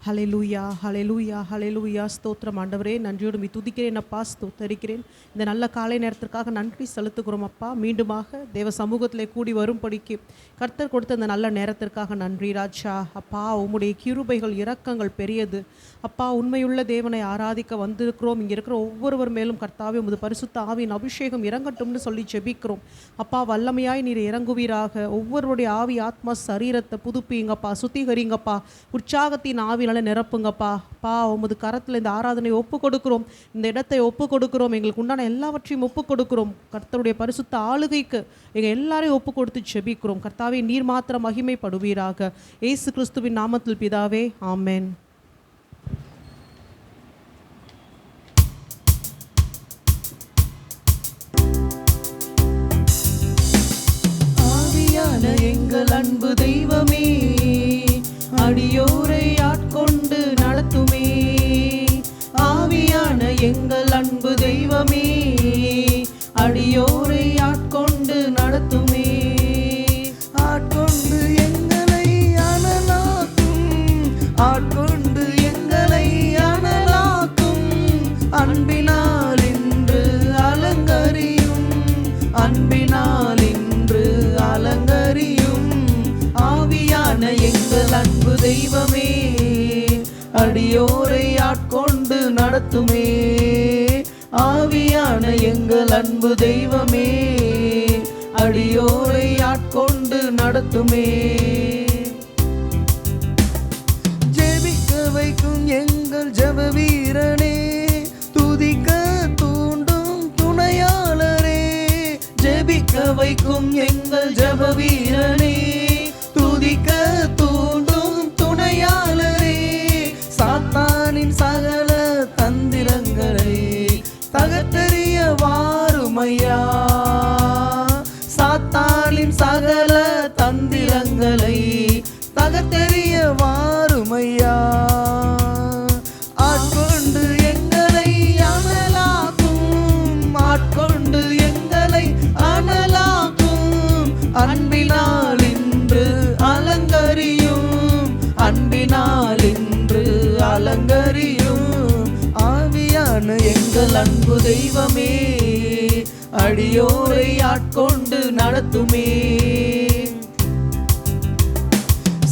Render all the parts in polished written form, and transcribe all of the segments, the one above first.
ஹல்லேலூயா, ஹல்லேலூயா, ஹல்லேலூயா. ஸ்தோத்திரம் ஆண்டவரே. நன்றியோடு துதிக்கிறேன் அப்பா, ஸ்தோத்தரிக்கிறேன். இந்த நல்ல காலை நேரத்திற்காக நன்றி செலுத்துகிறோம் அப்பா. மீண்டுமாக தேவ சமூகத்தில் கூடி வரும்படிக்கு கர்த்தர் கொடுத்த இந்த நல்ல நேரத்திற்காக நன்றி ராஜா. அப்பா, உம்முடைய கிருபைகள் இரக்கங்கள் பெரியது அப்பா. உண்மையுள்ள தேவனை ஆராதிக்க வந்திருக்கிறோம். இங்கே இருக்கிற ஒவ்வொருவர் மேலும் கர்த்தாவே உமது பரிசுத்த ஆவியின் அபிஷேகம் இறங்கட்டும்னு சொல்லி ஜெபிக்கிறோம் அப்பா. வல்லமையாய் நீர் இறங்குவீராக. ஒவ்வொருவருடைய ஆவி ஆத்மா சரீரத்தை புதுப்பிங்கப்பா, சுத்திகரிங்கப்பா. உற்சாகத்தின் ஆவினால நிரப்புங்கப்பா. பா, உமது கரத்தில் இந்த ஆராதனை ஒப்பு கொடுக்கிறோம். இந்த இடத்தை ஒப்பு கொடுக்கிறோம். எங்களுக்கு உண்டான எல்லாவற்றையும் ஒப்பு கொடுக்கிறோம். கர்த்தருடைய பரிசுத்த ஆளுகைக்கு எங்கள் எல்லாரையும் ஒப்பு கொடுத்து ஜெபிக்கிறோம். கர்த்தாவே, நீர் மாத்திரம் மகிமைப்படுவீராக. இயேசு கிறிஸ்துவின் நாமத்தில் பிதாவே, ஆமென். ஆவியான எங்கள் அன்பு தெய்வமே, அடியோரை ஆட்கொண்டு நடத்துமே. ஆவியான எங்கள் அன்பு தெய்வமே, அடியோரை ஆட்கொண்டு நடத்துமே. ஆட்கொண்டு எங்களை அனலாக்கும், ஆட்கொண்டு எங்களை அனலாக்கும். அன்பினால் இன்று அலங்கரியும், அன்பினால் இன்று அலங்கரியும். ஆவியான எங்கள் அன்பு தெய்வமே, அடியோரை ஆட்கொண்டு நடத்துமே. ஆவியான எங்கள் அன்பு தெய்வமே, அடியோரை ஆட்கொண்டு நடத்துமே. ஜெபிக்க வைக்கும் எங்கள் ஜெப வீரனே, துதிக்க தூண்டும் துணையாளரே. ஜெபிக்க வைக்கும் எங்கள் ஜெப வீரனே, துதிக்க தூண்டும் துணையாளரே. சாத்தானின் சகல தந்திரங்களை தகர்த்தெறிய வாருமையா. சாத்தானின் சகல தந்திரங்களை தகர்த்தெறிய வாருமையா. ஆட்கொண்டு எங்களை அனலாக்கும், ஆட்கொண்டு எங்களை அனலாக்கும். அன்பினால் இன்று அலங்கரியும், அன்பினால் இன்று அலங்கரியும். ஆவியான எங்கள் அன்பு தெய்வமே, அடியோரை ஆட்கொண்டு நடத்துமே.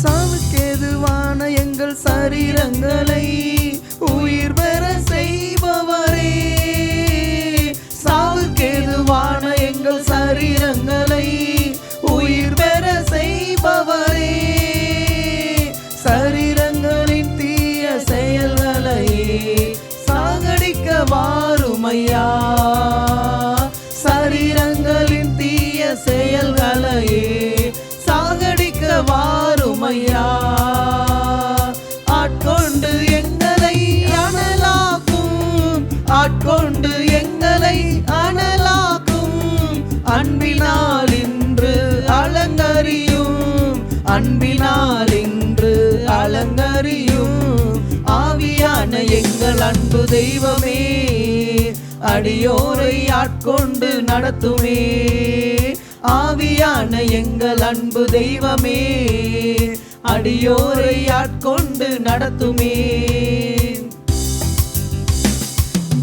சாவுக்கேதுவான எங்கள் சரீரங்களை உயிர் பெற செய்பவரே. சாவுக்கேதுவான எங்கள் சரீரங்களை உயிர் பெற செய்பவரே. சரீரங்களின் தீய செயல்களை சாகடிக்க வாருமையா. சரீரங்களின் தீய செயல்களை சாகடிக்க வாருமையா. ஆட்கொண்டு எங்களை அனலாக்கும், ஆட்கொண்டு எங்களை அனலாக்கும். அன்பினால் இன்று அலங்கரியும், அன்பினால் இன்று அலங்கரியும். ஆவியான எங்கள் அன்பு தெய்வமே, அடியோரை ஆட்கொண்டு நடத்துமே. ஆவியான எங்கள் அன்பு தெய்வமே, அடியோரை ஆட்கொண்டு நடத்துமே.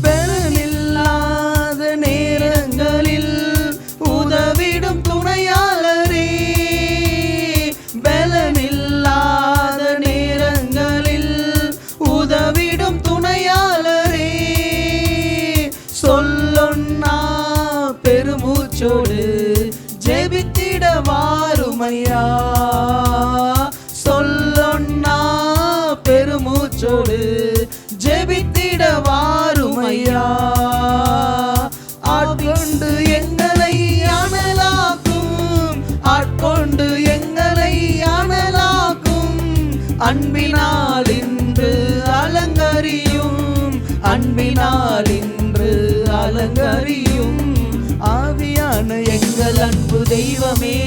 பலனில்லாத நேரங்களில் உதவிடும் துணையாளரே. பலனில்லாத நேரங்களில் உதவிடும் துணையாளரே. சொல்லொன்னா பெருமூச்சோடு ஜெபித்திட வாருமையா. சொல்லொன்னா பெருமூச்சோடு ஜெபித்திட வாருமையா. ஆட்கொண்டு எங்களை அனலாக்கும், ஆட்கொண்டு எங்களை அனலாக்கும். அன்பினால் இன்று அலங்கரியும், அன்பினால் இன்று அலங்கரியும். ஆவியான எங்கள் அன்பு தெய்வமே,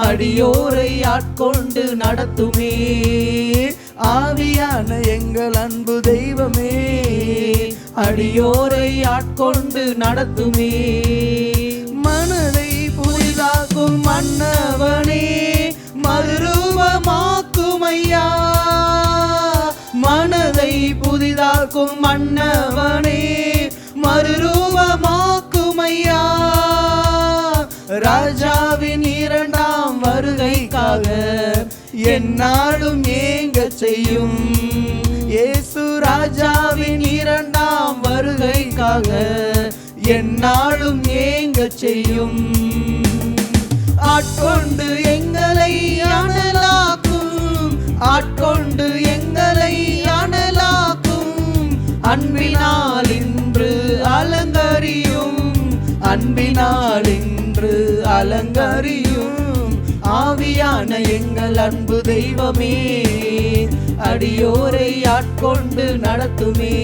அடியோரை ஆட்கொண்டு நடத்துமே. ஆவியான எங்கள் அன்பு தெய்வமே, அடியோரை ஆட்கொண்டு நடத்துமே. மனதை புதிதாக்கும் மன்னவனே, மறுரூபமாக்கும் ஐயா. புதிதாக்கும் மன்னவனே மறுரூபமாக்குமையா. ராஜாவின் இரண்டாம் வருகைக்காக என்னாலும் ஏங்க செய்யும். இயேசு ராஜாவின் இரண்டாம் வருகைக்காக என்னாலும் ஏங்க செய்யும். ஆட்கொண்டு எங்களை அனலாக்கும், ஆட்கொண்டு எங்களை அனலாக்கும். அன்பினால் இன்று அலங்கரியும், அன்பினால் இன்று அலங்கரியும். ஆவியான எங்கள் அன்பு தெய்வமே அடியோரை ஆட்கொண்டு நடத்துமே.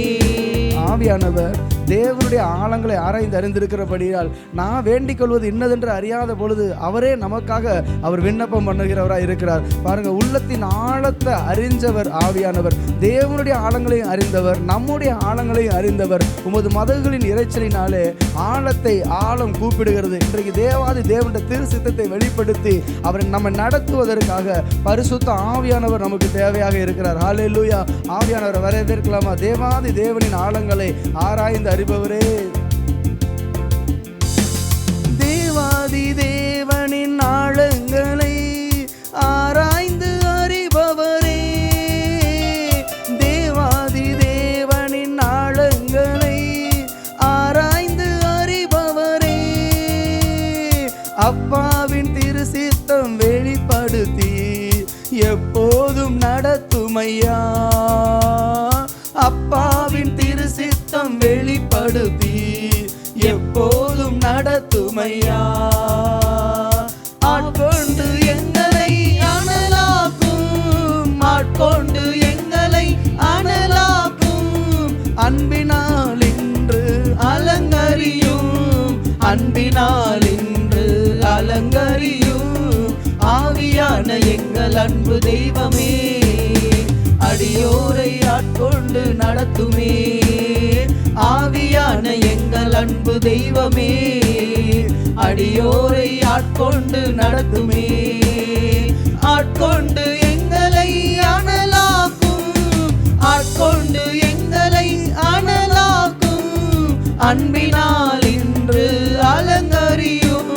ஆவியானவர் தேவனுடைய ஆழங்களை ஆராய்ந்து அறிந்திருக்கிறபடியால் நான் வேண்டிக் கொள்வது இன்னதென்று அறியாத பொழுது அவரே நமக்காக அவர் விண்ணப்பம் பண்ணுகிறவராக இருக்கிறார். பாருங்க, உள்ளத்தின் ஆழத்தை அறிஞ்சவர் ஆவியானவர், தேவனுடைய ஆழங்களையும் அறிந்தவர், நம்முடைய ஆழங்களையும் அறிந்தவர். உமது மதகுகளின் இறைச்சலினாலே ஆழத்தை ஆழம் கூப்பிடுகிறது. இன்றைக்கு தேவாதி தேவனுடைய திரு சித்தத்தை வெளிப்படுத்தி அவரை நம்ம நடத்துவதற்காக பரிசுத்த ஆவியானவர் நமக்கு தேவையாக இருக்கிறார். ஹல்லேலூயா. ஆவியானவரை வரவேற்கலாமா? தேவாதி தேவனின் ஆழங்களை ஆராய்ந்து அறிபவரே, தேவாதி தேவனின் ஆழங்களை ஆராய்ந்து அறிபவரே, தேவாதி தேவனின் ஆழங்களை ஆராய்ந்து அறிபவரே. அப்பாவின் திரு சித்தம் வெளிப்படுத்தி எப்போதும் நடத்துமையா. அப்பாவின் திரு சித்தம் வெளிப்படுத்தி எப்போதும் நடத்துமையா. ஆட்கொண்டு எங்களை அனலாக்கும், ஆட்கொண்டு எங்களை அனலாக்கும். அன்பினால் இன்று அலங்கரியும், அன்பினால் இன்று அலங்கரியும். ஆவியான எங்கள் அன்பு தெய்வமே அடியோரை ஆட்கொண்டு நடத்துமே. ஆவியான எங்கள் அன்பு தெய்வமே அடியோரை ஆட்கொண்டு நடத்துமே. ஆட்கொண்டு எங்களை அனலாக்கும், ஆட்கொண்டு எங்களை அனலாக்கும். அன்பினால் இன்று அலங்கரியும்,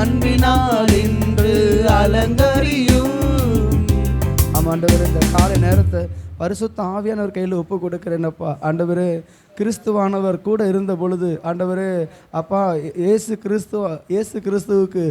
அன்பினால் இன்று அலங்கரியும். ஆண்டவர், இந்த காலை நேரத்தை பரிசுத்த ஆவியானவர் கையில் ஒப்பு கொடுக்கிறேன்னப்பா. ஆண்டவர், கிறிஸ்துவானவர் கூட இருந்த பொழுது ஆண்டவரே அப்பா இயேசு கிறிஸ்துவுக்கு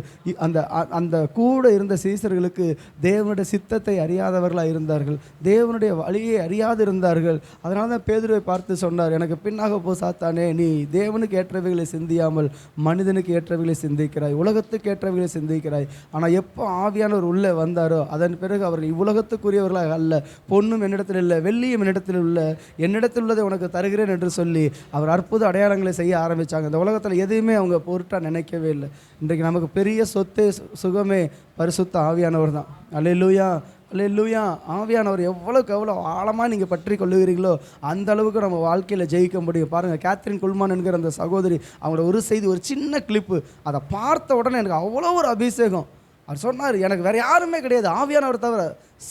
அந்த அந்த கூட இருந்த சீசர்களுக்கு தேவனுடைய சித்தத்தை அறியாதவர்களாக இருந்தார்கள், தேவனுடைய வழியை அறியாது இருந்தார்கள். அதனால தான் பேதுருவை பார்த்து சொன்னார், எனக்கு பின்னாக போ சாத்தானே, நீ தேவனுக்கு ஏற்றவைகளை சிந்தியாமல் மனிதனுக்கு ஏற்றவைகளை சிந்திக்கிறாய், உலகத்துக்கு ஏற்றவைகளை சிந்திக்கிறாய். ஆனால் எப்போ ஆவியானவர் உள்ளே வந்தாரோ அதன் பிறகு அவர்கள் இவ்வுலகத்துக்குரியவர்களாக அல்ல, பொண்ணும் என்னிடத்தில் இல்லை, வெள்ளியும் என்னிடத்தில் இல்லை, என்னிடத்தில் உள்ளதை உனக்கு தருகிறேன் என்று சொல்லி அவர் அற்புத அடையாளங்களை செய்ய ஆரம்பித்தாங்க. இந்த உலகத்தில் எதையுமே அவங்க பொருட்டாக நினைக்கவே இல்லை. இன்றைக்கு நமக்கு பெரிய சொத்தே சுகமே பரிசுத்த ஆவியானவர் தான். அல்லேலூயா, அல்லேலூயா. ஆவியானவர் எவ்வளோ ஆழமாக நீங்கள் பற்றி கொள்ளுகிறீங்களோ அந்த அளவுக்கு நம்ம வாழ்க்கையில் ஜெயிக்க முடியும். பாருங்கள், கேத்ரின் குல்மான் என்கிற அந்த சகோதரி, அவங்களோட ஒரு செய்தி, ஒரு சின்ன கிளிப்பு, அதை பார்த்த உடனே எனக்கு அவ்வளோ ஒரு அபிஷேகம். அவர் சொன்னார், எனக்கு வேறு யாருமே கிடையாது ஆவியானவர் தவிர.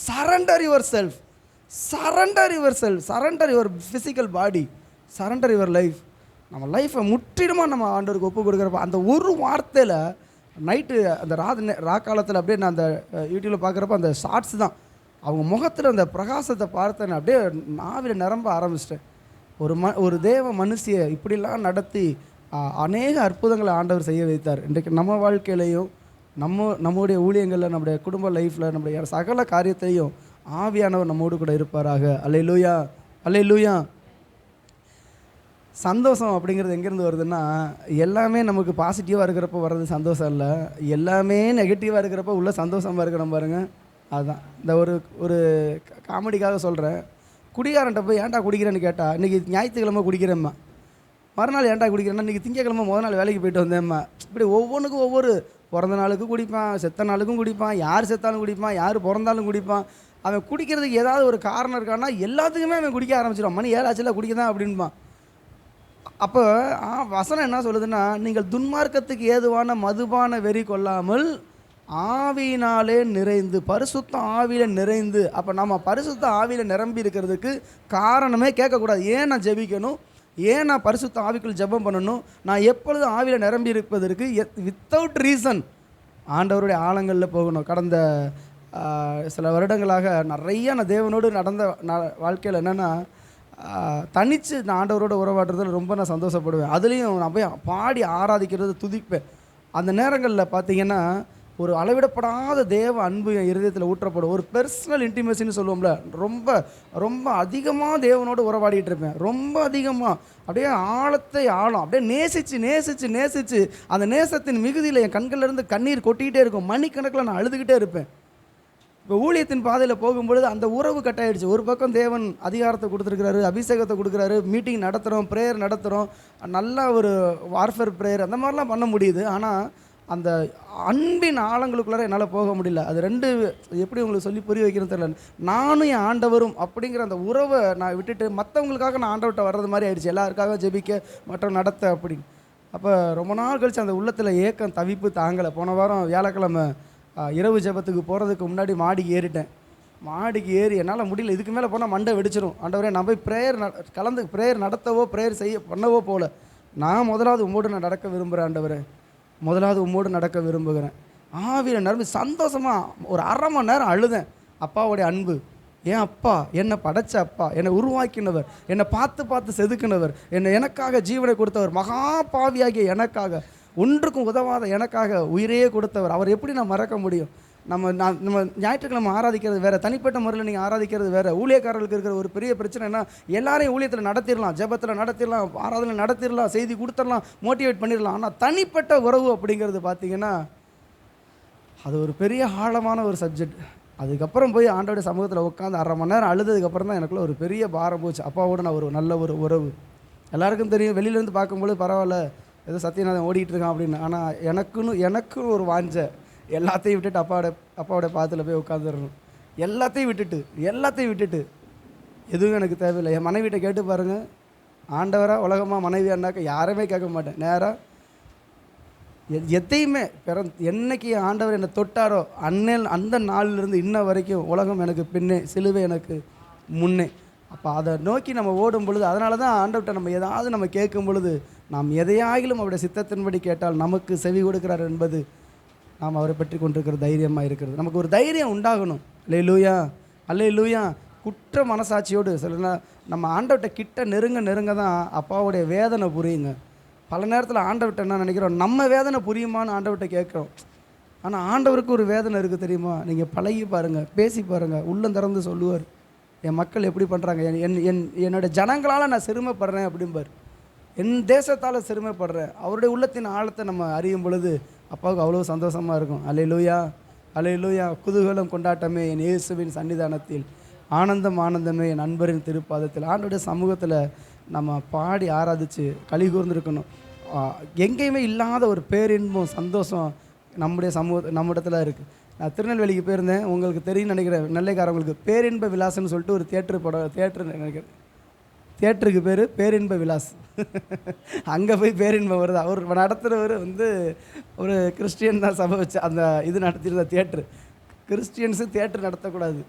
Surrender your self, surrender your self, surrender your physical body, surrender your life. நம்ம லைஃப்பை முற்றிலுமாக நம்ம ஆண்டவருக்கு ஒப்பு கொடுக்குறப்ப அந்த ஒரு வார்த்தையில் நைட்டு அந்த ராக்காலத்தில் அப்படியே நான் அந்த யூடியூப்பில் பார்க்குறப்ப அந்த ஷார்ட்ஸ் தான், அவங்க முகத்தில் அந்த பிரகாசத்தை பார்த்தேன், அப்படியே நாவில் நிரம்ப ஆரம்பிச்சிட்டேன். ஒரு தேவ மனுஷியை இப்படிலாம் நடத்தி அநேக அற்புதங்களை ஆண்டவர் செய்ய வைத்தார். இன்றைக்கு நம்ம வாழ்க்கையிலையும் நம்முடைய ஊழியங்களில், நம்முடைய குடும்ப லைஃப்பில், நம்முடைய சகல காரியத்தையும் ஆவியானவர் நம்மோடு கூட இருப்பாராக. அல்லேலூயா, அல்லேலூயா. சந்தோஷம் அப்படிங்கிறது எங்கேருந்து வருதுன்னா, எல்லாமே நமக்கு பாசிட்டிவாக இருக்கிறப்ப வர்றது சந்தோஷம் இல்லை, எல்லாமே நெகட்டிவாக இருக்கிறப்ப உள்ள சந்தோஷமாக இருக்கணும் பாருங்கள். அதுதான் இந்த ஒரு காமெடிக்காக சொல்கிறேன். குடிகாரன்ட்ட போய் ஏன்டா குடிக்கிறேன்னு கேட்டால், இன்றைக்கி ஞாயிற்றுக்கிழமை குடிக்கிறேம்மா, மறுநாள் ஏன்டா குடிக்கிறேன்னா இன்றைக்கி திங்கக்கிழமை முதல் நாள் வேலைக்கு போயிட்டு வந்தேம்மா. இப்படி ஒவ்வொன்றுக்கும் ஒவ்வொரு, பிறந்த நாளுக்கும் குடிப்பான், செத்த நாளுக்கும் குடிப்பான், யார் செத்தாலும் குடிப்பான், யார் பிறந்தாலும் குடிப்பான். அவன் குடிக்கிறதுக்கு ஏதாவது ஒரு காரணம் இருக்கான்னா எல்லாத்துக்குமே அவன் குடிக்க ஆரம்பிச்சிடுவான். மணி 7 ஆச்சுல குடிக்க தான் அப்படின்பான். அப்போ வசனம் என்ன சொல்லுதுன்னா, நீங்கள் துன்மார்க்கத்துக்கு ஏதுவான மதுபான வெறி கொள்ளாமல் ஆவியினாலே நிறைந்து, பரிசுத்த ஆவியில் நிறைந்து. அப்போ நம்ம பரிசுத்த ஆவியில் நிரம்பி இருக்கிறதுக்கு காரணமே கேட்கக்கூடாது. ஏன் நான் ஜெபிக்கணும், ஏன் நான் பரிசுத்த ஆவிக்குள் ஜெபம் பண்ணணும், நான் எப்பொழுதும் ஆவியில் நிரம்பி இருப்பதற்கு வித்தவுட் ரீசன் ஆண்டவருடைய ஆழங்களில் போகணும். கடந்த சில வருடங்களாக நிறைய நான் தேவனோடு நடந்த வாழ்க்கையில் என்னென்னா, தனித்து நான் ஆண்டவரோட உறவாடுறதில் ரொம்ப நான் சந்தோஷப்படுவேன். அதுலேயும் நான் போய் பாடி ஆராதிக்கிறது, துதிப்பேன். அந்த நேரங்களில் பார்த்திங்கன்னா ஒரு அளவிடப்படாத தேவ அன்பு என் இருதயத்தில் ஊற்றப்படும். ஒரு பர்சனல் இன்டிமேசின்னு சொல்லுவோம்ல, ரொம்ப ரொம்ப அதிகமாக தேவனோடு உறவாடிட்டு இருப்பேன். ரொம்ப அதிகமாக அப்படியே ஆழம் அப்படியே நேசித்து அந்த நேசத்தின் மிகுதியில் என் கண்கள்லேருந்து கண்ணீர் கொட்டிக்கிட்டே இருக்கும். மணிக்கணக்கில் நான் அழுதுகிட்டே இருப்பேன். இப்போ ஊழியத்தின் பாதையில் போகும்பொழுது அந்த உறவு கட்டாயிடுச்சு. ஒரு பக்கம் தேவன் அதிகாரத்தை கொடுத்துருக்கிறாரு, அபிஷேகத்தை கொடுக்குறாரு, மீட்டிங் நடத்துகிறோம், ப்ரேயர் நடத்துகிறோம், நல்ல ஒரு வார்ஃபேர் ப்ரேயர் அந்த மாதிரிலாம் பண்ண முடியுது. ஆனால் அந்த அன்பின் ஆழங்களுக்குள்ளார என்னால் போக முடியல. அது ரெண்டு எப்படி உங்களுக்கு சொல்லி புரிய வைக்கணும்னு தெரியல. நானும் என் ஆண்டவரும் அப்படிங்கிற அந்த உறவை நான் விட்டுட்டு மற்றவங்களுக்காக நான் ஆண்டவர்கிட்ட வர்றது மாதிரி ஆயிடுச்சு. எல்லாருக்காக ஜெபிக்க மற்றவங்க நடத்த அப்படின்னு. அப்போ ரொம்ப நாள் கழித்து அந்த உள்ளத்தில் ஏக்கம் தவிப்பு தாங்கலை. போன வாரம் வியாழக்கிழமை இரவு ஜெபத்துக்கு போகிறதுக்கு முன்னாடி மாடிக்கு ஏறிட்டேன். மாடிக்கு ஏறி என்னால் முடியல, இதுக்கு மேலே போனால் மண்டை வெடிச்சிடும். ஆண்டவரே, நான் போய் ப்ரேயர் நடத்தவோ ப்ரேயர் பண்ணவோ போகல. நான் முதலாவது உம்மோடு நான் நடக்க விரும்புகிறேன் ஆண்டவரே, முதலாவது உம்மோடு நடக்க விரும்புகிறேன். ஆவியில் நிரம்பி சந்தோஷமாக ஒரு அரை மணி நேரம் அழுதேன். அப்பாவுடைய அன்பு, என் அப்பா, என்னை படைச்ச அப்பா, என்னை உருவாக்கினவர், என்னை பார்த்து செதுக்கினவர், எனக்காக ஜீவனை கொடுத்தவர், மகா பாவியாகிய எனக்காக, ஒன்றுக்கும் உதவாத எனக்காக உயிரையே கொடுத்தவர். அவர் எப்படி நான் மறக்க முடியும்? நம்ம ஞாயிற்றுக்கிழமை ஆராதிக்கிறது வேறு, தனிப்பட்ட முறையில் நீங்கள் ஆராதிக்கிறது வேறு. ஊழியக்காரர்களுக்கு இருக்கிற ஒரு பெரிய பிரச்சனைனா, எல்லாரையும் ஊழியத்தில் நடத்திடலாம், ஜெபத்தில் நடத்திடலாம், ஆராதனை நடத்திடலாம், செய்தி கொடுத்துடலாம், மோட்டிவேட் பண்ணிடலாம். ஆனால் தனிப்பட்ட உறவு அப்படிங்கிறது பார்த்திங்கன்னா அது ஒரு பெரிய ஆழமான ஒரு சப்ஜெக்ட். அதுக்கப்புறம் போய் ஆண்டோடைய சமூகத்தில் உட்காந்து அரை மணி நேரம் அழுதுக்கப்புறம் தான் எனக்குள்ள ஒரு பெரிய பாரம் போச்சு. அப்பாவோட நான் ஒரு நல்ல ஒரு உறவு. எல்லாருக்கும் தெரியும், வெளியிலேருந்து பார்க்கும்போது பரவாயில்ல, ஏதோ சத்யநாதன் ஓடிட்டு இருக்கான் அப்படின்னு. ஆனால் எனக்குன்னு ஒரு வாஞ்சை, எல்லாத்தையும் விட்டுட்டு அப்பாவோட பாதத்தில் போய் உட்காந்துடணும். எல்லாத்தையும் விட்டுட்டு எதுவும் எனக்கு தேவையில்லை. என் மனைவிட்ட கேட்டு பாருங்கள், ஆண்டவராக உலகமாக மனைவியானாக்க யாருமே கேட்க மாட்டேன். நேராக எதையுமே என்னைக்கு ஆண்டவர் என்னை தொட்டாரோ அந்த நாளிலிருந்து இன்ன வரைக்கும் உலகம் எனக்கு பின்னே, சிலுவை எனக்கு முன்னே. அப்போ அதை நோக்கி நம்ம ஓடும் பொழுது, அதனால தான் ஆண்டவர்கிட்ட நம்ம ஏதாவது நம்ம கேட்கும் பொழுது, நாம் எதையாகிலும் அவருடைய சித்தத்தின்படி கேட்டால் நமக்கு செவி கொடுக்கிறார் என்பது நாம் அவரை பற்றி கொண்டிருக்கிற தைரியமாக இருக்கிறது. நமக்கு ஒரு தைரியம் உண்டாகணும். அல்லேலூயா. குற்ற மனசாட்சியோடு சில நம்ம ஆண்டவர்கிட்ட கிட்ட நெருங்க தான் அப்பாவுடைய வேதனை புரியுங்க. பல நேரத்தில் ஆண்டவர்கிட்ட என்ன நினைக்கிறோம், நம்ம வேதனை புரியுமான்னு ஆண்டவர்கிட்ட கேட்குறோம். ஆனால் ஆண்டவருக்கு ஒரு வேதனை இருக்குது தெரியுமா? நீங்கள் பழகி பாருங்கள், பேசி பாருங்கள், உள்ளம் திறந்து சொல்லுவார். என் மக்கள் எப்படி பண்ணுறாங்க, என்னோட ஜனங்களால் நான் சிறுமைப்படுறேன் அப்படிம்பார். என் தேசத்தால் சிறுமைப்படுறேன். அவருடைய உள்ளத்தின் ஆழத்தை நம்ம அறியும் பொழுது அப்பாவுக்கு அவ்வளோ சந்தோஷமாக இருக்கும். அல்லேலூயா. குதூகலம் கொண்டாட்டமே என் இயேசுவின் சன்னிதானத்தில், ஆனந்தமே என் நண்பரின் திருப்பாதத்தில். ஆண்டோடைய சமூகத்தில் நம்ம பாடி ஆராதித்து களி கூர்ந்துருக்கணும். எங்கேயுமே இல்லாத ஒரு பேரின்பம், சந்தோஷம் நம்மிடத்தில் இருக்குது. நான் திருநெல்வேலிக்கு போயிருந்தேன், உங்களுக்கு தெரியும் நினைக்கிறேன், நெல்லைக்காரங்களுக்கு. பேரின்ப விலாசன்னு சொல்லிட்டு ஒரு தியேட்டர் நினைக்கிறேன். தியேட்டருக்கு பேர் பேரின்ப விலாஸ். அங்கே போய் பேரின்பம் வருது. அவர் நடத்துகிறவர் ஒரு கிறிஸ்டியன் தான் சபை வச்சு அந்த இது நடத்தியிருந்த தியேட்ரு. கிறிஸ்டியன்ஸு தியேட்டர் நடத்தக்கூடாது,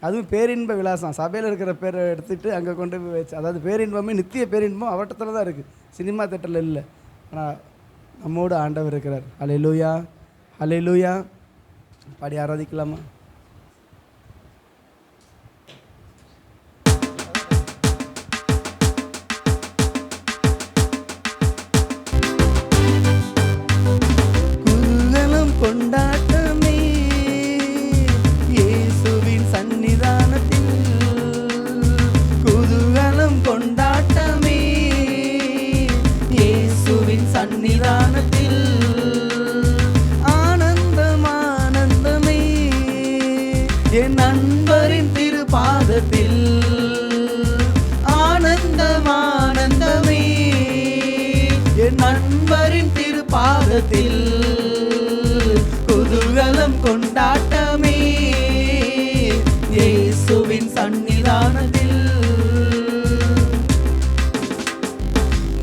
அதுவும் பேரின்ப விலாசம். சபையில் இருக்கிற பேரை எடுத்துகிட்டு அங்கே கொண்டு போய் வச்சு, அதாவது பேரின்பமே நித்திய பேரின்பம் அவட்டத்தில் தான் இருக்குது, சினிமா தியேட்டரில் இல்லை. ஆனால் நம்மோடு ஆண்டவர் இருக்கிறார். அல்லேலூயா. பாடி ஆராதிக்கலாமா? குதூகலம் கொண்டாட்டமே இயேசுவின் சன்னிதானத்தில், குதூகலம் கொண்டாட்டமே இயேசுவின் சன்னிதானத்தில், ஆனந்தமே என் நண்பரின் திருப்பாதத்தில், ஆனந்தமே என் நண்பரின் திருப்பாதத்தில், குதூகலம் கொண்டாட்டமே இயேசுவின் சன்னிதானத்தில்.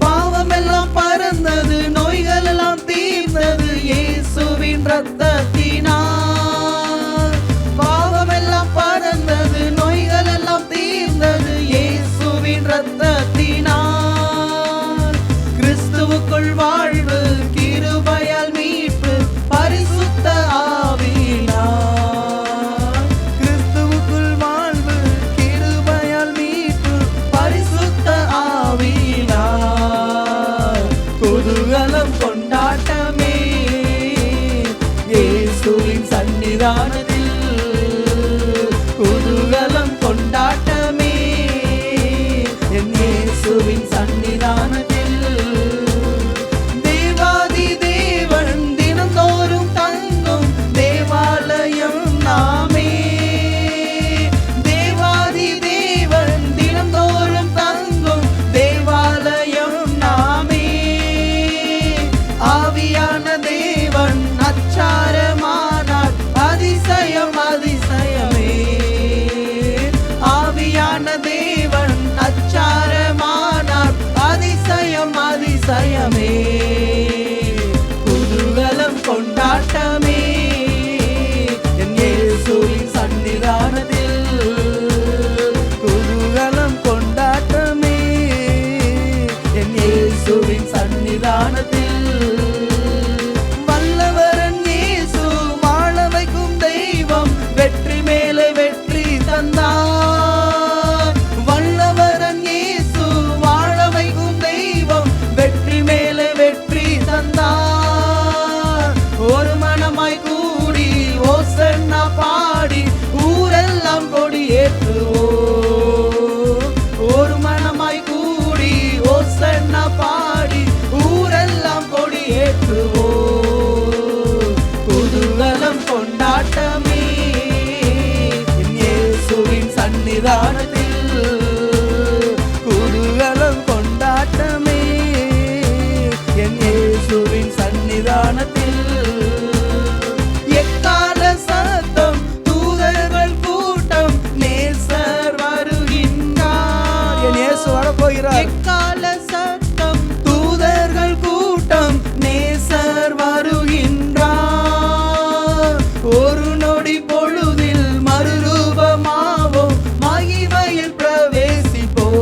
பாவமெல்லாம் பறந்தது, நோய்கள் எல்லாம் தீர்ந்தது இயேசுவின் ரத்தத்தில். அதிசயமே குதூகலம் கொண்டாட்டமே என் இயேசுவின் சன்னிதானத்தில் குதூகலம் கொண்டாட்டமே என் இயேசுவின் சன்னிதானத்தில் வல்லவரன் இயேசு வாழ வைக்கும் தெய்வம் வெற்றி மேலே வெற்றி தந்தார். வல்லவரன் இயேசு வாழ வைக்கும் தெய்வம் வெற்றி மேலே வெற்றி தந்தார். ஒரு மனமாய் கூடி ஓசன்னா பாடி ஊரெல்லாம் கொடி ஏற்றுவோம். ஒரு மனமாய் கூடி ஓசன்னா பாடி ஊரெல்லாம் கொடி ஏற்றுவோம். குதூகலம் கொண்டாட்டமே என் இயேசுவின் சன்னிதானத்தில் குதூகலம் கொண்டாட்டமே என் இயேசுவின் சன்னிதானத்தில் எக்கால சத்தம் தூதர்கள் கூட்டம் நேசர் வருகின்றார். என் இயேசு வரப்போகிறார். எக்கால சத்தம் தூதர்கள் கூட்டம் நேசர் வருகின்றார். ஒரு நொடி பொழுதில் மறுரூபமாவோம் மகிமையில் பிரவேசிப்போம்.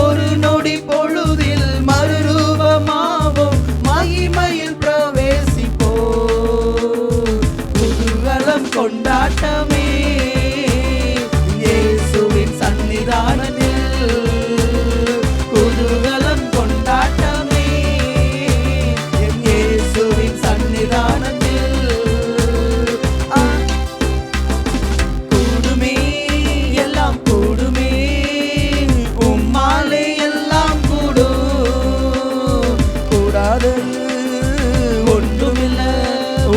ஒரு நொடி பொழுதில் மறுரூபமாவோம் மகிமையில் பிரவேசிப்போம். குதூகலம் கொண்டாட்டமே இயேசுவின் சன்னிதானத்தில் குதூகலம் கொண்டாட்டமே என் இயேசுவின் சன்னிதானத்தில் கூடுமே எல்லாம் கூடுமே உம்மாலே எல்லாம் கூடும். கூடாதது ஒன்றுமில்ல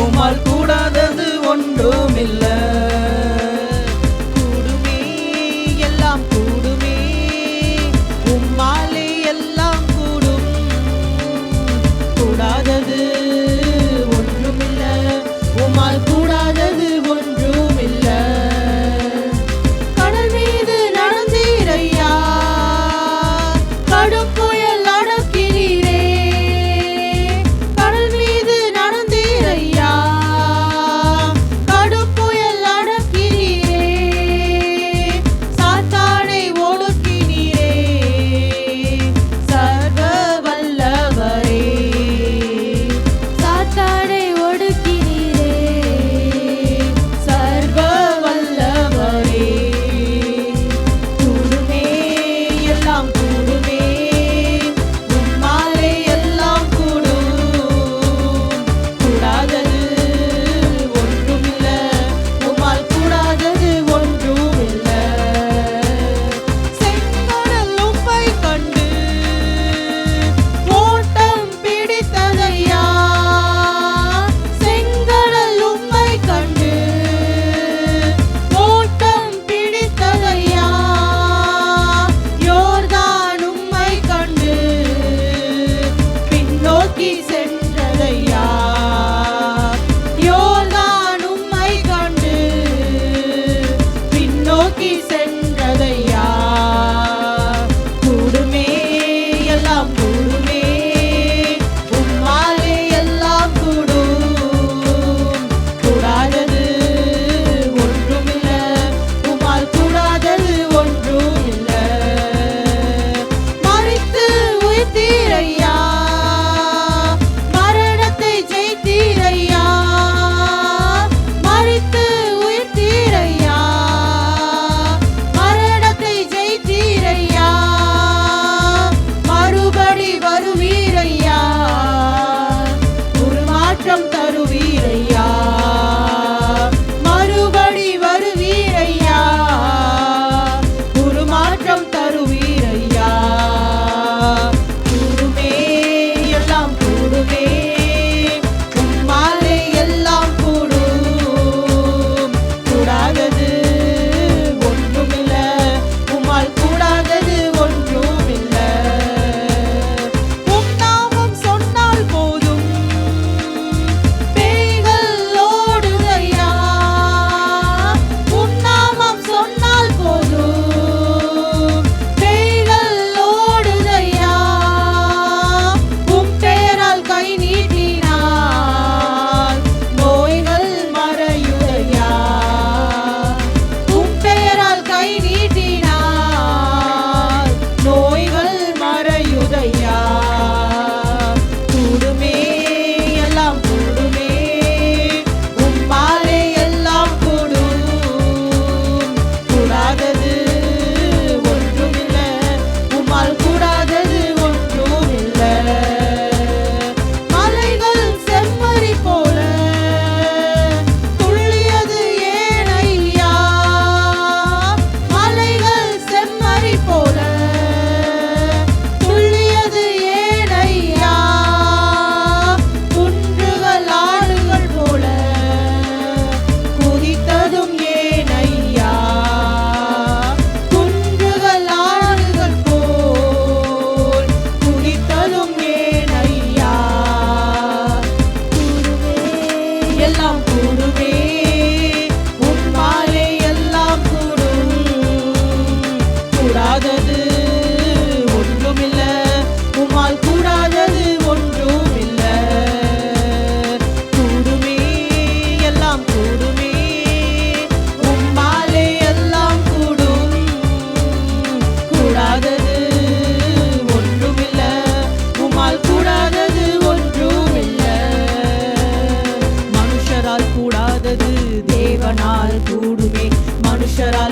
உம்மால் கூடாதது ஒன்றுமில்ல.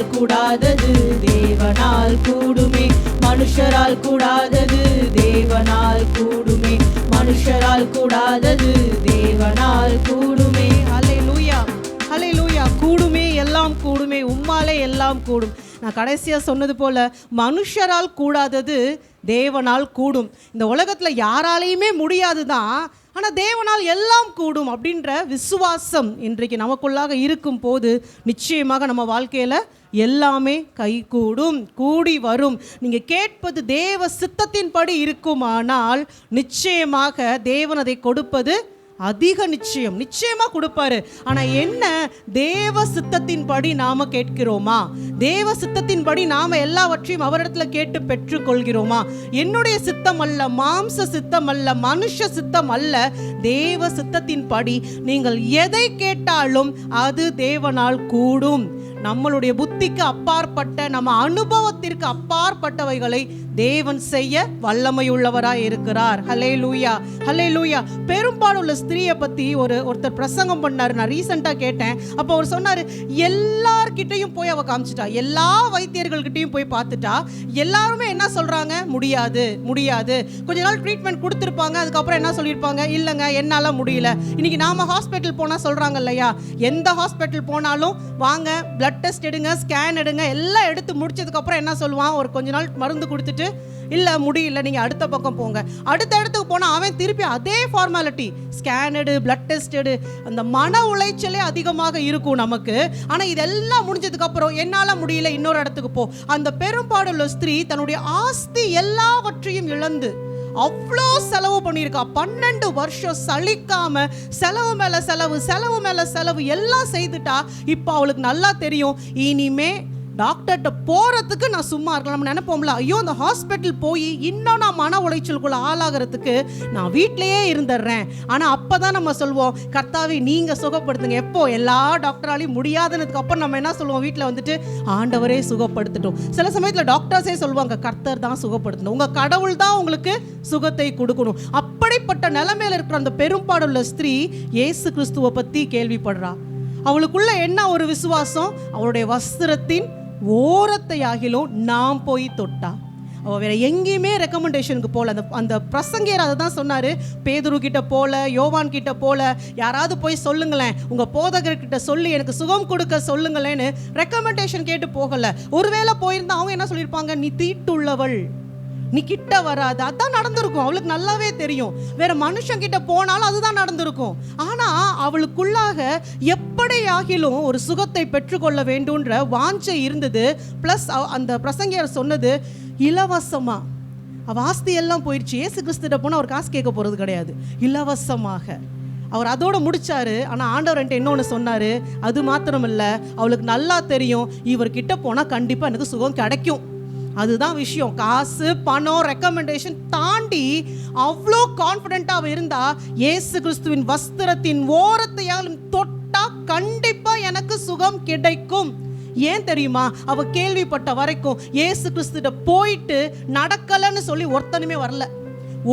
மனுஷரால் கூடாதது தேவனால் கூடுமே, மனுஷரால் கூடாதது தேவனால் கூடுமே, மனுஷரால் கூடாதது தேவனால் கூடுமே. ஹல்லேலூயா, ஹல்லேலூயா. கூடுமே, எல்லாம் கூடுமே, உம்மாலே எல்லாம் கூடும். நான் கடைசியாக சொன்னது போல மனுஷரால் கூடாதது தேவனால் கூடும். இந்த உலகத்தில் யாராலையுமே முடியாது தான், ஆனால் தேவனால் எல்லாம் கூடும் அப்படின்ற விசுவாசம் இன்றைக்கு நமக்குள்ளாக இருக்கும் போது நிச்சயமாக நம்ம வாழ்க்கையில் எல்லாமே கைகூடும், கூடி வரும். நீங்கள் கேட்பது தேவ சித்தத்தின்படி இருக்குமானால் நிச்சயமாக தேவன் அதை கொடுப்பது அதிக நிச்சயம், நிச்சயமாக கொடுப்பாரு. ஆனால் என்ன, தேவ சித்தத்தின்படி நாம் கேட்கிறோமா? தேவ சித்தத்தின்படி நாம் எல்லாவற்றையும் அவரிடத்துல கேட்டு பெற்றுக்கொள்கிறோமா? என்னுடைய சித்தம் அல்ல, மாம்ச சித்தம் அல்ல, மனுஷ சித்தம் அல்ல, தேவ சித்தத்தின்படி நீங்கள் எதை கேட்டாலும் அது தேவனால் கூடும். நம்மளுடைய புத்திக்கு அப்பாற்பட்ட, நம்ம அனுபவத்திற்கு அப்பாற்பட்டவைகளை தேவன் செய்ய வல்லமையுள்ளவராய் இருக்கிறார். ஹல்லேலூயா, ஹல்லேலூயா. பெரும்பாலுள்ள ஸ்திரியை பற்றி ஒருத்தர் பிரசங்கம் பண்ணார், நான் ரீசெண்டாக கேட்டேன். அப்போ அவர் சொன்னார், எல்லார்கிட்டையும் போய் அவள் காமிச்சிட்டா, எல்லா வைத்தியர்கள்கிட்டையும் போய் பார்த்துட்டா, எல்லாருமே என்ன சொல்கிறாங்க, முடியாது முடியாது. கொஞ்ச நாள் ட்ரீட்மெண்ட் கொடுத்துருப்பாங்க, அதுக்கப்புறம் என்ன சொல்லியிருப்பாங்க, இல்லைங்க என்னால் முடியல. இன்னைக்கு நாம் ஹாஸ்பிட்டல் போனால் சொல்கிறாங்க இல்லையா, எந்த ஹாஸ்பிட்டல் போனாலும் வாங்க பிளட் டெஸ்ட் எடுங்க, ஸ்கேன் எடுங்க, எல்லாம் எடுத்து முடிச்சதுக்கப்புறம் என்ன சொல்லுவான், ஒரு கொஞ்ச நாள் மருந்து கொடுத்துட்டு இல்லை முடியல நீங்கள் அடுத்த பக்கம் போங்க. அடுத்த இடத்துக்கு போனால் அவன் திருப்பி அதே ஃபார்மாலிட்டி, ஸ்கேன் எடு, பிளட் டெஸ்ட் எடு. அந்த மன உளைச்சலே அதிகமாக இருக்கும் நமக்கு. ஆனால் இதெல்லாம் முடிஞ்சதுக்கப்புறம் என்னால் முடியல, இன்னொரு இடத்துக்கு போ. அந்த பெரும்பாடுள்ள ஸ்திரீ தன்னுடைய ஆஸ்தி எல்லாவற்றையும் இழந்து அவ்வளோ செலவு பண்ணியிருக்கா. 12 வருஷம் சலிக்காம செலவு மேல செலவு, செலவு மேல செலவு எல்லாம் செய்துட்டா. இப்போ அவளுக்கு நல்லா தெரியும், இனிமே டாக்டர்கிட்ட போகிறதுக்கு நான் சும்மா இருக்கலாம். நம்ம நினைப்போம்ல, ஐயோ அந்த ஹாஸ்பிட்டல் போய் இன்னும் நான் மன உளைச்சலுக்குள்ள ஆளாகிறதுக்கு நான் வீட்டிலையே இருந்துடுறேன். ஆனால் அப்போ தான் நம்ம சொல்லுவோம், கர்த்தாவே நீங்கள் சுகப்படுத்துங்க. எப்போ எல்லா டாக்டராலையும் முடியாதுனதுக்கு அப்புறம் நம்ம என்ன சொல்லுவோம், வீட்டில் வந்துட்டு ஆண்டவரே சுகப்படுத்தட்டும். சில சமயத்தில் டாக்டர்ஸே சொல்லுவாங்க, கர்த்தர் தான் சுகப்படுத்தணும், உங்கள் கடவுள் தான் உங்களுக்கு சுகத்தை கொடுக்கணும். அப்படிப்பட்ட நிலைமையில் இருக்கிற அந்த பெரும்பாடுள்ள ஸ்திரீ இயேசு கிறிஸ்துவை பற்றி கேள்விப்படுறா. அவளுக்குள்ள என்ன ஒரு விசுவாசம், அவளுடைய வஸ்திரத்தின் ஓரத்தையாகிலும் நாம் போய் தொட்டா. அவள் வேற எங்கேயுமே ரெக்கமெண்டேஷனுக்கு போல. அந்த பிரசங்கியர் அதை தான் சொன்னார், பேதுரு கிட்ட போல, யோவான் கிட்ட போல, யாராவது போய் சொல்லுங்களேன், உங்கள் போதகர்கிட்ட சொல்லி எனக்கு சுகம் கொடுக்க சொல்லுங்களேன்னு ரெக்கமெண்டேஷன் கேட்டு போகலை. ஒருவேளை போயிருந்தா அவங்க என்ன சொல்லியிருப்பாங்க, நீ தீட்டுள்ளவள், நீ கிட்ட வராது. அதான் நடந்திருக்கும், அவளுக்கு நல்லாவே தெரியும். வேற மனுஷன் கிட்ட போனாலும் அதுதான் நடந்திருக்கும். ஆனா அவளுக்குள்ளாக எப்படியாகிலும் ஒரு சுகத்தை பெற்றுக்கொள்ள வேண்டும்ன்ற வாஞ்சை இருந்தது. பிளஸ் அந்த பிரசங்கியர் சொன்னது இலவசமா. அவ ஆஸ்தி எல்லாம் போயிடுச்சு, இயேசு கிறிஸ்துட்ட போனால் அவர் காசு கேட்க போறது கிடையாது, இலவசமாக. அவர் அதோட முடிச்சாரு. ஆனால் ஆண்டவர் என்கிட்ட இன்னொன்று சொன்னார், அது மாத்திரம் இல்லை, அவளுக்கு நல்லா தெரியும் இவர்கிட்ட போனால் கண்டிப்பாக எனக்கு சுகம் கிடைக்கும். அதுதான் விஷயம். காசு, பணம், ரெக்கமெண்டேஷன் தாண்டி அவ்வளோ கான்ஃபிடென்ட்டாக இருந்தா, இயேசு கிறிஸ்துவின் வஸ்திரத்தின் ஓரத்தையாலும் தொட்டா கண்டிப்பாக எனக்கு சுகம் கிடைக்கும். ஏன் தெரியுமா, அவ கேள்விப்பட்ட வரைக்கும் இயேசு கிறிஸ்துட்ட போயிட்டு நடக்கலன்னு சொல்லி ஒருத்தனுமே வரல,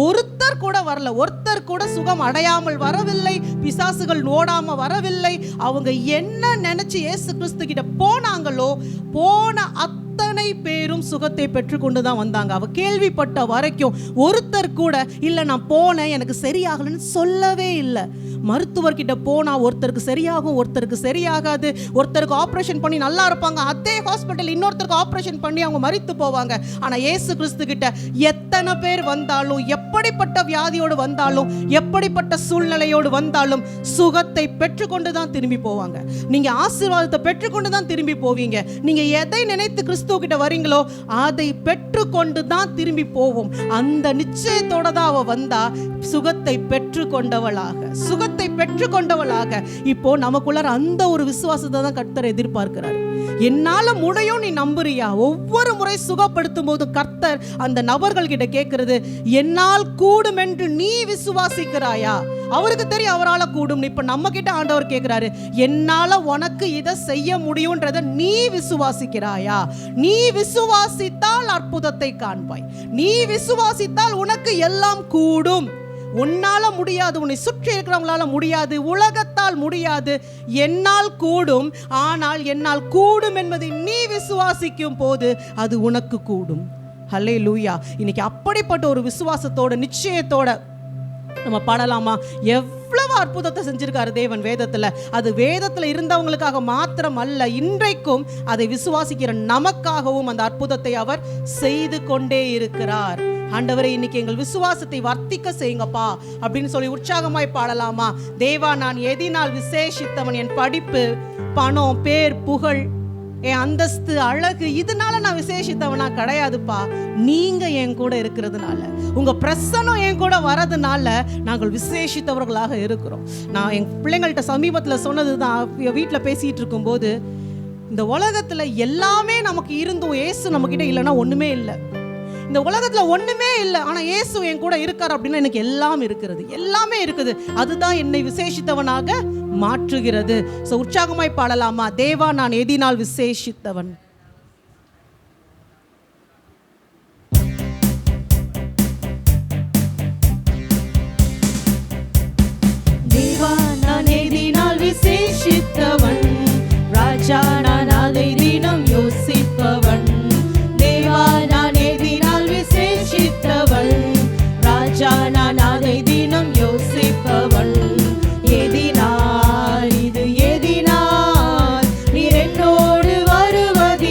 ஒருத்தர் கூட வரல, ஒருத்தர் கூட சுகம் அடையாமல் வரவில்லை, பிசாசுகள் ஓடாம வரவில்லை. அவங்க என்ன நினைச்சு இயேசு கிறிஸ்து கிட்ட போனாங்களோ, போன அத்தனை பேரும் சுகத்தை பெற்றுக்கொண்டு தான் வந்தாங்க. அவ கேள்விப்பட்ட வரைக்கும் ஒருத்தர் கூட இல்லை நான் போனேன் எனக்கு சரியாகலன்னு சொல்லவே இல்லை. மருத்துவர்கிட்ட போனா ஒருத்தருக்கு சரியாகும், ஒருத்தருக்கு சரியாகாது. ஒருத்தருக்கு ஆப்ரேஷன் பண்ணி நல்லா இருப்பாங்க, அதே ஹாஸ்பிட்டல் இன்னொருத்தருக்கு ஆப்ரேஷன் பண்ணி அவங்க மரித்து போவாங்க. ஆனா இயேசு கிறிஸ்து கிட்ட எத்தனை பேர் வந்தாலும், எப்படிப்பட்ட வியாதியோடு வந்தாலும், எப்படிப்பட்ட சூழ்நிலையோடு வந்தாலும் சுகத்தை பெற்றுக்கொண்டு தான் திரும்பி போவாங்க. நீங்க ஆசீர்வாதத்தை பெற்றுக்கொண்டு தான் திரும்பி போவீங்க. நீங்க எதை நினைத்து கிறிஸ்துவ கிட்ட வரீங்களோ அதை பெற்றுக்கொண்டு தான் திரும்பி போவோம். அந்த நிச்சயத்தோட தான் அவ வந்தா சுகத்தை பெற்றுக்கொண்டவளாக, சுகத்தை பெற்றுக்கொண்டவளாக. இப்போ நமக்குள்ள அந்த ஒரு விசுவாசத்தை தான் கர்த்தர் எதிர்பார்க்கிறார். என்னால முடியும், நீ நம்புறியா? ஒவ்வொரு முறை சுகப்படுத்தும் போது கர்த்தர் அந்த நபர்கள் கிட்ட கேட்கிறது, என்னால் கூடும் என்று நீ விசுவாசிக்கிறாயா? அவருக்கு தெரியும் அவரால் கூடும். இப்ப நம்ம கிட்ட ஆண்டவர் கேட்கிறாரு, என்னால உனக்கு இதை செய்ய முடியும்ன்றத நீ விசுவாசிக்கிறாயா? நீ விசுவாசித்தால் அற்புதத்தை காண்பாய், நீ விசுவாசித்தால் உனக்கு எல்லாம் கூடும். உன்னால முடியாது, உன்னை சுற்றி இருக்கிறவங்களால முடியாது, உலகத்தால் முடியாது, என்னால் கூடும். ஆனால் என்னால் கூடும் என்பதை நீ விசுவாசிக்கும் போது அது உனக்கு கூடும். ஹல்லேலூயா. இன்னைக்கு அப்படிப்பட்ட ஒரு விசுவாசத்தோட, நிச்சயத்தோட நம்ம பாடலாமா? எவ்வளவு அற்புதத்தை செஞ்சிருக்காரு தேவன் வேதத்துல. அது வேதத்துல இருந்தவங்களுக்காக மாத்திரம் அல்ல, இன்றைக்கும் அதை விசுவாசிக்கிற நமக்காகவும் அந்த அற்புதத்தை அவர் செய்து கொண்டே இருக்கிறார். ஆண்டவரே, இன்னைக்கு எங்கள் விசுவாசத்தை வர்த்திக்க செய்யுங்கப்பா அப்படின்னு சொல்லி உற்சாகமாய் பாடலாமா? தேவா, நான் எதினால் விசேஷித்தவன்? என் படிப்பு, பணம், பேர், புகழ், என் அந்தஸ்து, அழகு, இதனால நான் விசேஷித்தவனா கிடையாதுப்பா. நீங்க என் கூட இருக்கிறதுனால, உங்க பிரசன்னம் என் கூட வரதுனால நாங்கள் விசேஷித்தவர்களாக இருக்கிறோம். நான் என் பிள்ளைங்கள்ட்ட சமீபத்தில் சொன்னதுதான், வீட்டில் பேசிட்டு இருக்கும்போது, இந்த உலகத்துல எல்லாமே நமக்கு இருந்தும் இயேசு நம்ம கிட்ட இல்லைன்னா ஒண்ணுமே இல்லை. இந்த உலகத்துல ஒண்ணுமே இல்லை, ஆனா இயேசு என் கூட இருக்கார் அப்படின்னா எனக்கு எல்லாம் இருக்கிறது, எல்லாமே இருக்குது. அதுதான் என்னை விசேஷித்தவனாக மாற்றுகிறது. சோ உற்சாகமாய் பாடலாமா? தேவா, நான் எதினால் விசேஷித்தவன். தேவா, நான் எதினால் விசேஷித்தவன், ராஜா நான் அதை தினம் யோசிப்பவன். தேவா, நான் எதினால் விசேஷித்தவன், ராஜா நான் அதை தினம் யோசிப்பவன். எதினால், இது எதினால் நீர் என்னோடு வருவதில்லை,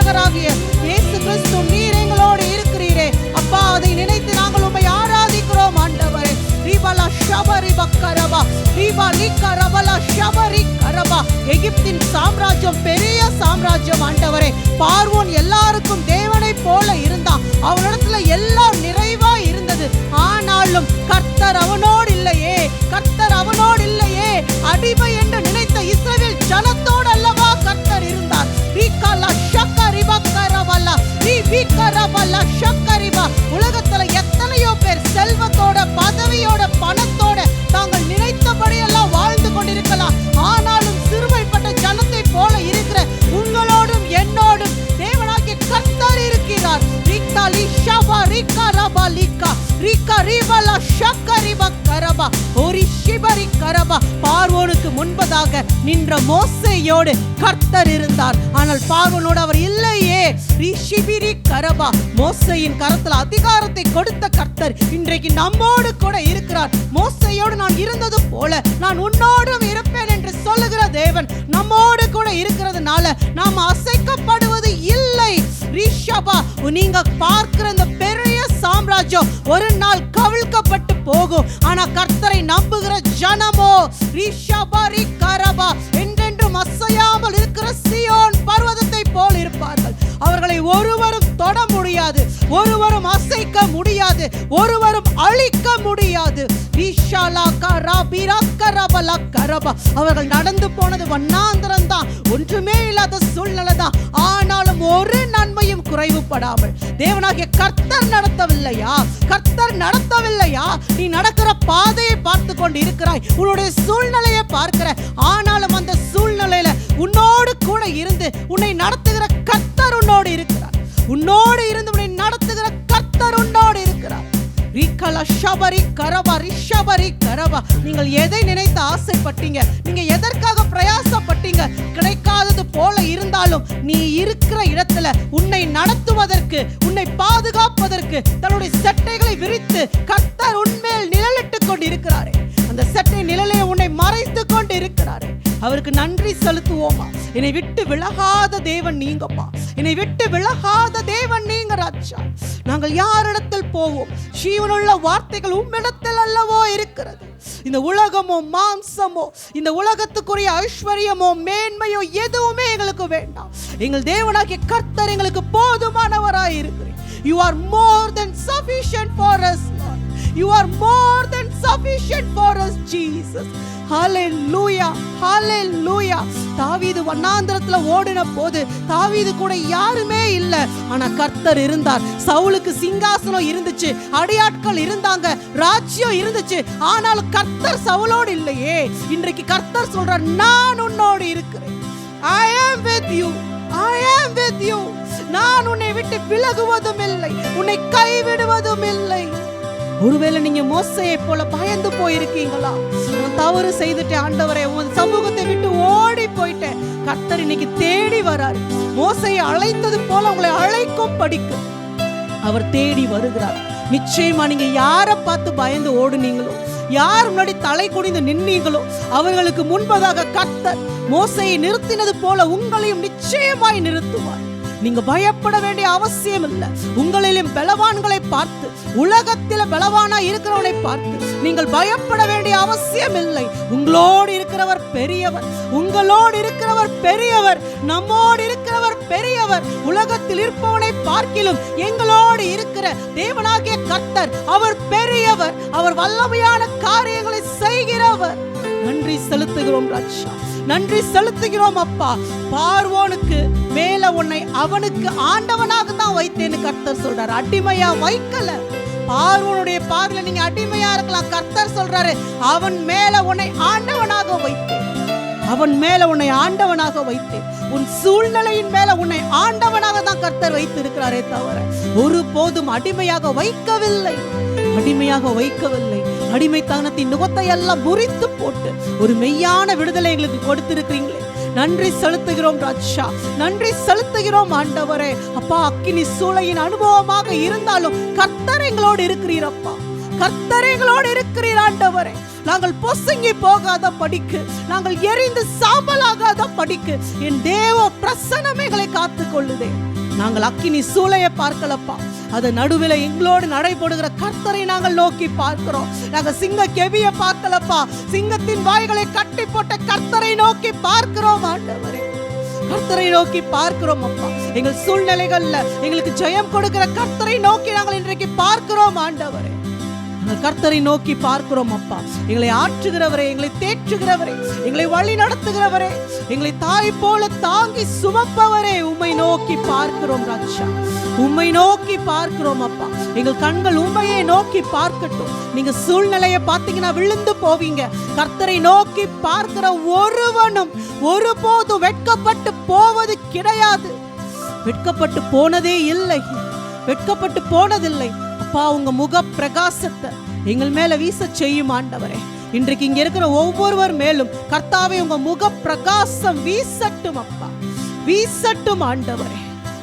இரட்சகராகிய இயேசு கிறிஸ்து நீர் எங்களோடு இருக்கிறீரே அப்பா. அதை நினைத்து நாங்கள் உம்மை ஆராதிக்கிறோம் ஆண்டவரே. ரிபலா ஷபரி பக்கரபா ரிபா லிக்கரபலா ஷபரி கரபா. எகிப்தின் சாம்ராஜ்யம் பெரிய சாம்ராஜ்யம் ஆண்டவரே. பார்வோன் எல்லாருக்கும் தேவனை போல இருந்தான், அவனிடத்துல எல்லாம் நிறைவா இருந்தது. ஆனாலும் கர்த்தர் அவனோடு இல்லையே, கர்த்தர் அவனோடு இல்லையே. அடிமை என்று நினைத்த இஸ்ரவேல் ஜனத்தோடு அல்லவா கர்த்தர் இருந்தார். ரிகலா ஷக்கரிபா கரபலா ரிபிகரபலா ஷக்கரிபா. உலகத்துல எத்தனையோ பேர் செல்வத்தோட பதவியோட பணத்தோட தாங்கள் நினைத்தபடி எல்லாம் வாழ்ந்து கொண்டிருக்கலாம். ஆனாலும் சிறுமைப்பட்ட ஜனத்தை போல இருக்கிற உங்களோடும் என்னோடும் தேவனாகிய கர்த்தர் இருக்கிறார். ரிகலி ஷபா ரிகரபா லிகா ரிகரிபலா ஷக்கரிபா கரபா ஓரி ஷிபரி கரபா. பார்வோனுக்கு முன்பதாக நின்ற மோசேயோடு கர்த்தர் இருந்தார். ஆனால் பார்வோனோடு அவர் இல்லையே. ரிஷிபிரி கரபா. மோசேயின் கரத்தில் அதிகாரத்தை கொடுத்த கர்த்தர் இன்றைக்கு நம்மோடு கூட இருக்கிறார். மோசேயோடு நான் இருந்தது போல நான் உன்னோடும் இருப்பேன் என்று சொல்லுகிற தேவன் நம்மோடு கூட இருக்கிறதுனால நாம் அசைக்கப்படுவது இல்லை. ரிஷபா, நீங்க பார்க்கிற இந்த பெரிய சாம்ராஜ்யம் ஒரு நாள் கவிழ்க்கப்பட்டு போகும். ஆனா கர்த்தரை நம்புகிற ஜனமோ ரிஷபரி கரபா என்றென்றும் அசையாமல் இருக்கிற சியோன் பர்வதத்தை போல் இருப்பார்கள். அவர்களை ஒருவரும் தொட முடியாது, ஒருவரும் அசைக்க முடியாது, ஒருவரும் அழிக்க முடியாது. அவர்கள் நடந்து போனது வண்ணாந்திரம் தான், ஒன்றுமே இல்லாத சூழ்நிலை தான். ஆனாலும் ஒரு நன்மையும் குறைவுபடாமல் தேவனாகிய கர்த்தர் நடத்தவில்லையா? கர்த்தர் நடத்தவில்லையா? நீ நடக்கிற பாதையை பார்த்து கொண்டு இருக்கிறாய், உன்னுடைய சூழ்நிலையை பார்க்கிற. ஆனாலும் அந்த சூழ்நிலையில உன்னோடு கூட இருந்து உன்னை நடத்துகிற கர்த்தர் உன்னோடு இருக்கிறார். உன்னோடு இருந்து உன்னை நடத்துகிற கர்த்தர் உன்னோடு இருக்கிறார். ரிகலா ஷபரி கரபா ரிஷபரி கரபா. நீங்கள் எதை நினைத்து ஆசைப்பட்டீங்க, நீங்க எதற்காக பிரயாசப்பட்டீங்க, கிடைக்காதது போல இருந்தாலும் நீ இருக்கிற இடத்துல உன்னை நடத்துவதற்கு, உன்னை பாதுகாப்பதற்கு தன்னுடைய சட்டைகளை விரித்து கர்த்தர் உன்மேல் நிழலிட்டு கொண்டு இருக்கிறாரே. அந்த சட்டை நிழலை உன்னை மறைத்து கொண்டு இருக்கிறாரே. அவருக்கு நன்றி செலுத்துவோமா? என்னை விட்டு விலகாத தேவன் நீங்கப்பா, என்னை விட்டு விலகாத தேவன் நீங்க ராஜா. நாங்கள் யாரிடத்தில் போவோம்? ஜீவனுள்ள வார்த்தைகள் உம்மிடத்தில் அல்லவோ இருக்கிறது. இந்த உலகமோ மாம்சமோ இந்த உலகத்துக்குரிய ஐஸ்வர்யமோ மேன்மையோ எதுவுமே எங்களுக்கு வேண்டாம். எங்கள் தேவனாகிய கர்த்தர் எங்களுக்கு போதுமானவராய் இருக்கிறார். You are more than sufficient for us, Lord. You are more than sufficient for us, Jesus. Hallelujah, hallelujah. தாவீது வண்ணாந்திரத்துல ஓடின போது தாவீது கூட யாருமே இல்ல, ஆனா கர்த்தர் இருந்தார். சவுலுக்கு சிங்காசனம் இருந்துச்சு, அடியாட்கள் இருந்தாங்க, ராஜ்யம் இருந்துச்சு. ஆனாலும் கர்த்தர் சவுலோடு இல்லையே. இன்றைக்கு கர்த்தர் சொல்றார், நான் உன்னோடு இருக்கிறேன். I am with you, I am with you. நான் உன்னை விட்டு விலகுவதும் இல்லை, உன்னை கைவிடுவதும் இல்லை. ஒருவேளை நீங்க மோசேயை போல பயந்து போயிருக்கீங்களா? நான் தவறு செய்துட்டேன் ஆண்டவரே, உன் சமூகத்தை விட்டு ஓடி போயிட்டேன். கர்த்தர் இன்னைக்கு தேடி வராரு. மோசேயை அழைத்தது போல உங்களை அழைக்கும் படிக்கு அவர் தேடி வருகிறார். நிச்சயமா நீங்க யாரை பார்த்து பயந்து ஓடுனீங்களோ, யார் முன்னாடி தலை குனிந்து நின்னீங்களோ, அவர்களுக்கு முன்பதாக கர்த்தர் மோசேயை நிறுத்தினது போல உங்களையும் நிச்சயமாய் நிறுத்துவார். நீங்க பயப்பட வேண்டிய அவசியம் இல்லை. உங்களிலும் பலவான்களை பார்த்து, உலகத்தில பலவானா இருக்கிறவனை பார்த்து நீங்கள் பயப்பட வேண்டிய அவசியம் இல்லை. உங்களோடு இருக்கிறவர் பெரியவர், உங்களோடு இருக்கிறவர் பெரியவர், நம்மோடு இருக்கிறவர் பெரியவர். உலகத்தில் இருப்பவனை பார்க்கிலும் எங்களோடு இருக்கிற தேவனாகிய கர்த்தர் அவர் பெரியவர், அவர் வல்லமையான காரியங்களை செய்கிறவர். நன்றி செலுத்துகிறோம் ராஜா, நன்றி செலுத்துகிறோம் அப்பா. பார்வோனுக்கு மேல உன்னை அவனுக்கு ஆண்டவனாக தான் வைத்தேன்னு கர்த்தர் சொல்றாரு, அடிமையா வைக்கல. பார்வோனுடைய பார்வையில நீங்க அடிமையா இருக்கலாம். கர்த்தர் சொல்றாரு, அவன் மேல உன்னை ஆண்டவனாக வைத்தேன், அவன் மேல உன்னை ஆண்டவனாக வைத்தேன். உன் சூழ்நிலையின் மேல உன்னை ஆண்டவனாக தான் கர்த்தர் வைத்து இருக்கிறாரே தவிர ஒருபோதும் அடிமையாக வைக்கவில்லை, அடிமையாக வைக்கவில்லை. அடிமைத்தனத்தின் நுகத்தை எல்லாம் முறித்து போட்டு ஒரு மெய்யான விடுதலை எங்களுக்கு கொடுத்திருக்கிறீங்களே, நன்றி செலுத்துகிறோம் ராஜா, நன்றி செலுத்துகிறோம் ஆண்டவரே. அப்பா, அக்கினி சூளையின் அனுபவமாக இருந்தாலும் கர்த்தர் எங்களோடு இருக்கிறீரப்பா, கர்த்தர் எங்களோடு இருக்கிறீர் ஆண்டவரே. நாங்கள் பொசுங்கி போகாத படிக்கு, நாங்கள் எரிந்து சாம்பலாகாத படிக்கு என் தேவ பிரசன்னம் எங்களை காத்துக் கொள்ளுதே. நாங்கள் அக்கினி சூளையை பார்க்கலப்பா, அது நடுவில் எங்களோடு நடைபெறுகிற கர்த்தரை நாங்கள் நோக்கி பார்க்கிறோம். நாங்கள் சிங்க கெவியை பார்க்கலப்பா, சிங்கத்தின் வாய்களை கட்டி போட்ட கர்த்தரை நோக்கி பார்க்கிறோம் ஆண்டவரே. கர்த்தரை நோக்கி பார்க்கிறோம் அப்பா. எங்கள் சூழ்நிலைகள்ல எங்களுக்கு ஜெயம் கொடுக்கிற கர்த்தரை நோக்கி நாங்கள் இன்றைக்கு பார்க்கிறோம் ஆண்டவரே. கர்த்தரை நோக்கி பார்க்கிறோம் அப்பா. எங்களை ஆற்றுகிறவரே, எங்களை தேற்றுகிறவரே, எங்களை வழி நடத்துகிறவரே, எங்களை தாய் போல தாங்கி சுமப்பவரே, உம்மை நோக்கி பார்க்கிறோம் ராஜா. உம்மை நோக்கி பார்க்கிறோம் அப்பா. எங்கள் கண்கள் உம்மையை நோக்கி பார்க்கட்டும். நீங்க சூழ்நிலையை பார்த்தீங்கன்னா விழுந்து போவீங்க. கர்த்தரை நோக்கி பார்க்கிற ஒருவனும் ஒருபோதும் வெட்கப்பட்டு போவது கிடையாது. வெட்கப்பட்டு போனதே இல்லை, வெட்கப்பட்டு போனதில்லை அப்பா. உங்க முக பிரகாசத்தை எங்கள் மேல வீச செய்யும் ஆண்டவரே. இன்றைக்கு இங்க இருக்கிற ஒவ்வொருவர் மேலும் கர்த்தாவே உங்க முக பிரகாசம் வீசட்டும் அப்பா, வீசட்டும் ஆண்டவரே.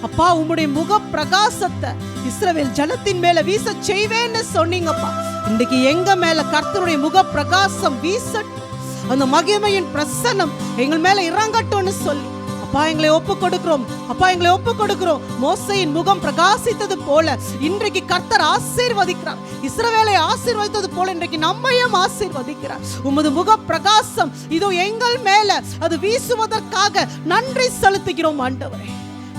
அப்பா உம்முடைய முக பிரகாசத்தை இஸ்ரவேல் ஜனத்தின் மேல வீச செய்வேன்னு சொன்னீங்கப்பா. இன்றைக்கு எங்க மேல கர்த்தருடைய முக பிரகாசம் வீசட்டும். அந்த மகிமையின் பிரசன்னம் எங்கள் மேல இறங்கட்டும்னு சொல்லி அப்பா எங்களை ஒப்பு கொடுக்கிறோம். அப்பா எங்களை ஒப்பு கொடுக்கிறோம். மோசையின் முகம் பிரகாசித்தது போல இன்றைக்கு கர்த்தர் ஆசீர்வதிக்கிறார். இஸ்ரவேலை ஆசீர்வதித்தது போல இன்றைக்கு நம்மையும் ஆசீர்வதிக்கிறார். உமது முக பிரகாசம் இதோ எங்கள் மேல அது வீசுவதற்காக நன்றி செலுத்துகிறோம் ஆண்டவரே,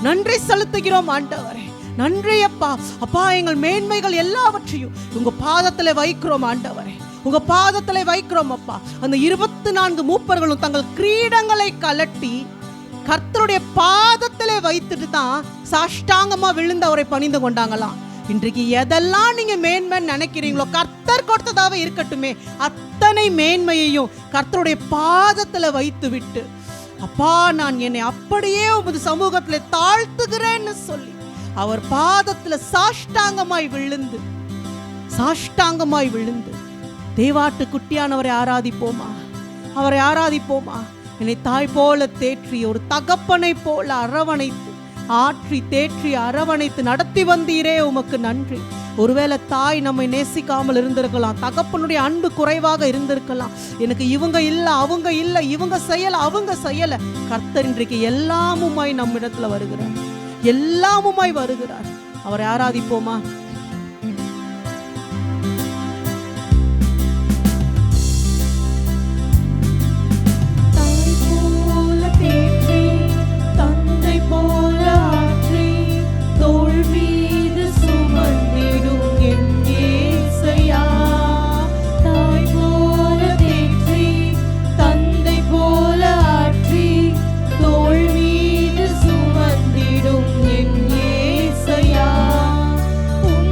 நன்றி செலுத்துகிறோம் ஆண்டவரே. நன்றி அப்பா. அப்பா எங்கள் மேன்மைகள் எல்லாவற்றையும் உங்க பாதத்துல வைக்கிறோம் ஆண்டவரே, உங்க பாதத்துல வைக்கிறோம் அப்பா. அந்த 24 மூப்பர்களும் தங்கள் கிரீடங்களை கலட்டி கர்த்தருடைய பாதத்திலே வைத்துட்டு தான் சாஷ்டாங்கமா விழுந்து அவரை பணிந்து கொண்டாங்களாம். இன்றைக்கு எதெல்லாம் நீங்க மேன்மைன்னு நினைக்கிறீங்களோ கர்த்தர் கொடுத்ததாவே இருக்கட்டுமே, அத்தனை மேன்மையையும் கர்த்தருடைய பாதத்துல வைத்து விட்டு அப்பா நான் என்னை அப்படியே உமது சமூகத்துல தாழ்த்துகிறேன்னு சொல்லி அவர் பாதத்துல சாஷ்டாங்கமாய் விழுந்து, சாஷ்டாங்கமாய் விழுந்து தேவாட்டு குட்டியானவரை ஆராதிப்போமா, அவரை ஆராதிப்போமா. என்னை தாய் போல தேற்றி ஒரு தகப்பனை போல அரவணைத்து ஆற்றி தேற்றி அரவணைத்து நடத்தி வந்தீரே, உமக்கு நன்றி. ஒருவேளை தாய் நம்மை நேசிக்காமல் இருந்திருக்கலாம், தகப்பனுடைய அன்பு குறைவாக இருந்திருக்கலாம், எனக்கு இவங்க இல்லை அவங்க இல்லை, இவங்க செய்யல அவங்க செய்யல. கர்த்தர் இன்றைக்கு எல்லாமுமாய் நம்மிடத்துல வருகிறார், எல்லாமுமாய் வருகிறார். அவரை ஆராதிப்போமா. உம்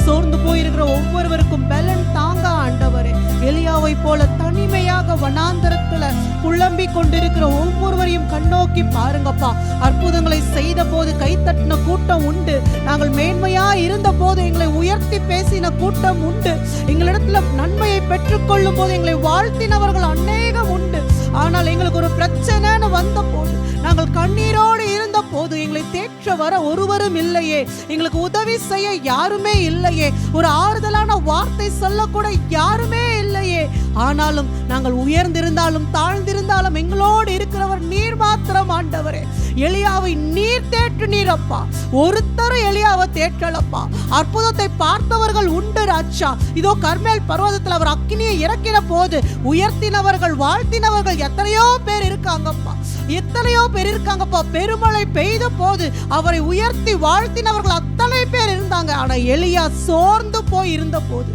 சோர்ந்து போயிருக்கிற ஒவ்வொருவருக்கும் பலன் தாங்க ஆண்டவரே. எலியாவை போல தனிமையாக வனாந்தரத்துல புலம்பிக் கொண்டிருக்கிற ஒவ்வொருவரையும் கண்ணோக்கி பாருங்கப்பா. அற்புதங்களை செய்த போது கைத்தட்டின கூட்டம் உண்டு. நாங்கள் மேன்மையா இருந்த போது எங்களை உயர்த்தி பேசின கூட்டம் உண்டு. எங்களிடத்துல நன்மையை பெற்றுக்கொள்ளும் போது எங்களை வாழ்த்தினவர்கள் அநேகம் உண்டு. ஆனால் எங்களுக்கு ஒரு பிரச்சனைன்னு வந்த போது, நாங்கள் கண்ணீரோடு இருந்த போது எங்களை தேற்ற வர ஒருவரும் இல்லையே, எங்களுக்கு உதவி செய்ய யாருமே இல்லையே, ஒரு ஆறுதலான வார்த்தை சொல்லக்கூட யாருமே இல்லையே. ஆனாலும் நாங்கள் உயர்ந்திருந்தாலும் தாழ்ந்திருந்தாலும் எங்களோடு இருக்கிறவர் நீர் மாத்திரம் ஆண்டவரே. எலியாவை நீர் தேற்று நீரப்பா. ஒருத்தரும் எலியாவை தேற்றலப்பா. அற்புதத்தை பார்த்தவர்கள் உண்டு ராஜா. இதோ கர்மேல் பர்வதத்தில் அவர் அக்கினியை இறக்கின போது உயர்த்தினவர்கள் வாழ்த்தினவர்கள் எத்தனையோ பேர் இருக்காங்கப்பா, எத்தனையோ பேர் இருக்காங்கப்பா. பெருமழை பெய்த போது அவரை உயர்த்தி வாழ்த்தினவர்கள் அத்தனை பேர் இருந்தாங்க. ஆனா எலியா சோர்ந்து போய் இருந்த போது,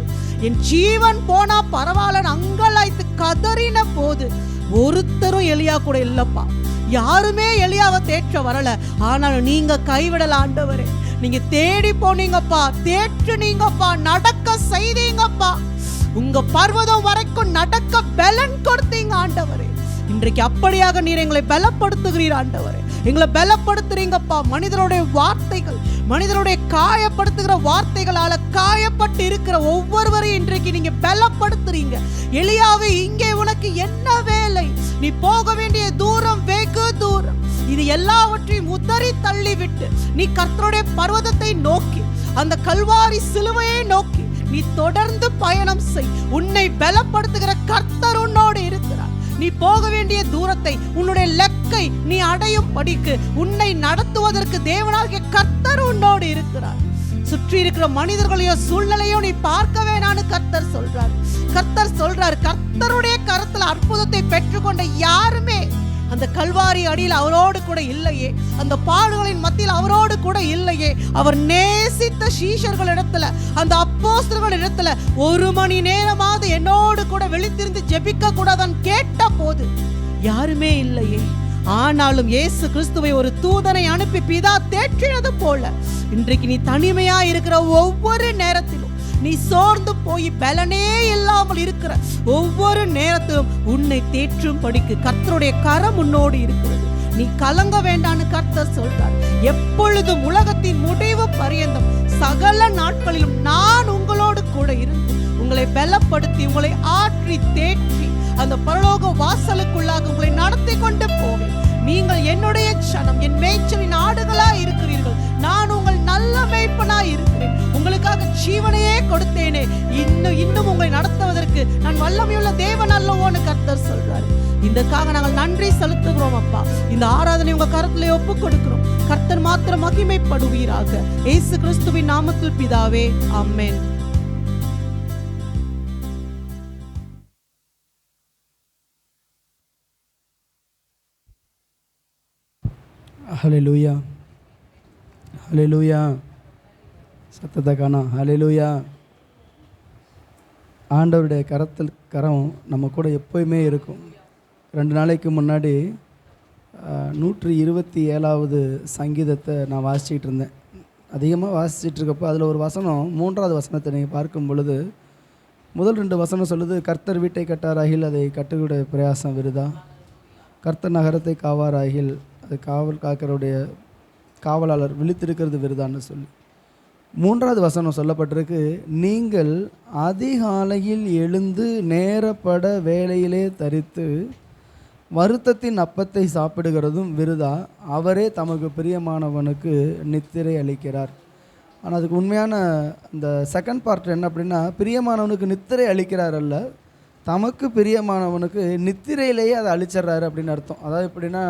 என் ஜீவன் போனா பரவாயில்ல அங்கலாய்த்து கதறின போது ஒருத்தரும் எலியா கூட இல்லப்பா. யாருமே எலியாவை தேற்ற வரல. ஆனாலும் நீங்க கைவிடல ஆண்டவரே. நீங்க தேடி போனீங்கப்பா, தேற்றுனீங்கப்பா, நடக்க செய்தீங்கப்பா. உங்க பர்வதம் வரைக்கும் நடக்க பலன் கொடுத்தீங்க ஆண்டவரே. இன்றைக்கு அப்படியாக நீர் எங்களை பலப்படுத்துகிறீர் ஆண்டவரே. எங்களை பலப்படுத்துறீங்கப்பா. மனிதனுடைய வார்த்தைகள், மனிதனுடைய காயப்படுத்துகிற வார்த்தைகளால காயப்பட்டு இருக்கிற ஒவ்வொருவரையும் இன்றைக்கு நீங்க பலப்படுத்துறீங்க. எலியாவே, இங்கே உனக்கு என்ன வேலை? நீ போக வேண்டிய தூரம் வெகு தூரம். இது எல்லாவற்றையும் உதறி தள்ளிவிட்டு நீ கர்த்தருடைய பர்வதத்தை நோக்கி, அந்த கல்வாரி சிலுவையை நோக்கி நீ தொடர்ந்து பயணம் செய். உன்னை பலப்படுத்துகிற கர்த்தர் உன்னோடு இருக்கிறார். நீ போக வேண்டிய தூரத்தை, உன்னுடைய லக்கை நீ அடையும் படிக்கு உன்னை நடத்துவதற்கு தேவனாகிய கர்த்தர் உன்னோடு இருக்கிறார். சுற்றி இருக்கிற மனிதர்களையோ சூழ்நிலையோ நீ பார்க்க வேணான்னு கர்த்தர் சொல்றார். கர்த்தர் சொல்றார், கர்த்தருடைய கரத்துல அற்புதத்தை பெற்றுக்கொண்ட யாருமே அந்த கல்வாரி அடியில் அவரோடு கூட இல்லையே, அந்த பாடுகளின் மத்தியில் அவரோடு கூட இல்லையே. அவர் நேசித்த சீஷர்களிடத்துல, அந்த அப்போஸ்தலர்கள் இடத்துல, ஒரு மணி நேரமாவது என்னோடு கூட விழித்திருந்து ஜெபிக்க கூடாதான் கேட்ட போது யாருமே இல்லையே. ஆனாலும் இயேசு கிறிஸ்துவை ஒரு தூதனை அனுப்பி பிதா தேற்றினது போல இன்றைக்கு நீ தனிமையா இருக்கிற ஒவ்வொரு நேரத்திலும், நீ சோர்ந்து போய் பலனே இல்லாமல் இருக்கிற ஒவ்வொரு நேரத்திலும் உன்னை தேற்றும் படிக்கு கர்த்தருடைய கரம் உன்னோடு இருக்கிறது. நீ கலங்க வேண்டான்னு கர்த்தர் சொல்றார். எப்பொழுதும் உலகத்தின் முடிவு பரியந்தம் சகல நாட்களிலும் நான் உங்களோடு கூட இருந்து உங்களை பலப்படுத்தி உங்களை ஆற்றி தேற்றி அந்த பரலோக வாசலுக்குள்ளாக உங்களை நடத்தி கொண்டு போவேன். நீங்கள் என்னுடைய சனம், என் மேய்ச்சலின் ஆடுகளா இருக்கிறீர்கள். நான் உங்கள் நல்ல மேய்ப்பனா இருக்கிறேன். உங்களுக்காக ஜீவனையே கொடுத்தேனே, இன்னும் உங்களை நடத்துவதற்கு நான் வல்லமையுள்ள தேவன் அல்லவோன்னு கர்த்தர் சொல்றாரு. இதற்காக நாங்கள் நன்றி செலுத்துகிறோம் அப்பா. இந்த ஆராதனை உங்க கரத்திலே ஒப்பு கொடுக்கிறோம். கர்த்தர் மாத்திரம் மகிமைப்படுவீராக. இயேசு கிறிஸ்துவின் நாமத்தில் பிதாவே, ஆமென். ஹல்லேலூயா, ஹல்லேலூயா. சத்தத்தை காணா. ஹல்லேலூயா. ஆண்டவருடைய கரம் நம்ம கூட எப்போயுமே இருக்கும். 2 நாளைக்கு முன்னாடி 127வது சங்கீதத்தை நான் வாசிச்சுட்டு இருந்தேன். அதிகமாக வாசிச்சுட்டு இருக்கப்போ அதில் ஒரு வசனம், 3வது வசனத்தை நீங்கள் பார்க்கும் பொழுது முதல் 2 வசனம் சொல்லுது, கர்த்தர் வீட்டை கட்டாராகில் அதை கட்டுடைய பிரயாசம் விருதா, கர்த்தர் நகரத்தை காவாராகில் அது காவல் காக்கிறவுடைய காவலாளர் விழித்திருக்கிறது விருதான்னு சொல்லி. 3வது வசனம் சொல்லப்பட்டிருக்கு, நீங்கள் அதிகாலையில் எழுந்து நேரப்பட வேலையிலே தரித்து வருத்தத்தின் அப்பத்தை சாப்பிடுகிறதும் விருதா, அவரே தமக்கு பிரியமானவனுக்கு நித்திரை அளிக்கிறார். ஆனால் அதுக்கு உண்மையான இந்த செகண்ட் பார்ட் என்ன அப்படின்னா, பிரியமானவனுக்கு நித்திரை அளிக்கிறார் அல்ல, தமக்கு பிரியமானவனுக்கு நித்திரையிலேயே அதை அழிச்சிட்றாரு அப்படின்னு அர்த்தம். அதாவது எப்படின்னா,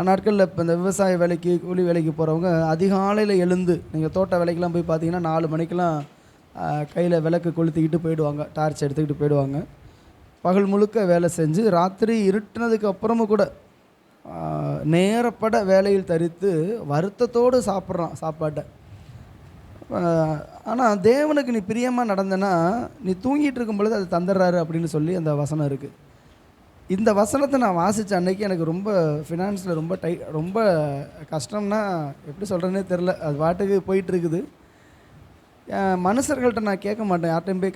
அந்நாட்களில் இப்போ இந்த விவசாய வேலைக்கு கூலி வேலைக்கு போகிறவங்க அதிகாலையில் எழுந்து, நீங்கள் தோட்ட வேலைக்கெலாம் போய் பார்த்தீங்கன்னா 4 மணிக்கெலாம் கையில் விளக்கு கொளுத்திக்கிட்டு போயிடுவாங்க, டார்ச் எடுத்துக்கிட்டு போயிடுவாங்க. பகல் முழுக்க வேலை செஞ்சு ராத்திரி இருட்டினதுக்கு அப்புறமும் கூட நேரப்பட வேலையில் தரித்து வருத்தத்தோடு சாப்பிட்றான் சாப்பாட்டை. ஆனால் தேவனுக்கு நீ பிரியமாக நடந்தனா நீ தூங்கிட்டு இருக்கும் பொழுது அது தந்துடுறாரு அப்படின்னு சொல்லி அந்த வசனம் இருக்குது. இந்த வசனத்தை நான் வாசித்த அன்றைக்கி எனக்கு ரொம்ப ஃபினான்ஸில் ரொம்ப கஷ்டம்னா எப்படி சொல்கிறேன்னே தெரில. அது பாட்டுக்கு போயிட்டுருக்குது. மனுஷர்கள்ட்ட நான் கேட்க மாட்டேன், யார்ட்டையும் போய்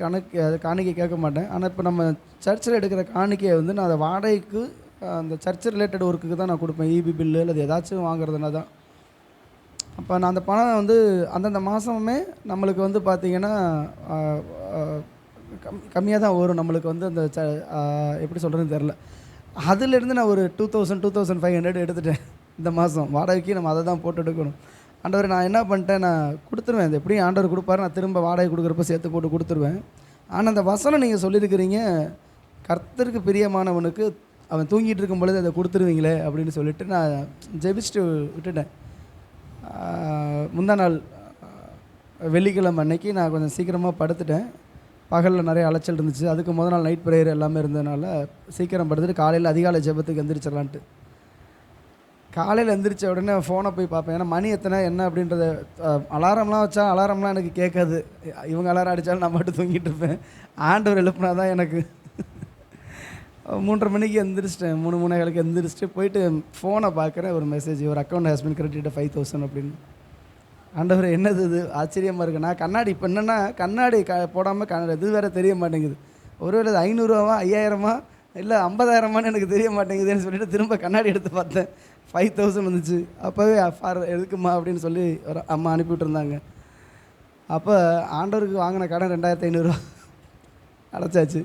காணிக்கை கேட்க மாட்டேன். ஆனால் இப்போ நம்ம சர்ச்சில் எடுக்கிற காணிக்கையை வந்து நான் அதை வாடகைக்கு அந்த சர்ச் ரிலேட்டட் ஒர்க்குக்கு தான் நான் கொடுப்பேன். ஈபி பில்லு அல்லது ஏதாச்சும் வாங்குறதுனா தான். அப்போ நான் அந்த பணம் வந்து அந்தந்த மாதமே நம்மளுக்கு வந்து பார்த்திங்கன்னா கம்மியாக தான் வரும். நம்மளுக்கு வந்து அந்த எப்படி சொல்கிறதுன்னு தெரில. அதிலேருந்து நான் ஒரு 2500 எடுத்துட்டேன் இந்த மாதம் வாடகைக்கு. நம்ம அதை தான் போட்டு எடுக்கணும். ஆண்டவர் நான் என்ன பண்ணிட்டேன், நான் கொடுத்துருவேன். அது எப்படியும் ஆண்டவர் கொடுப்பாரு, நான் திரும்ப வாடகை கொடுக்குறப்ப சேர்த்து போட்டு கொடுத்துருவேன். ஆனால் அந்த வசனம் நீங்கள் சொல்லியிருக்கிறீங்க, கர்த்தருக்கு பிரியமானவனுக்கு அவன் தூங்கிட்டு இருக்கும் பொழுது அதை கொடுத்துருவீங்களே அப்படின்னு சொல்லிட்டு நான் ஜெபிச்சுட்டு விட்டுட்டேன். முந்தா நாள் வெள்ளிக்கிழமை அன்னைக்கு நான் கொஞ்சம் சீக்கிரமாக படுத்துட்டேன். பகலில் நிறைய அலைச்சல் இருந்துச்சு. அதுக்கு முதல் நாள் நைட் ப்ரேயர் எல்லாமே இருந்ததுனால சீக்கிரம் படுத்துட்டு காலையில் அதிகாலை ஜெபத்துக்கு எந்திரிச்சிடலான்ட்டு. காலையில் எந்திரிச்ச உடனே ஃபோனை போய் பார்ப்பேன். ஏன்னா மணி எத்தனை என்ன அப்படின்றத அலாரம்லாம் வச்சா அலாரம்லாம் எனக்கு கேட்காது. இவங்க அலாரம் அடித்தாலும் நான் மட்டும் தூங்கிட்டு இருப்பேன். ஆண்டவர் எழுப்புனா தான் எனக்கு. 3:30 மணிக்கு எந்திரிச்சிட்டேன். 3:45 எந்திரிச்சிட்டு போயிட்டு ஃபோனை பார்க்குறேன். ஒரு மெசேஜ், ஒரு அக்கௌண்ட் ஹஸ் பீன் கிரெடிட்டட் 5000 அப்படின்னு. ஆண்டவர் என்னது இது, ஆச்சரியமாக இருக்குது. நான் கண்ணாடி இப்போ என்னென்னா கண்ணாடி போடாமல் இது வேறு தெரிய மாட்டேங்குது. ஒருவேளை இது 500 5000 இல்லை 50,000 எனக்கு தெரிய மாட்டேங்குதுன்னு சொல்லிட்டு திரும்ப கண்ணாடி எடுத்து பார்த்தேன். 5000 வந்துச்சு. அப்போவே எதுக்குமா அப்படின்னு சொல்லி ஒரு அம்மா அனுப்பி விட்டுருந்தாங்க. அப்போ ஆண்டவருக்கு வாங்கின கடன் 2500 அடைச்சாச்சு.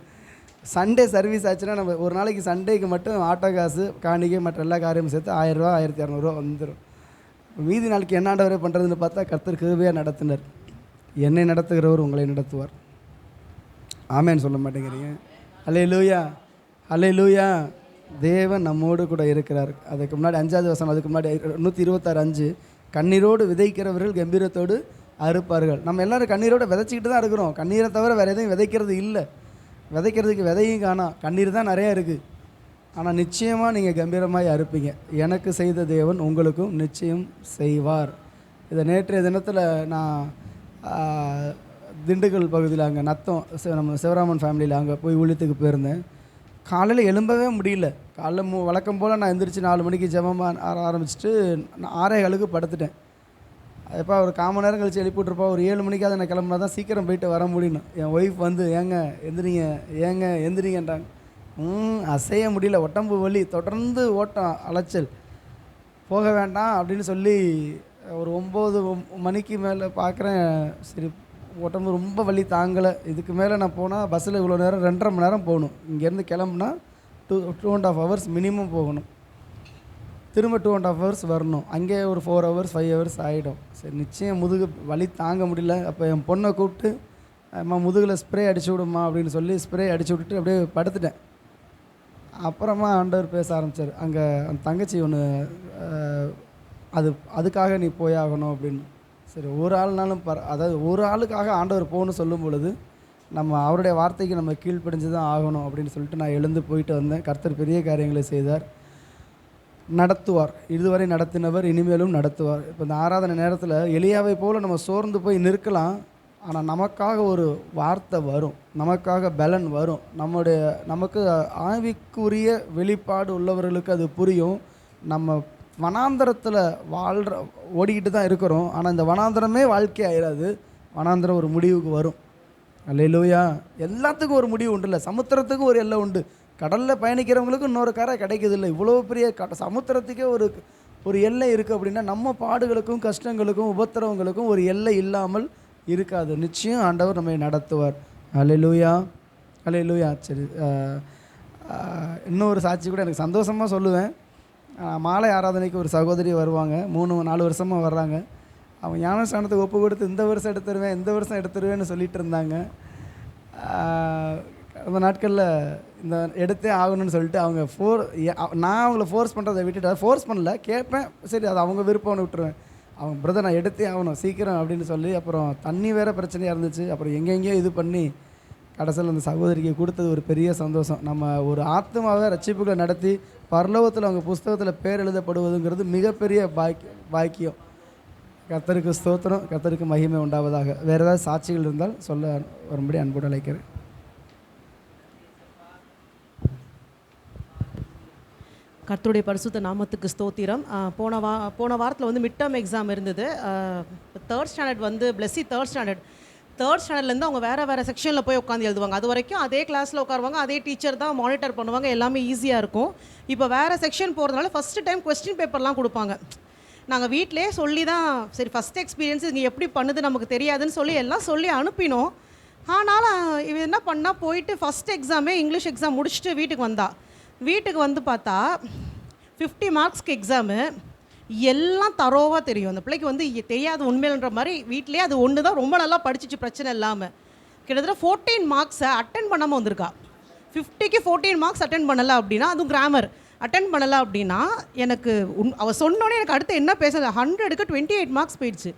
சண்டே சர்வீஸ் ஆச்சுன்னா நம்ம ஒரு நாளைக்கு சண்டேக்கு மட்டும் ஆட்டோ காசு காணிக்கை மற்ற எல்லா காரியமும் சேர்த்து 1000 1200 வந்துடும். மீதி நாளைக்கு என்ன ஆண்டவரே பண்ணுறதுன்னு பார்த்தா கர்த்தர் கிருபையாக நடத்தினார். என்னை நடத்துகிறவர் உங்களை நடத்துவார். ஆமேன்னு சொல்ல மாட்டேங்கிறீங்க. அல்லேலூயா, அல்லேலூயா. தேவன் நம்மோடு கூட இருக்கிறார். அதுக்கு முன்னாடி 5வது வசனம், அதுக்கு முன்னாடி 126:5 கண்ணீரோடு விதைக்கிறவர்கள் கம்பீரத்தோடு அறுப்பார்கள். நம்ம எல்லோரும் கண்ணீரோடு விதைச்சிக்கிட்டு தான் இருக்கிறோம். கண்ணீரை தவிர வேறு எதையும் விதைக்கிறது இல்லை. விதைக்கிறதுக்கு விதையும் காணோம், கண்ணீர் தான் நிறையா இருக்குது. ஆனால் நிச்சயமாக நீங்கள் கம்பீரமாய் அறுப்பீங்க. எனக்கு செய்த தேவன் உங்களுக்கும் நிச்சயம் செய்வார். இதை நேற்றைய தினத்தில் நான் திண்டுக்கல் பகுதியில் அங்கே நத்தம் நம்ம சிவராமன் ஃபேமிலியில் அங்கே போய் ஊழியத்துக்கு போயிருந்தேன். காலையில் எழும்பவே முடியல. காலைல வழக்கம் போல் நான் எந்திரிச்சு 4 மணிக்கு ஜெபமாக ஆரம்பிச்சுட்டு நான் 6:15 படுத்துட்டேன். எப்போ ஒரு 1/4 மணி நேரம் கழிச்சு எழுப்பிவிட்ருப்பா. ஒரு 7 மணிக்காவது நான் கிளம்புனா தான் சீக்கிரம் போயிட்டு வர முடியணும். என் ஒய்ஃப் வந்து ஏங்க எந்திரிங்கன்றாங்க. அசைய முடியல, உடம்பு வலி, தொடர்ந்து ஓட்டம் அலைச்சல், போக வேண்டாம் அப்படின்னு சொல்லி ஒரு 9 மணிக்கு மேலே பார்க்குறேன். சரி, உடம்பு ரொம்ப வலி தாங்கலை. இதுக்கு மேலே நான் போனால் பஸ்ஸில் இவ்வளோ நேரம் 2.5 மணி நேரம் போகணும். இங்கேருந்து கிளம்புனா 2.5 hours மினிமம் போகணும். திரும்ப 2.5 hours வரணும். அங்கே ஒரு 4 hours 5 hours ஆகிடும். சரி, நிச்சயம் முதுகு வலி தாங்க முடியல. அப்போ என் பொண்ணை கூப்பிட்டு அம்மா முதுகில் ஸ்ப்ரே அடிச்சு விடுமா அப்படின்னு சொல்லி ஸ்ப்ரே அடிச்சு விட்டுட்டு அப்படியே படுத்துட்டேன். அப்புறமா ஆண்டவர் பேச ஆரம்பித்தார். அங்கே அந்த தங்கச்சி ஒன்று அதுக்காக நீ போயாகணும் அப்படின்னு. சரி, ஒரு ஆள்னாலும் அதாவது ஒரு ஆளுக்காக ஆண்டவர் போகணும்னு சொல்லும் பொழுது நம்ம அவருடைய வார்த்தைக்கு நம்ம கீழ்ப்படிஞ்சு தான் ஆகணும் அப்படின்னு சொல்லிட்டு நான் எழுந்து போயிட்டு வந்தேன். கர்த்தர் பெரிய காரியங்களை செய்தார், நடத்துவார். இதுவரை நடத்தினவர் இனிமேலும் நடத்துவார். இப்போ இந்த ஆராதனை நேரத்தில் எலியாவை போல் நம்ம சோர்ந்து போய் நிற்கலாம். ஆனால் நமக்காக ஒரு வார்த்தை வரும், நமக்காக பலன் வரும். நமக்கு ஆவிக்குரிய வெளிப்பாடு உள்ளவர்களுக்கு அது புரியும். நம்ம வனாந்தரத்தில் ஓடிக்கிட்டு தான் இருக்கிறோம். ஆனால் இந்த வனாந்தரமே வாழ்க்கை ஆயிடாது. வனாந்தரம் ஒரு முடிவுக்கு வரும். அல்லேலூயா. எல்லாத்துக்கும் ஒரு முடிவு உண்டு. இல்லை, சமுத்திரத்துக்கும் ஒரு எல்லை உண்டு. கடலில் பயணிக்கிறவங்களுக்கும் இன்னொரு கரை கிடைக்கிறதில்லை. இவ்வளோ பெரிய சமுத்திரத்துக்கே ஒரு எல்லை இருக்குது. அப்படின்னா நம்ம பாடுகளுக்கும் கஷ்டங்களுக்கும் உபத்திரவங்களுக்கும் ஒரு எல்லை இல்லாமல் இருக்காது. நிச்சயம் ஆண்டவர் நம்மை நடத்துவார். அல்லேலூயா, அல்லேலூயா. சரி, இன்னொரு சாட்சி கூட எனக்கு சந்தோஷமாக சொல்லுவேன். மாலை ஆராதனைக்கு ஒரு சகோதரி வருவாங்க. 3-4 வருஷமாக வர்றாங்க. அவங்க ஞானஸ்தானத்துக்கு ஒப்பு கொடுத்து இந்த வருஷம் எடுத்துருவேன்னு சொல்லிட்டு இருந்தாங்க. அந்த நாட்களில் இந்த எடுத்தே ஆகணும்னு சொல்லிட்டு அவங்க நான் அவங்கள ஃபோர்ஸ் பண்ணுறதை விட்டுட்டு, ஃபோர்ஸ் பண்ணல, கேட்பேன். சரி, அது அவங்க விருப்பம்னு விட்டுருவேன். அவங்க பிரதர் நான் எடுத்தே ஆகணும் சீக்கிரம் அப்படின்னு சொல்லி, அப்புறம் தண்ணி வேறு பிரச்சனையாக இருந்துச்சு. அப்புறம் எங்கெங்கேயோ இது பண்ணி கடைசியில் அந்த சகோதரிக்கு கொடுத்தது ஒரு பெரிய சந்தோஷம். நம்ம ஒரு ஆத்மாவை ரட்சிப்புகளை நடத்தி பரலோகத்தில் அவங்க புஸ்தகத்தில் பேர் எழுதப்படுவதுங்கிறது மிகப்பெரிய பாக்கியம். கர்த்தருக்கு ஸ்தோத்திரம், கர்த்தருக்கு மகிமை உண்டாவதாக. வேறு ஏதாவது சாட்சிகள் இருந்தால் சொல்ல வரும்படி அன்போடு அழைக்கிறேன். கர்த்தருடைய பரிசுத்த நாமத்துக்கு ஸ்தோத்திரம். போன வாரத்தில் வந்து மிட் டேர்ம் எக்ஸாம் இருந்தது. 3rd ஸ்டாண்டர்ட் வந்து பிளஸ்ஸி 3rd ஸ்டாண்டர்ட் 3rd ஸ்டாண்டர்ட்லேருந்து அவங்க வேறு செக்ஷனில் போய் உட்காந்து எழுதுவாங்க. அது வரைக்கும் அதே கிளாஸில் உட்காருவாங்க, அதே டீச்சர் தான் மானிட்டர் பண்ணுவாங்க, எல்லாமே ஈஸியாக இருக்கும். இப்போ வேறு செக்ஷன் போகிறதுனால ஃபஸ்ட்டு டைம் கொஸ்டின் பேப்பர்லாம் கொடுப்பாங்க. நாங்கள் வீட்டிலே சொல்லி தான் சரி ஃபஸ்ட் எக்ஸ்பீரியன்ஸ் இங்கே எப்படி பண்ணுது நமக்கு தெரியாதுன்னு சொல்லி எல்லாம் சொல்லி அனுப்பினோம். ஆனாலும் இவ என்ன பண்ணால் போயிட்டு ஃபஸ்ட் எக்ஸாமே இங்கிலீஷ் எக்ஸாம் முடிச்சுட்டு வீட்டுக்கு வந்து பார்த்தா 50 மார்க்ஸ்க்கு எக்ஸாமு எல்லாம் தரோவாக தெரியும். அந்த பிள்ளைக்கு வந்து தெரியாது உண்மையில்ன்ற மாதிரி வீட்டிலே அது ஒன்று தான் ரொம்ப நல்லா படிச்சிச்சு பிரச்சனை இல்லாமல். கிட்டத்தட்ட 14 மார்க்ஸை அட்டென்ட் பண்ணாமல் வந்திருக்கா. 50க்கு 14 மார்க்ஸ் அட்டென்ட் பண்ணலை அப்படின்னா, அதுவும் கிராமர் அட்டென்ட் பண்ணலை அப்படின்னா எனக்கு அவள் சொன்னோன்னே எனக்கு அடுத்து என்ன பேசுறது, 100க்கு 28 மார்க்ஸ் போயிடுச்சு.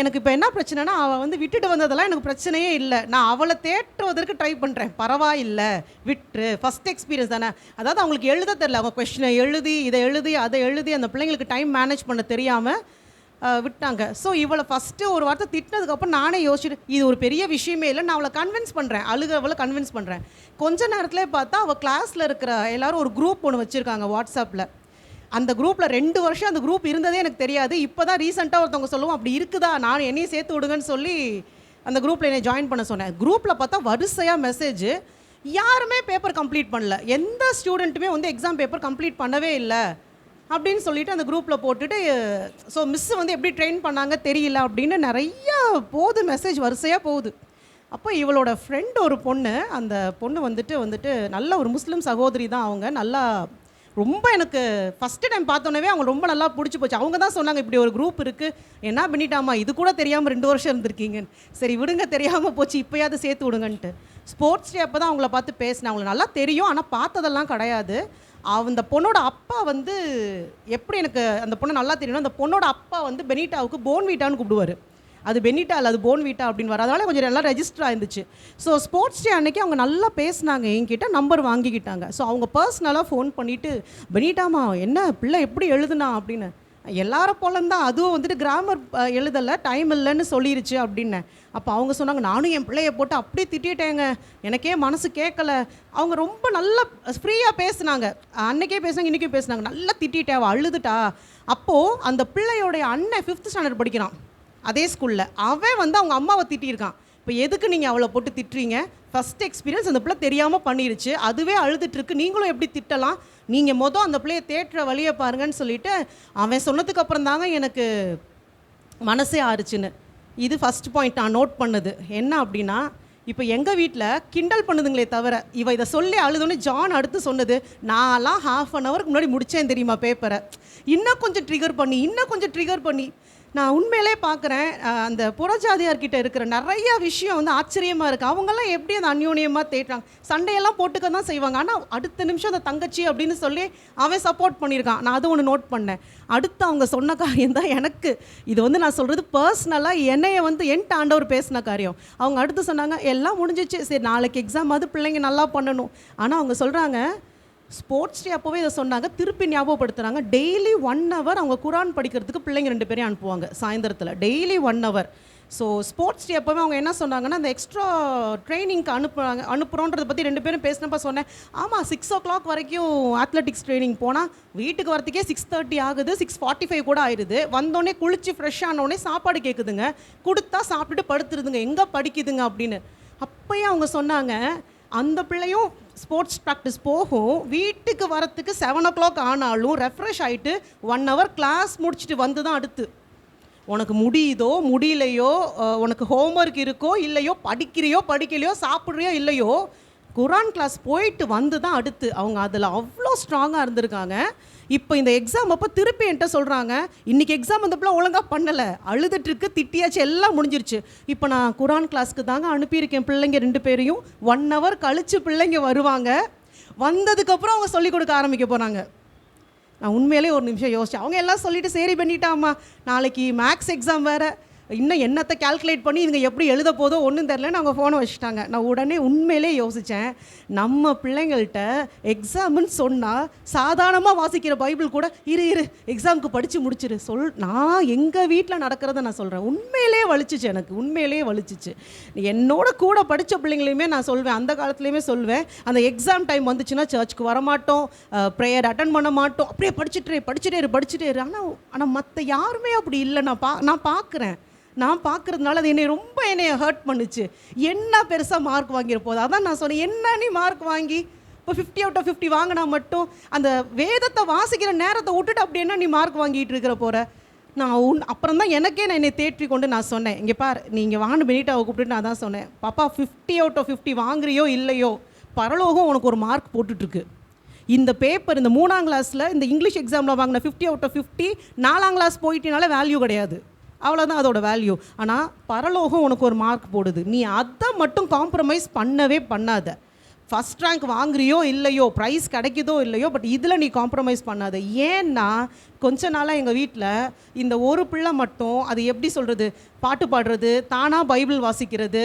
எனக்கு இப்போ என்ன பிரச்சனைனா, அவள் வந்து விட்டுட்டு வந்ததெல்லாம் எனக்கு பிரச்சனையே இல்லை. நான் அவளை தேற்றுவதற்கு ட்ரை பண்ணுறேன். பரவாயில்லை விட்டுரு, ஃபஸ்ட் எக்ஸ்பீரியன்ஸ் தானே. அதாவது அவங்களுக்கு எழுத தெரில, அவங்க கொஸ்டினை எழுதி இதை எழுதி அதை எழுதி அந்த பிள்ளைங்களுக்கு டைம் மேனேஜ் பண்ண தெரியாமல் விட்டாங்க. ஸோ இவளை ஃபஸ்ட்டு ஒரு வார்த்தை திட்டினதுக்கப்புறம் நானே யோசிச்சுட்டு இது ஒரு பெரிய விஷயமே இல்லை, நான் அவளை கன்வின்ஸ் பண்ணுறேன், அவளை கன்வின்ஸ் பண்ணுறேன். கொஞ்ச நேரத்துலேயே பார்த்தா அவள் கிளாஸில் இருக்கிற எல்லோரும் ஒரு குரூப் ஒன்று வச்சுருக்காங்க வாட்ஸ்அப்பில். அந்த குரூப்பில் 2 வருஷம் அந்த குரூப் இருந்ததே எனக்கு தெரியாது. இப்போ தான் ரீசெண்டாக ஒருத்தவங்க சொல்லுவோம் அப்படி இருக்குதா, நான் என்னையும் சேர்த்து விடுங்கன்னு சொல்லி அந்த குரூப்பில் என்னை ஜாயின் பண்ண சொன்னேன். குரூப்பில் பார்த்தா வரிசையாக மெசேஜ், யாருமே பேப்பர் கம்ப்ளீட் பண்ணல, எந்த ஸ்டூடெண்ட்டுமே வந்து எக்ஸாம் பேப்பர் கம்ப்ளீட் பண்ணவே இல்லை அப்படின்னு சொல்லிட்டு அந்த குரூப்பில் போட்டுட்டு, ஸோ மிஸ்ஸு வந்து எப்படி ட்ரெயின் பண்ணாங்க தெரியல அப்படின்னு நிறையா போகுது, மெசேஜ் வரிசையாக போகுது. அப்போ இவளோட ஃப்ரெண்டு ஒரு பொண்ணு, அந்த பொண்ணு வந்துட்டு நல்ல ஒரு முஸ்லீம் சகோதரி தான். அவங்க நல்லா ரொம்ப எனக்கு ஃபஸ்ட்டு டைம் பார்த்தோன்னே அவங்க ரொம்ப நல்லா பிடிச்சி போச்சு. அவங்க தான் சொன்னாங்க இப்படி ஒரு குரூப் இருக்குது, என்ன பண்ணிட்டாமா இது கூட தெரியாமல் 2 வருஷம் இருந்திருக்கீங்க, சரி விடுங்க தெரியாமல் போச்சு, இப்போயாவது சேர்த்து விடுங்கன்ட்டு. ஸ்போர்ட்ஸ் டே அப்போ தான் அவங்கள பார்த்து பேசினேன். அவங்களுக்கு நல்லா தெரியும், ஆனால் பார்த்ததெல்லாம் கிடையாது. அந்த பொண்ணோட அப்பா வந்து எப்படி எனக்கு அந்த பொண்ணை நல்லா தெரியணும், அந்த பொண்ணோட அப்பா வந்து பெனிட்டாவுக்கு போன்வீட்டான்னு கூப்பிடுவார். அது பெனிட்டா இல்லை, அது போன்வீட்டா அப்படின்னு வர, அதனால கொஞ்சம் நல்லா ரெஜிஸ்டர் ஆயிருந்துச்சு. ஸோ ஸ்போர்ட்ஸ் டே அன்றைக்கி அவங்க நல்லா பேசினாங்க, என்கிட்ட நம்பர் வாங்கிக்கிட்டாங்க. ஸோ அவங்க பர்சனலாக ஃபோன் பண்ணிவிட்டு பெனிட்டாமா என்ன பிள்ளை எப்படி எழுதுனா அப்படின்னு. எல்லாரும் போலந்தான், அதுவும் வந்துட்டு கிராமர் எழுதலை, டைம் இல்லைன்னு சொல்லிருச்சு அப்படின்னு. அப்போ அவங்க சொன்னாங்க நானும் என் பிள்ளைய போட்டு அப்படியே திட்டிட்டேங்க, எனக்கே மனசு கேட்கல. அவங்க ரொம்ப நல்லா ஃப்ரீயாக பேசுனாங்க, அன்றைக்கே பேசுனாங்க இன்றைக்கும் பேசுனாங்க, நல்லா திட்டிட்டேன், அவள் அழுதுட்டா. அப்போது அந்த பிள்ளையோடைய அண்ணன் 5th ஸ்டாண்டர்ட் படிக்கிறான் அதே ஸ்கூலில், அவன் வந்து அவங்க அம்மாவை திட்டியிருக்கான். இப்போ எதுக்கு நீங்கள் அவளை போட்டு திட்டுறீங்க, ஃபஸ்ட் எக்ஸ்பீரியன்ஸ் அந்த பிள்ளை தெரியாமல் பண்ணிருச்சு, அதுவே அழுதுட்டுருக்கு, நீங்களும் எப்படி திட்டலாம், நீங்கள் அந்த பிள்ளையை தேட்டுற வழியை பாருங்கன்னு சொல்லிட்டு அவன் சொன்னதுக்கு அப்புறம் தாங்க எனக்கு மனசே ஆறுச்சுன்னு. இது ஃபஸ்ட் பாயிண்ட் நான் நோட் பண்ணது. என்ன அப்படின்னா, இப்போ எங்கள் வீட்டில் கிண்டல் பண்ணுதுங்களே தவிர, இவ இதை சொல்லி அழுதோன்னே ஜான் அடுத்து சொன்னது, நான்லாம் 1/2 hour முன்னாடி முடித்தேன் தெரியுமா பேப்பரை, இன்னும் கொஞ்சம் ட்ரிகர் பண்ணி நான் உண்மையிலே பார்க்குறேன். அந்த புறஜாதியார்கிட்ட இருக்கிற நிறைய விஷயம் வந்து ஆச்சரியமாக இருக்குது. அவங்கெல்லாம் எப்படி அந்த அந்யோன்யமாக தேட்டுறாங்க, சண்டையெல்லாம் போட்டுக்க தான் செய்வாங்க, ஆனால் அடுத்த நிமிஷம் அந்த தங்கச்சி அப்படின்னு சொல்லி அவன் சப்போர்ட் பண்ணியிருக்கான். நான் அது ஒன்று நோட் பண்ணேன். அடுத்து அவங்க சொன்ன காரியம் தான் எனக்கு, இது வந்து நான் சொல்கிறது பர்சனலாக என்னைய வந்து என்கிட்ட ஆண்டவர் பேசின காரியம். அவங்க அடுத்து சொன்னாங்க எல்லாம் முடிஞ்சிச்சு, சரி நாளைக்கு எக்ஸாம் அது பிள்ளைங்க நல்லா பண்ணணும். ஆனால் அவங்க சொல்கிறாங்க ஸ்போர்ட்ஸ் டே அப்போவே இதை சொன்னாங்க, திருப்பி ஞாபகப்படுத்துகிறாங்க, டெய்லி 1 hour அவங்க குரான் படிக்கிறதுக்கு பிள்ளைங்க 2 பேரையும் அனுப்புவாங்க சாயந்தரத்தில், daily 1 hour. So sports day அப்போவே அவங்க என்ன சொன்னாங்கன்னா, அந்த எக்ஸ்ட்ரா ட்ரைனிங்க்கு அனுப்புகிறோன்றதை பற்றி 2 பேரும் பேசினப்போ சொன்னேன், ஆமாம் 6 o'clock வரைக்கும் அத்லெட்டிக்ஸ் ட்ரைனிங் போனால் வீட்டுக்கு வரத்துக்கே 6:30 ஆகுது, 6:45 கூட ஆயிடுது. வந்தோடனே குளிச்சு ஃப்ரெஷ் ஆனோடனே சாப்பாடு கேட்குதுங்க, கொடுத்தா சாப்பிட்டுட்டு படுத்துருதுங்க, எங்கே படிக்குதுங்க அப்படின்னு. அப்போயே அவங்க சொன்னாங்க அந்த பிள்ளையும் ஸ்போர்ட்ஸ் ப்ராக்டிஸ் போகும், வீட்டுக்கு வரத்துக்கு 7 o'clock ஆனாலும் ரெஃப்ரெஷ் ஆகிட்டு 1 hour கிளாஸ் முடிச்சுட்டு வந்து தான் அடுத்து உனக்கு முடியுதோ முடியலையோ, உனக்கு ஹோம்ஒர்க் இருக்கோ இல்லையோ, படிக்கலையோ சாப்பிட்றியோ இல்லையோ, குரான் கிளாஸ் போயிட்டு வந்து தான் அடுத்து அவங்க அதில் அவ்வளோ ஸ்ட்ராங்காக இருந்திருக்காங்க. இப்போ இந்த எக்ஸாம் அப்போ திருப்பி என்கிட்ட சொல்கிறாங்க, இன்றைக்கி எக்ஸாம் அந்த பிள்ளை ஒழுங்காக பண்ணலை, அழுதுட்டுருக்கு, திட்டியாச்சு, எல்லாம் முடிஞ்சிருச்சு, இப்போ நான் குரான் கிளாஸ்க்கு தாங்க அனுப்பியிருக்கேன் பிள்ளைங்க 2 பேரையும். 1 hour கழித்து பிள்ளைங்க வருவாங்க, வந்ததுக்கப்புறம் அவங்க சொல்லிக் கொடுக்க ஆரம்பிக்க போகிறாங்க. நான் உண்மையிலே ஒரு நிமிஷம் யோசித்தேன். அவங்க எல்லாம் சொல்லிவிட்டு சரி பண்ணிட்டாம்மா, நாளைக்கு மேக்ஸ் எக்ஸாம் வேறு, இன்னும் என்னத்தை கால்குலேட் பண்ணி இதுங்க எப்படி எழுத போதோ ஒன்றும் தெரிலன்னு அவங்க ஃபோனை வச்சுட்டாங்க. நான் உடனே உண்மையிலே யோசித்தேன், நம்ம பிள்ளைங்கள்ட்ட எக்ஸாம்னு சொன்னால் சாதாரணமாக வாசிக்கிற பைபிள் கூட இரு எக்ஸாமுக்கு படித்து முடிச்சிரு நான் எங்கள் வீட்டில் நடக்கிறத நான் சொல்கிறேன். உண்மையிலே வலிச்சிச்சு, எனக்கு உண்மையிலே வலிச்சிச்சு. என்னோட கூட படித்த பிள்ளைங்களையுமே நான் சொல்வேன், அந்த காலத்துலேயுமே சொல்வேன், அந்த எக்ஸாம் டைம் வந்துச்சுன்னா சர்ச்சுக்கு வரமாட்டோம், ப்ரேயர் அட்டன் பண்ண மாட்டோம், அப்படியே படிச்சுட்டே இரு. ஆனால் மற்ற யாருமே அப்படி இல்லை. நான் பார்க்குறேன், நான் பார்க்குறதுனால அது என்னை ஹர்ட் பண்ணுச்சு. என்ன பெருசாக மார்க் வாங்கிற போது அதான் நான் சொன்னேன், என்ன நீ மார்க் வாங்கி இப்போ 50 out of 50 வாங்கினா மட்டும் அந்த வேதத்தை வாசிக்கிற நேரத்தை விட்டுட்டு அப்படி என்ன நீ மார்க் வாங்கிட்டு இருக்கிற போகிற. அப்புறம் தான் எனக்கே என்னை தேற்றி கொண்டு நான் சொன்னேன், இங்கே பார் நீங்கள் வாங்க பெனிட்டாவை கூப்பிட்டு நான் தான் சொன்னேன், பாப்பா 50 out of 50 வாங்குறியோ இல்லையோ பரலோகம் உனக்கு ஒரு மார்க் போட்டுட்ருக்கு. இந்த பேப்பர் இந்த 3ஆம் கிளாஸில் இந்த இங்கிலீஷ் எக்ஸாமில் வாங்கின 50 out of 50 4ஆம் கிளாஸ் போயிட்டனால வேல்யூ கிடையாது, அவ்வளோதான் அதோட வேல்யூ. ஆனால் பரலோகம் உனக்கு ஒரு மார்க் போடுது, நீ அதை மட்டும் காம்ப்ரமைஸ் பண்ணவே பண்ணாத. ஃபஸ்ட் ரேங்க் வாங்குறியோ இல்லையோ, ப்ரைஸ் கிடைக்குதோ இல்லையோ, பட் இதில் நீ காம்ப்ரமைஸ் பண்ணாத. ஏன்னா கொஞ்ச நாளாக எங்கள் வீட்டில் இந்த ஒரு பிள்ளை மட்டும் அது எப்படி சொல்கிறது, பாட்டு பாடுறது, தானாக பைபிள் வாசிக்கிறது,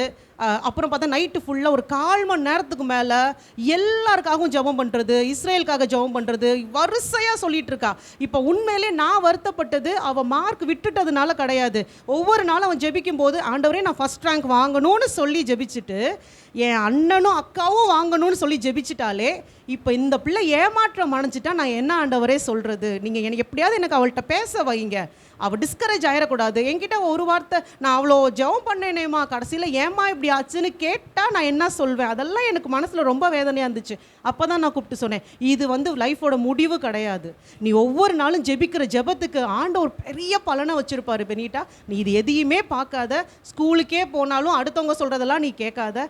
அப்புறம் பார்த்தா நைட்டு ஃபுல்லாக ஒரு 1/4 மணி நேரத்துக்கு மேலே எல்லாருக்காகவும் ஜெபம் பண்ணுறது, இஸ்ரேலுக்காக ஜெபம் பண்ணுறது, வரிசையாக சொல்லிகிட்டு இருக்கா. இப்போ உண்மையிலே நான் வருத்தப்பட்டது அவள் மார்க் விட்டுட்டதுனால கிடையாது. ஒவ்வொரு நாளும் அவன் ஜெபிக்கும் போது, ஆண்டவரே நான் ஃபஸ்ட் ரேங்க் வாங்கணும்னு சொல்லி ஜெபிச்சுட்டு என் அண்ணனும் அக்காவும் வாங்கணும்னு சொல்லி ஜெபிச்சிட்டாலே இப்போ இந்த பிள்ளை ஏமாற்றம் அணைஞ்சிட்டா நான் என்ன ஆண்டவரே சொல்கிறது. நீங்கள் எனக்கு எப்படியாவது எனக்கு அவள்கிட்ட பேச வைங்க, அவள் டிஸ்கரேஜ் ஆகிடக்கூடாது. என்கிட்ட ஒரு வார்த்தை நான் அவ்வளோ ஜெபம் பண்ணேனேம்மா, கடைசியில் ஏமா இப்படி ஆச்சுன்னு கேட்டால் நான் என்ன சொல்வேன். அதெல்லாம் எனக்கு மனசில் ரொம்ப வேதனையாக இருந்துச்சு. அப்போ தான் நான் கூப்பிட்டு சொன்னேன், இது லைஃபோட முடிவு கிடையாது. நீ ஒவ்வொரு நாளும் ஜெபிக்கிற ஜெபத்துக்கு ஆண்டவர் பெரிய பலனை வச்சுருப்பாரு பெனிட்டா. நீ இது எதையுமே பார்க்காத, ஸ்கூலுக்கே போனாலும் அடுத்தவங்க சொல்கிறதெல்லாம் நீ கேட்காத,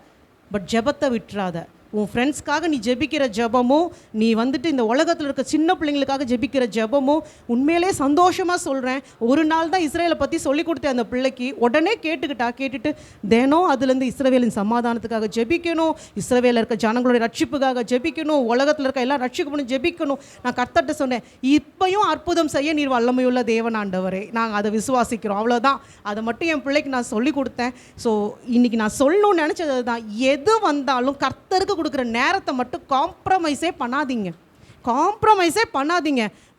பட் ஜெபத்தை விட்டுறாத. உன் ஃப்ரெண்ட்ஸ்க்காக நீ ஜெபிக்கிற ஜெபமும், நீ இந்த உலகத்தில் இருக்க சின்ன பிள்ளைங்களுக்காக ஜெபிக்கிற ஜெபமும் உண்மையிலே சந்தோஷமாக சொல்கிறேன். ஒரு நாள் தான் இஸ்ரேலை பற்றி சொல்லி கொடுத்தேன் அந்த பிள்ளைக்கு, உடனே கேட்டுட்டு தினம் அதுலேருந்து இஸ்ரவேலின் சமாதானத்துக்காக ஜெபிக்கணும், இஸ்ரவேலில் இருக்க ஜனங்களுடைய ரட்சிப்புக்காக ஜெபிக்கணும், உலகத்தில் இருக்க எல்லாம் ரட்சிக்கணும் ஜெபிக்கணும். நான் கர்த்தர்ட்ட சொன்னேன், இப்பையும் அற்புதம் செய்ய நீர் வல்லமையுள்ள தேவன் ஆண்டவரே, நாங்கள் அதை விசுவாசிக்கிறோம், அவ்வளோதான். அதை மட்டும் என் பிள்ளைக்கு நான் சொல்லி கொடுத்தேன். ஸோ இன்றைக்கி நான் சொல்லணும்னு நினச்சது தான், எது வந்தாலும் கர்த்தருக்கு கொடுக்குற நேரத்தை மட்டும் காம்ப்ரமைஸே பண்ணாதீங்க.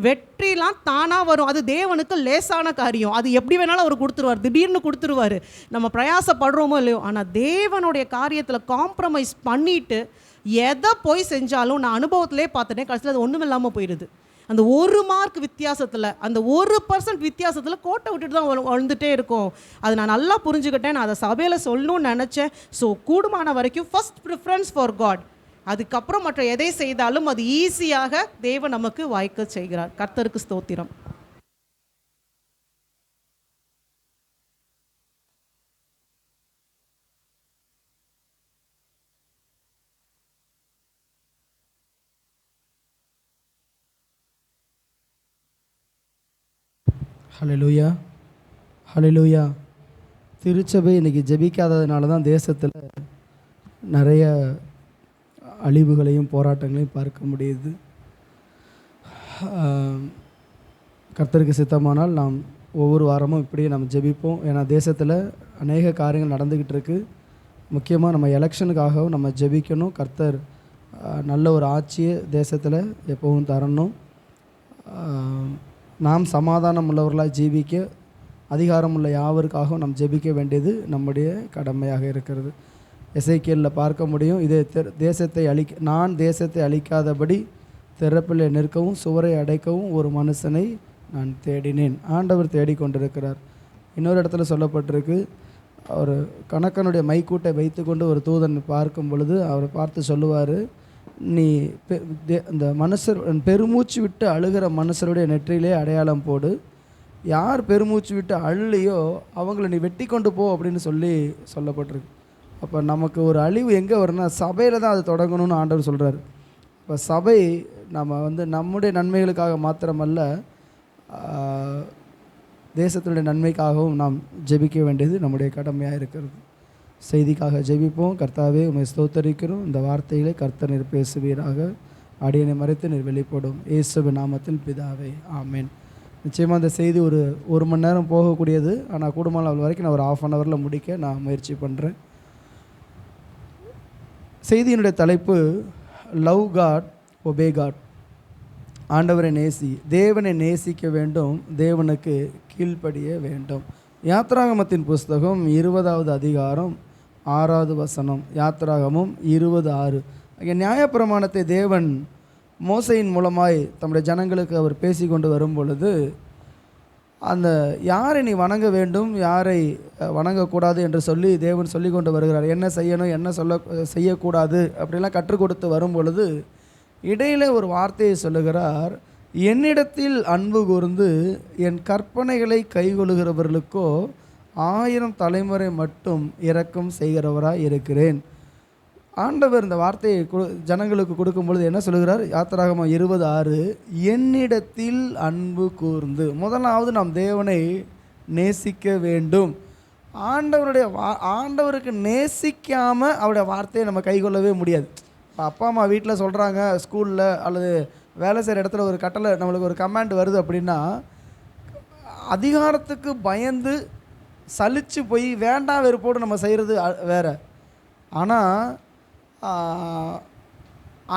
வெற்றிலாம் தானாக வரும், அது தேவனுக்கு லேசான காரியம். அது எப்படி வேணாலும் அவர் கொடுத்துருவார், திடீர்னு கொடுத்துருவார். நம்ம பிரயாசப்படுறோமோ இல்லையோ, ஆனால் தேவனுடைய காரியத்தில் காம்ப்ரமைஸ் பண்ணிவிட்டு எதை போய் செஞ்சாலும் நான் அனுபவத்திலே பார்த்துட்டேன், கடைசியில் அது ஒன்றும் இல்லாமல் போயிடுது. அந்த 1 மார்க் வித்தியாசத்தில், அந்த 1% வித்தியாசத்தில் கோட்டை விட்டுட்டு தான் வளர்ந்துட்டே இருக்கும். அதை நான் நல்லா புரிஞ்சுக்கிட்டேன். நான் அதை சபையில் சொல்லணும்னு நினச்சேன். ஸோ கூடுமான வரைக்கும் ஃபஸ்ட் ப்ரிஃபரன்ஸ் ஃபார் காட், அதுக்கப்புறம் மற்ற எதை செய்தாலும் அது ஈஸியாக தேவன் நமக்கு வாய்க்க செய்கிறார். கர்த்தருக்கு ஸ்தோத்திரம். ஹல்லேலூயா, ஹல்லேலூயா. திருச்சபை இன்றைக்கி ஜெபிக்காததுனால தான் தேசத்தில் நிறைய அழிவுகளையும் போராட்டங்களையும் பார்க்க முடியுது. கர்த்தருக்கு சித்தமானால் நாம் ஒவ்வொரு வாரமும் இப்படியே நம்ம ஜெபிப்போம். ஏன்னா தேசத்தில் அநேக காரியங்கள் நடந்துக்கிட்டு இருக்குது. முக்கியமாக நம்ம எலெக்ஷனுக்காகவும் நம்ம ஜெபிக்கணும். கர்த்தர் நல்ல ஒரு ஆட்சியை தேசத்தில் எப்பவும் தரணும். நாம் சமாதானம் உள்ளவர்களாக ஜீவிக்க அதிகாரம் உள்ள யாவருக்காகவும் நாம் ஜெபிக்க வேண்டியது நம்முடைய கடமையாக இருக்கிறது. எசேக்கியேலில் பார்க்க முடியும், இதே நான் தேசத்தை அழிக்காதபடி திறப்பில் நிற்கவும் சுவரை அடைக்கவும் ஒரு மனுஷனை நான் தேடினேன். ஆண்டவர் தேடிக்கொண்டிருக்கிறார். இன்னொரு இடத்துல சொல்லப்பட்டிருக்கு, அவர் கணக்கனுடைய மைக்கூட்டை வைத்து கொண்டு ஒரு தூதன் பார்க்கும் பொழுது அவரை பார்த்து சொல்லுவார், நீ இந்த மனுஷர் பெருமூச்சு விட்டு அழுகிற மனுஷருடைய நெற்றியிலே அடையாளம் போடு, யார் பெருமூச்சு விட்டு அழுலையோ அவங்கள நீ வெட்டி கொண்டு போ அப்படின்னு சொல்லப்பட்டிருக்கு. அப்போ நமக்கு ஒரு அழிவு எங்கே வரும்னா சபையில் தான் அது தொடங்கணும்னு ஆண்டவர் சொல்கிறார். இப்போ சபை நம்ம நம்முடைய நன்மைகளுக்காக மாத்திரமல்ல, தேசத்தினுடைய நன்மைக்காகவும் நாம் ஜெபிக்க வேண்டியது நம்முடைய கடமையாக இருக்கிறது. செய்திக்காக ஜெபிப்போம். கர்த்தாவே உம்மை ஸ்தோத்தரிக்கிறோம். இந்த வார்த்தைகளை கர்த்தர் நீர் பேசுவீராக, அடியனை மறைத்து நீர் வெளிப்படும். இயேசுவின் நாமத்தில் பிதாவே, ஆமென். நிச்சயமாக இந்த செய்தி ஒரு மணி நேரம் போகக்கூடியது. ஆனால் கூடுமான அவள் வரைக்கும் நான் ஒரு 1/2 hour முடிக்க நான் முயற்சி பண்ணுறேன். செய்தியினுடைய தலைப்பு லவ் காட் ஒபே காட். ஆண்டவரை நேசி, தேவனை நேசிக்க வேண்டும், தேவனுக்கு கீழ்ப்படிய வேண்டும். யாத்ராகமத்தின் புஸ்தகம் 20வது அதிகாரம் 6வது வசனம். யாத்ராகமம் 20:6. அங்கே நியாயப்பிரமாணத்தை தேவன் மோசையின் மூலமாய் தம்முடைய ஜனங்களுக்கு அவர் பேசி கொண்டு வரும் பொழுது அந்த யாரை நீ வணங்க வேண்டும், யாரை வணங்கக்கூடாது என்று சொல்லி தேவன் சொல்லி கொண்டு வருகிறார். என்ன செய்யணும், என்ன செய்யக்கூடாது அப்படிலாம் கற்றுக் கொடுத்து வரும் பொழுது இடையில ஒரு வார்த்தையை சொல்லுகிறார். என்னிடத்தில் அன்பு கூர்ந்து என் கற்பனைகளை கைகொள்கிறவர்களுக்கோ 1000 தலைமுறை மட்டும் இரக்கம் செய்கிறவராய் இருக்கிறேன். ஆண்டவர் இந்த வார்த்தையை ஜனங்களுக்கு கொடுக்கும் பொழுது என்ன சொல்லுகிறார்? யாத்திராகமம் 20:6, என்னிடத்தில் அன்பு கூர்ந்து. முதலாவது நாம் தேவனை நேசிக்க வேண்டும். ஆண்டவருக்கு நேசிக்காமல் அவருடைய வார்த்தையை நம்ம கைக்கொள்ளவே முடியாது. இப்போ அப்பா அம்மா வீட்டில் சொல்கிறாங்க, ஸ்கூலில் அல்லது வேலை செய்கிற இடத்துல ஒரு கட்டளை, நம்மளுக்கு ஒரு கமாண்ட் வருது அப்படின்னா, அதிகாரத்துக்கு பயந்து சலிச்சு போய் வேண்டாம் வெறுப்போடு நம்ம செய்கிறது வேறு. ஆனால்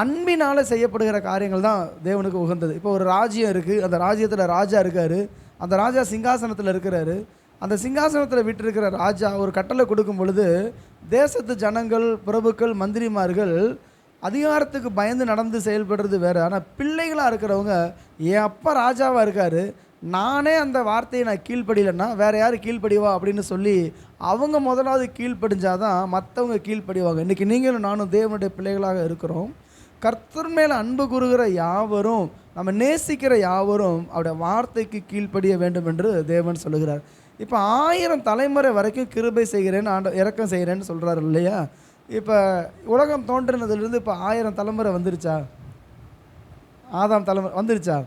அன்பினால் செய்யப்படுகிற காரியங்கள் தான் தேவனுக்கு உகந்தது. இப்போ ஒரு ராஜ்யம் இருக்குது, அந்த ராஜ்யத்தில் ராஜா இருக்கார், அந்த ராஜா சிங்காசனத்தில் இருக்கிறாரு. அந்த சிங்காசனத்தில் விட்டிருக்கிற ராஜா ஒரு கட்டளை கொடுக்கும் பொழுது தேசத்து ஜனங்கள், பிரபுக்கள், மந்திரிமார்கள் அதிகாரத்துக்கு பயந்து நடந்து செயல்படுறது வேறு. ஆனால் பிள்ளைகளாக இருக்கிறவங்க, என் அப்பா ராஜாவாக இருக்கார், நானே அந்த வார்த்தையை நான் கீழ்ப்படியலைன்னா வேறு யார் கீழ்ப்படிவா அப்படின்னு சொல்லி அவங்க முதலாவது கீழ்ப்படிஞ்சாதான் மற்றவங்க கீழ்ப்படிவாங்க. இன்றைக்கி நீங்களும் நானும் தேவனுடைய பிள்ளைகளாக இருக்கிறோம். கர்த்தர் மேலே அன்பு கூறுகிற யாவரும், நம்ம நேசிக்கிற யாவரும் அவருடைய வார்த்தைக்கு கீழ்ப்படிய வேண்டும் என்று தேவன் சொல்லுகிறார். இப்போ 1000 தலைமுறை வரைக்கும் கிருபை செய்கிறேன்னு இரக்கம் செய்கிறேன்னு சொல்கிறாரு இல்லையா? இப்போ உலகம் தோன்றினதுலேருந்து இப்போ 1000 தலைமுறை வந்துருச்சா? ஆதாம் தலைமுறை வந்துருச்சா?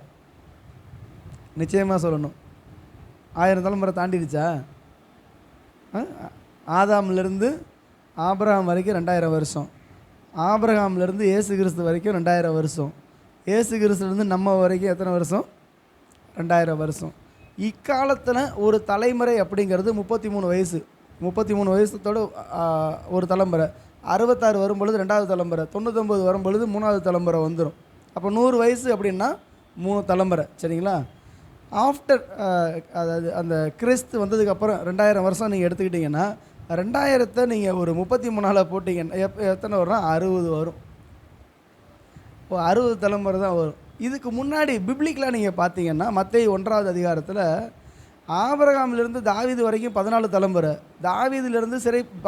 நிச்சயமாக சொல்லணும், 1000 தலைமுறை தாண்டிடுச்சா? ஆதாம்லேருந்து ஆபிரகாம் வரைக்கும் 2000 வருஷம், ஆபிரகாம்லேருந்து இயேசு கிறிஸ்து வரைக்கும் 2000 வருஷம், இயேசு கிறிஸ்துலேருந்து நம்ம வரைக்கும் எத்தனை வருஷம்? 2000 வருஷம். இக்காலத்தில் ஒரு தலைமுறை அப்படிங்கிறது 33 வயசு. 33 வயசத்தோடு ஒரு தலைமுறை, 66 வரும் பொழுது 2வது தலைமுறை, 99 வரும் பொழுது 3வது தலைமுறை வந்துடும். அப்போ 100 வயசு அப்படின்னா 3 தலைமுறை. சரிங்களா? ஆஃப்டர் அதாவது அந்த கிறிஸ்து வந்ததுக்கப்புறம் 2000 வருஷம் நீங்கள் எடுத்துக்கிட்டிங்கன்னா 2000-ஐ நீங்கள் ஒரு 33 போட்டிங்கன்னா எத்தனை வரும்னா 60 வரும். இப்போ 60 தலைமுறை தான் வரும். இதுக்கு முன்னாடி பிப்ளிக்கலாக நீங்கள் பார்த்தீங்கன்னா மத்தேயு 1வது அதிகாரத்தில் ஆபிரகாமிலிருந்து தாவீது வரைக்கும் 14 தலைமுறை, தாவீதிலிருந்து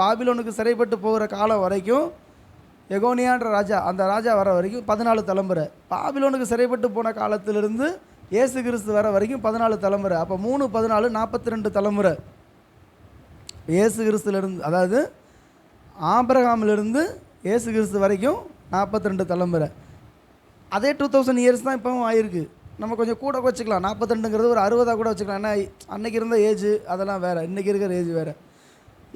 பாபிலோனுக்கு சிறைப்பட்டு போகிற காலம் வரைக்கும் எகோனியான்ற ராஜா, அந்த ராஜா வர வரைக்கும் 14 தலைமுறை, பாபிலோனுக்கு சிறைப்பட்டு போன காலத்திலிருந்து இயேசு கிறிஸ்து வர வரைக்கும் 14 தலைமுறை. அப்போ 3 14 42 தலைமுறை. இயேசு கிறிஸ்துலேருந்து, அதாவது ஆபிரகாமிலிருந்து இயேசு கிறிஸ்து வரைக்கும் 42 தலைமுறை. அதே 2000 இயர்ஸ் தான் இப்போவும் ஆயிருக்கு. நம்ம கொஞ்சம் கூட வச்சுக்கலாம், 42ங்கிறது ஒரு 60 கூட வச்சுக்கலாம். ஏன்னா அன்றைக்கி இருந்த ஏஜ் அதெல்லாம் வேறு, இன்றைக்கி இருக்கிற ஏஜ் வேறு.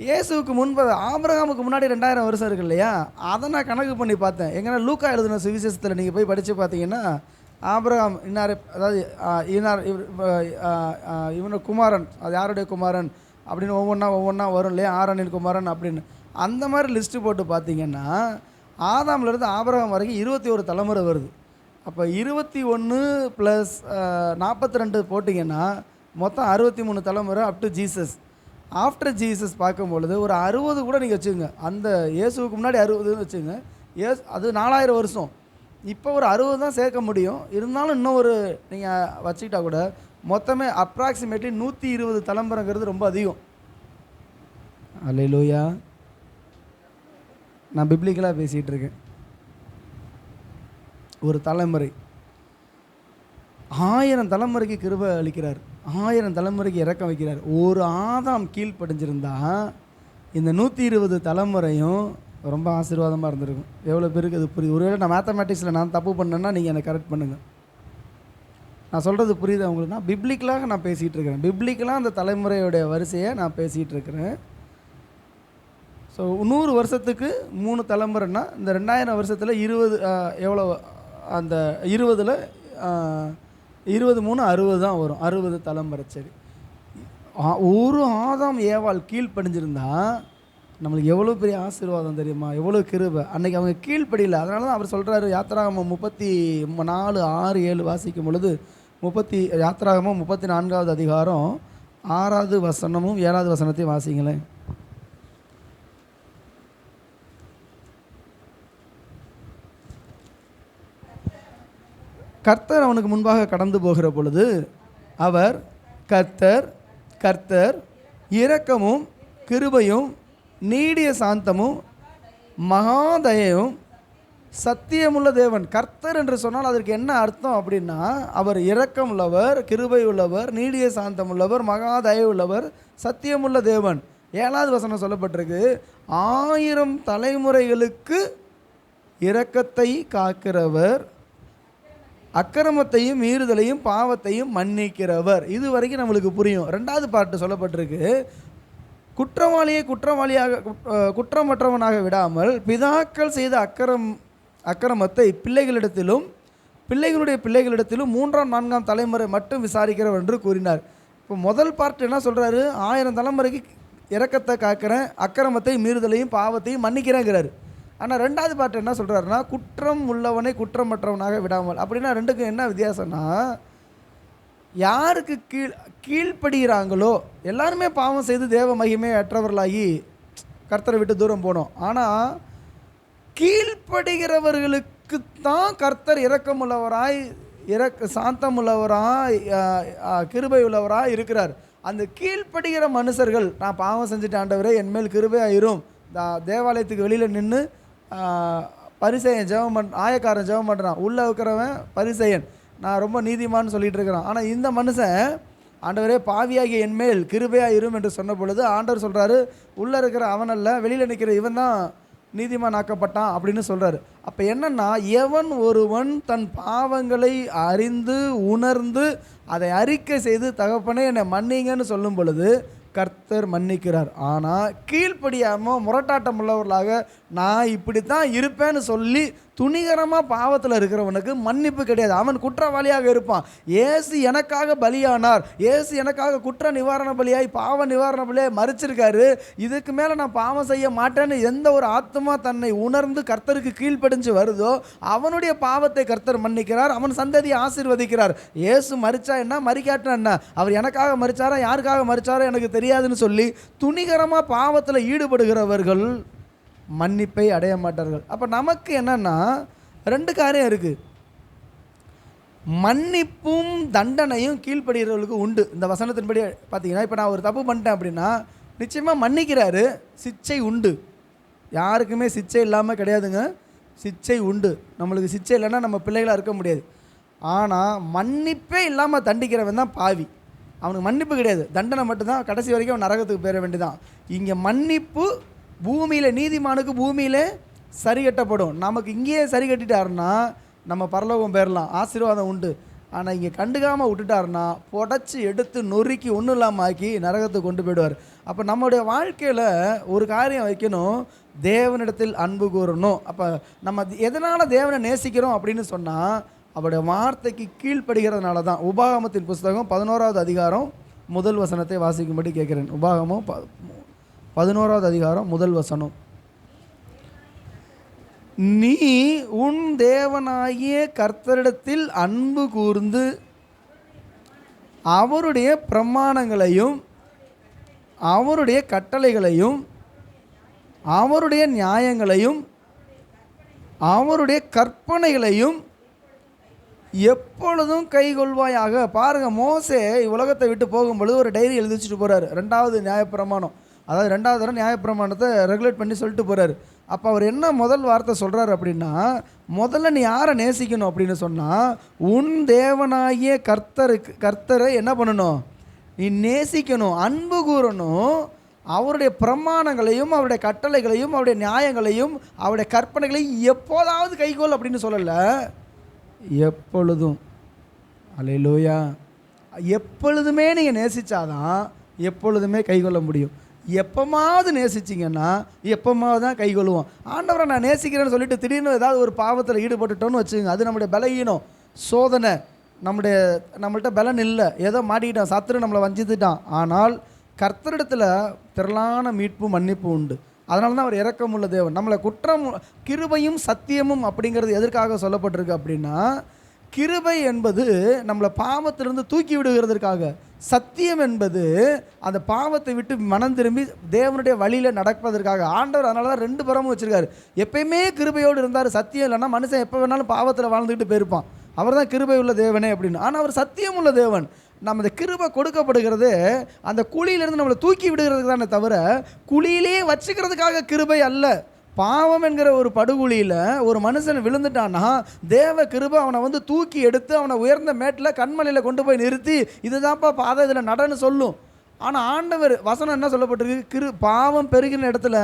இயேசுக்கு முன்பு ஆபிரகாமுக்கு முன்னாடி 2000 வருஷம் இருக்கு இல்லையா? அதை நான் கணக்கு பண்ணி பார்த்தேன். எங்கன்னா லூக்கா எழுதின சுவிசேஷத்தில் நீங்கள் போய் படித்து பார்த்தீங்கன்னா ஆபிரகாம் இன்னார், அதாவது இன்னார் இவனோட குமாரன், அது யாருடைய குமாரன் அப்படின்னு ஒவ்வொன்றா வரும் இல்லையா? ஆரோனின் குமாரன் அப்படின்னு அந்த மாதிரி லிஸ்ட்டு போட்டு பார்த்தீங்கன்னா ஆதாம்லேருந்து ஆபிரகாம் வரைக்கும் 21 தலைமுறை வருது. அப்போ 21 + 42 போட்டிங்கன்னா மொத்தம் 63 தலைமுறை up to Jesus. After Jesus பார்க்கும்பொழுது ஒரு 60 கூட நீங்கள் வச்சுக்கோங்க. அந்த இயேசுக்கு முன்னாடி 60ன்னு வச்சுங்க, அது 4000 வருஷம். இப்போ ஒரு 60 தான் சேர்க்க முடியும். இருந்தாலும் இன்னும் ஒரு நீங்கள் வச்சுக்கிட்டா கூட மொத்தமே அப்ராக்சிமேட்லி 120 தலைமுறைங்கிறது ரொம்ப அதிகம். அல்லேலூயா. நான் பிப்ளிக்கலாக பேசிகிட்டு இருக்கேன். ஒரு தலைமுறை 1000 தலைமுறைக்கு கிருபை அளிக்கிறார், 1000 தலைமுறைக்கு இறக்கம் வைக்கிறார். ஒரு ஆதாம் கீழ்ப்படிஞ்சிருந்தா இந்த 120 தலைமுறையும் ரொம்ப ஆசீர்வாதமாக இருந்திருக்கும். எவ்வளோ பேருக்கு அது புரியுது? ஒருவேளை நான் மேத்தமேட்டிக்ஸில் நான் தப்பு பண்ணேன்னா நீங்கள் என்னை கரெக்ட் பண்ணுங்கள். நான் சொல்கிறது புரியுது உங்களுக்கு? நான் பிப்ளிக்கலாக நான் பேசிகிட்டு இருக்கிறேன். பிப்ளிக்கலாக அந்த தலைமுறையோடைய வரிசையை நான் பேசிகிட்டு இருக்கிறேன். ஸோ 100 வருஷத்துக்கு 3 தலைமுறைன்னா இந்த 2000 வருஷத்தில் 20 எவ்வளோ? அந்த 20ல் 20 3 60 தான் வரும், 60 தலைமுறை. சரி, ஒரு ஆதாம் ஏவாள் கீழ்ப்படிஞ்சிருந்தா நம்மளுக்கு எவ்வளோ பெரிய ஆசீர்வாதம் தெரியுமா? எவ்வளோ கிருபை. அன்றைக்கி அவங்க கீழ்ப்படியில். அதனால தான் அவர் சொல்கிறாரு, யாத்திராகமம் 34 6 7 வாசிக்கும் பொழுது யாத்திராகமம் 34வது அதிகாரம் 6வது வசனமும் 7வது வசனத்தையும் வாசிங்களேன். கர்த்தர் அவனுக்கு முன்பாக கடந்து போகிற பொழுது அவர் கர்த்தர் கர்த்தர் இரக்கமும் கிருபையும் நீடிய சாந்தமும் மகாதயையும் சத்தியமுள்ள தேவன். கர்த்தர் என்று சொன்னால் அதற்கு என்ன அர்த்தம் அப்படின்னா, அவர் இரக்கம் உள்ளவர், கிருபை உள்ளவர், நீடிய சாந்தம் உள்ளவர், மகாதய உள்ளவர், சத்தியமுள்ள தேவன். 7வது வசனம் சொல்லப்பட்டிருக்கு, 1000 தலைமுறைகளுக்கு இரக்கத்தை காக்கிறவர், அக்கிரமத்தையும் மீறுதலையும் பாவத்தையும் மன்னிக்கிறவர். இது வரைக்கும் நம்மளுக்கு புரியும். 2வது பாட்டு சொல்லப்பட்டிருக்கு, குற்றவாளியை குற்றமற்றவனாக விடாமல் பிதாக்கள் செய்த அக்கிரமத்தை பிள்ளைகளிடத்திலும் பிள்ளைகளுடைய பிள்ளைகளிடத்திலும் 3ஆம் 4ஆம் தலைமுறை மட்டும் விசாரிக்கிறவர் என்று கூறினார். இப்போ முதல் பார்ட் என்ன சொல்கிறாரு, 1000 தலைமுறைக்கு இரக்கத்தை காக்கிறேன், அக்கிரமத்தை மீறுதலையும் பாவத்தையும் மன்னிக்கிறேங்கிறாரு. ஆனால் 2வது பார்ட் என்ன சொல்கிறாருன்னா, குற்றம் உள்ளவனை குற்றமற்றவனாக விடாமல். அப்படின்னா ரெண்டுக்கும் என்ன வித்தியாசம்னா, யாருக்கு கீழ்ப்படுகிறாங்களோ எல்லாருமே பாவம் செய்து தேவ மகிமை அற்றவர்களாகி கர்த்தரை விட்டு தூரம் போனோம். ஆனால் கீழ்ப்படுகிறவர்களுக்கு தான் கர்த்தர் இரக்கமுள்ளவராய் சாந்தமுள்ளவராய் கிருபை உள்ளவராய் இருக்கிறார். அந்த கீழ்ப்படுகிற மனுஷர்கள், நான் பாவம் செஞ்சுட்டு ஆண்டவரே என்மேல் கிருபை ஆயிரும், தேவாலயத்துக்கு வெளியில் நின்று பரிசேயன் ஜெபம் ஆயக்காரன் ஜெபம் பண்ணுறான், உள்ளே இருக்கிறவன் பரிசேயன், நான் ரொம்ப நீதிமான்னு சொல்லிட்டு இருக்கிறான். ஆனால் இந்த மனுஷன் ஆண்டவரே பாவியாகிய என்மேல் கிருபையாயிரும் என்று சொன்ன பொழுது ஆண்டவர் சொல்கிறாரு, உள்ளே இருக்கிற அவனல்ல வெளியில் நிற்கிற இவன் தான் நீதிமான் ஆக்கப்பட்டான் அப்படின்னு சொல்கிறாரு. அப்போ என்னன்னா, எவன் ஒருவன் தன் பாவங்களை அறிந்து உணர்ந்து அதை அறிக்கை செய்து தகப்பனே என்னை மன்னிங்கன்னு சொல்லும் பொழுது கர்த்தர் மன்னிக்கிறார். ஆனால் கீழ்ப்படியாமல் முரட்டாட்டம் உள்ளவர்களாக நான் இப்படி தான் இருப்பேன்னு சொல்லி துணிகரமாக பாவத்தில் இருக்கிறவனுக்கு மன்னிப்பு கிடையாது. அவன் குற்றவாளியாக இருப்பான். இயேசு எனக்காக பலியானார், இயேசு எனக்காக குற்ற நிவாரண பலியாய் பாவ நிவாரண பலியாய் மறிச்சிருக்காரு, இதுக்கு மேலே நான் பாவம் செய்ய மாட்டேன்னு எந்த ஒரு ஆத்மா தன்னை உணர்ந்து கர்த்தருக்கு கீழ்ப்படிஞ்சு வருதோ அவனுடைய பாவத்தை கர்த்தர் மன்னிக்கிறார், அவன் சந்ததியை ஆசீர்வதிக்கிறார். இயேசு மறிச்சா என்ன, மறிக்காட்டினா என்ன, அவர் எனக்காக மறிச்சாரா யாருக்காக மறிச்சாரோ எனக்கு தெரியாதுன்னு சொல்லி துணிகரமாக பாவத்தில் ஈடுபடுகிறவர்கள் மன்னிப்பை அடைய மாட்டார்கள். அப்போ நமக்கு என்னன்னா 2 காரியம் இருக்குது, மன்னிப்பும் தண்டனையும் கீழ்ப்படுகிறவர்களுக்கு உண்டு. இந்த வசனத்தின்படி பார்த்தீங்கன்னா, இப்போ நான் ஒரு தப்பு பண்ணிட்டேன் அப்படின்னா நிச்சயமாக மன்னிக்கிறாரு, சிச்சை உண்டு. யாருக்குமே சிச்சை இல்லாமல் கிடையாதுங்க, சிச்சை உண்டு. நம்மளுக்கு சிச்சை இல்லைன்னா நம்ம பிள்ளைகளாக இருக்க முடியாது. ஆனால் மன்னிப்பே இல்லாமல் தண்டிக்கிறவன் தான் பாவி. அவனுக்கு மன்னிப்பு கிடையாது, தண்டனை மட்டும்தான், கடைசி வரைக்கும் அவன் நரகத்துக்கு போயிட வேண்டியதான். இங்கே மன்னிப்பு பூமியில், நீதிமானுக்கு பூமியில் சரி கட்டப்படும். நமக்கு இங்கேயே சரி கட்டிட்டாருன்னா நம்ம பரலோகம் போயிடலாம், ஆசீர்வாதம் உண்டு. ஆனால் இங்கே கண்டுக்காமல் விட்டுட்டாருன்னா புடச்சி எடுத்து நொறுக்கி ஒன்றும் இல்லாமல் ஆக்கி நரகத்துக்கு கொண்டு போயிடுவார். அப்போ நம்மளுடைய வாழ்க்கையில் ஒரு காரியம் வைக்கணும், தேவனிடத்தில் அன்பு கூறணும். அப்போ நம்ம எதனால் தேவனை நேசிக்கிறோம் அப்படின்னு சொன்னால் அவருடைய வார்த்தைக்கு கீழ்ப்படுகிறதுனால தான். உபாகமத்தின் புஸ்தகம் 11வது அதிகாரம் முதல் வசனத்தை வாசிக்கும்படி கேட்குறேன். உபாகமம் 11வது அதிகாரம் முதல் வசனம். நீ உன் தேவனாகிய கர்த்தரிடத்தில் அன்பு கூர்ந்து அவருடைய பிரமாணங்களையும் அவருடைய கட்டளைகளையும் அவருடைய நியாயங்களையும் அவருடைய கற்பனைகளையும் எப்பொழுதும் கைகொள்வாயாக. பாருங்கள், மோசே உலகத்தை விட்டு போகும்பொழுது ஒரு டைரி எழுதி வச்சுட்டு போகிறார். 2வது நியாயப்பிரமாணம், அதாவது 2வது தடவை நியாயப்பிரமாணத்தை ரெகுலேட் பண்ணி சொல்லிட்டு போகிறார். அப்போ அவர் என்ன முதல் வார்த்தை சொல்கிறார் அப்படின்னா, முதல்ல நீ யாரை நேசிக்கணும் அப்படின்னு சொன்னால் உன் தேவனாகிய கர்த்தரை என்ன பண்ணணும், நீ நேசிக்கணும், அன்பு கூறணும். அவருடைய பிரமாணங்களையும் அவருடைய கட்டளைகளையும் அவருடைய நியாயங்களையும் அவருடைய கற்பனைகளையும் எப்போதாவது கைகொள் அப்படின்னு சொல்லலை, எப்பொழுதும். அல்லேலூயா. எப்பொழுதுமே நீங்கள் நேசித்தாதான் எப்பொழுதுமே கைகொள்ள முடியும். எப்போமாவது நேசிச்சிங்கன்னா எப்போமாவது தான் கைகொள்ளுவோம். ஆண்டவரை நான் நேசிக்கிறேன்னு சொல்லிட்டு திடீர்னு ஏதாவது ஒரு பாவத்தில் ஈடுபட்டுட்டோன்னு வச்சுக்கோங்க, அது நம்முடைய பலகீனம், சோதனை. நம்மள்கிட்ட பலன் இல்லை, ஏதோ மாட்டிக்கிட்டான், சத்துரு நம்மளை வஞ்சித்துட்டான். ஆனால் கர்த்தரிடத்தில் திரளான மீட்பு மன்னிப்பு உண்டு. அதனால தான் அவர் இரக்கமுள்ள தேவன். நம்மளை கிருபையும் சத்தியமும் அப்படிங்கிறது எதற்காக சொல்லப்பட்டிருக்கு அப்படின்னா, கிருபை என்பது நம்மளை பாவத்திலிருந்து தூக்கி விடுகிறதுக்காக, சத்தியம் என்பது அந்த பாவத்தை விட்டு மனம் திரும்பி தேவனுடைய வழியில் நடப்பதற்காக. ஆண்டவர் அதனால தான் 2 புறமும் வச்சுருக்காரு. எப்பயுமே கிருபையோடு இருந்தார். சத்தியம் இல்லைன்னா மனுஷன் எப்போ வேணாலும் பாவத்தில் வாழ்ந்துக்கிட்டு போயிருப்பான். அவர் தான் கிருபை உள்ள தேவனே அப்படின்னு. ஆனால் அவர் சத்தியம் உள்ள தேவன். நம்ம இந்த கிருபை கொடுக்கப்படுகிறது அந்த குழியிலிருந்து நம்மளை தூக்கி விடுகிறதுக்கு தானே தவிர குழியிலேயே வச்சுக்கிறதுக்காக கிருபை அல்ல. பாவம் என்கிற ஒரு படுகுழியில் ஒரு மனுஷன் விழுந்துட்டான்னா தேவ கிருபை அவனை தூக்கி எடுத்து அவனை உயர்ந்த மேட்டில் கண்மலையில் கொண்டு போய் நிறுத்தி இதுதான்ப்பா பாதை, இதில் நடன்னு சொல்லும். ஆனால் ஆண்டவர் வசனம் என்ன சொல்லப்பட்டிருக்கு? பாவம் பெருகின இடத்துல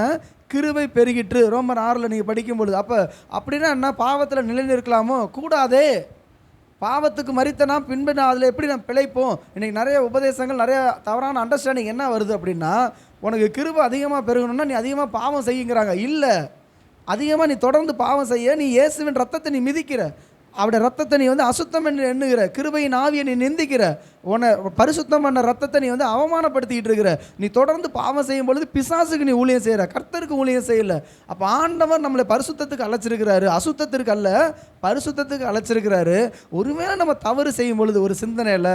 கிருபை பெருகிட்டு ரோமர் 6 நீங்கள் படிக்கும் பொழுது. அப்படின்னா என்ன? பாவத்தில் நிலைநிற்கலாமோ? கூடாதே. பாவத்துக்கு மரித்தனா பின்பு நான் அதில் எப்படி நான் பிழைப்போம்? இன்றைக்கி நிறைய உபதேசங்கள், நிறைய தவறான அண்டர்ஸ்டாண்டிங் என்ன வருது அப்படின்னா, உனக்கு கிருபை அதிகமாக பெருகணும்னா நீ அதிகமாக பாவம் செய்யுங்கிறாங்க. இல்லை, அதிகமாக நீ தொடர்ந்து பாவம் செய்ய நீ இயேசுவின் ரத்தத்தை நீ மிதிக்கிற, அவருடைய ரத்தத்தை நீ அசுத்தம் என்று எண்ணுகிற, கிருபையின் ஆவியை நீ நிந்திக்கிற, உன்னை பரிசுத்தம் பண்ண ரத்தத்தை நீ அவமானப்படுத்திக்கிட்டு இருக்கிற. நீ தொடர்ந்து பாவம் செய்யும் பொழுது பிசாசுக்கு நீ ஊழியம் செய்கிற, கர்த்தருக்கு ஊழியம் செய்யலை. அப்போ ஆண்டவர் நம்மளை பரிசுத்தத்துக்கு அழைச்சிருக்கிறாரு, அசுத்தத்திற்கு அல்ல பரிசுத்தத்துக்கு அழைச்சிருக்கிறாரு. ஒருவேளை நம்ம தவறு செய்யும் பொழுது ஒரு சிந்தனையில்,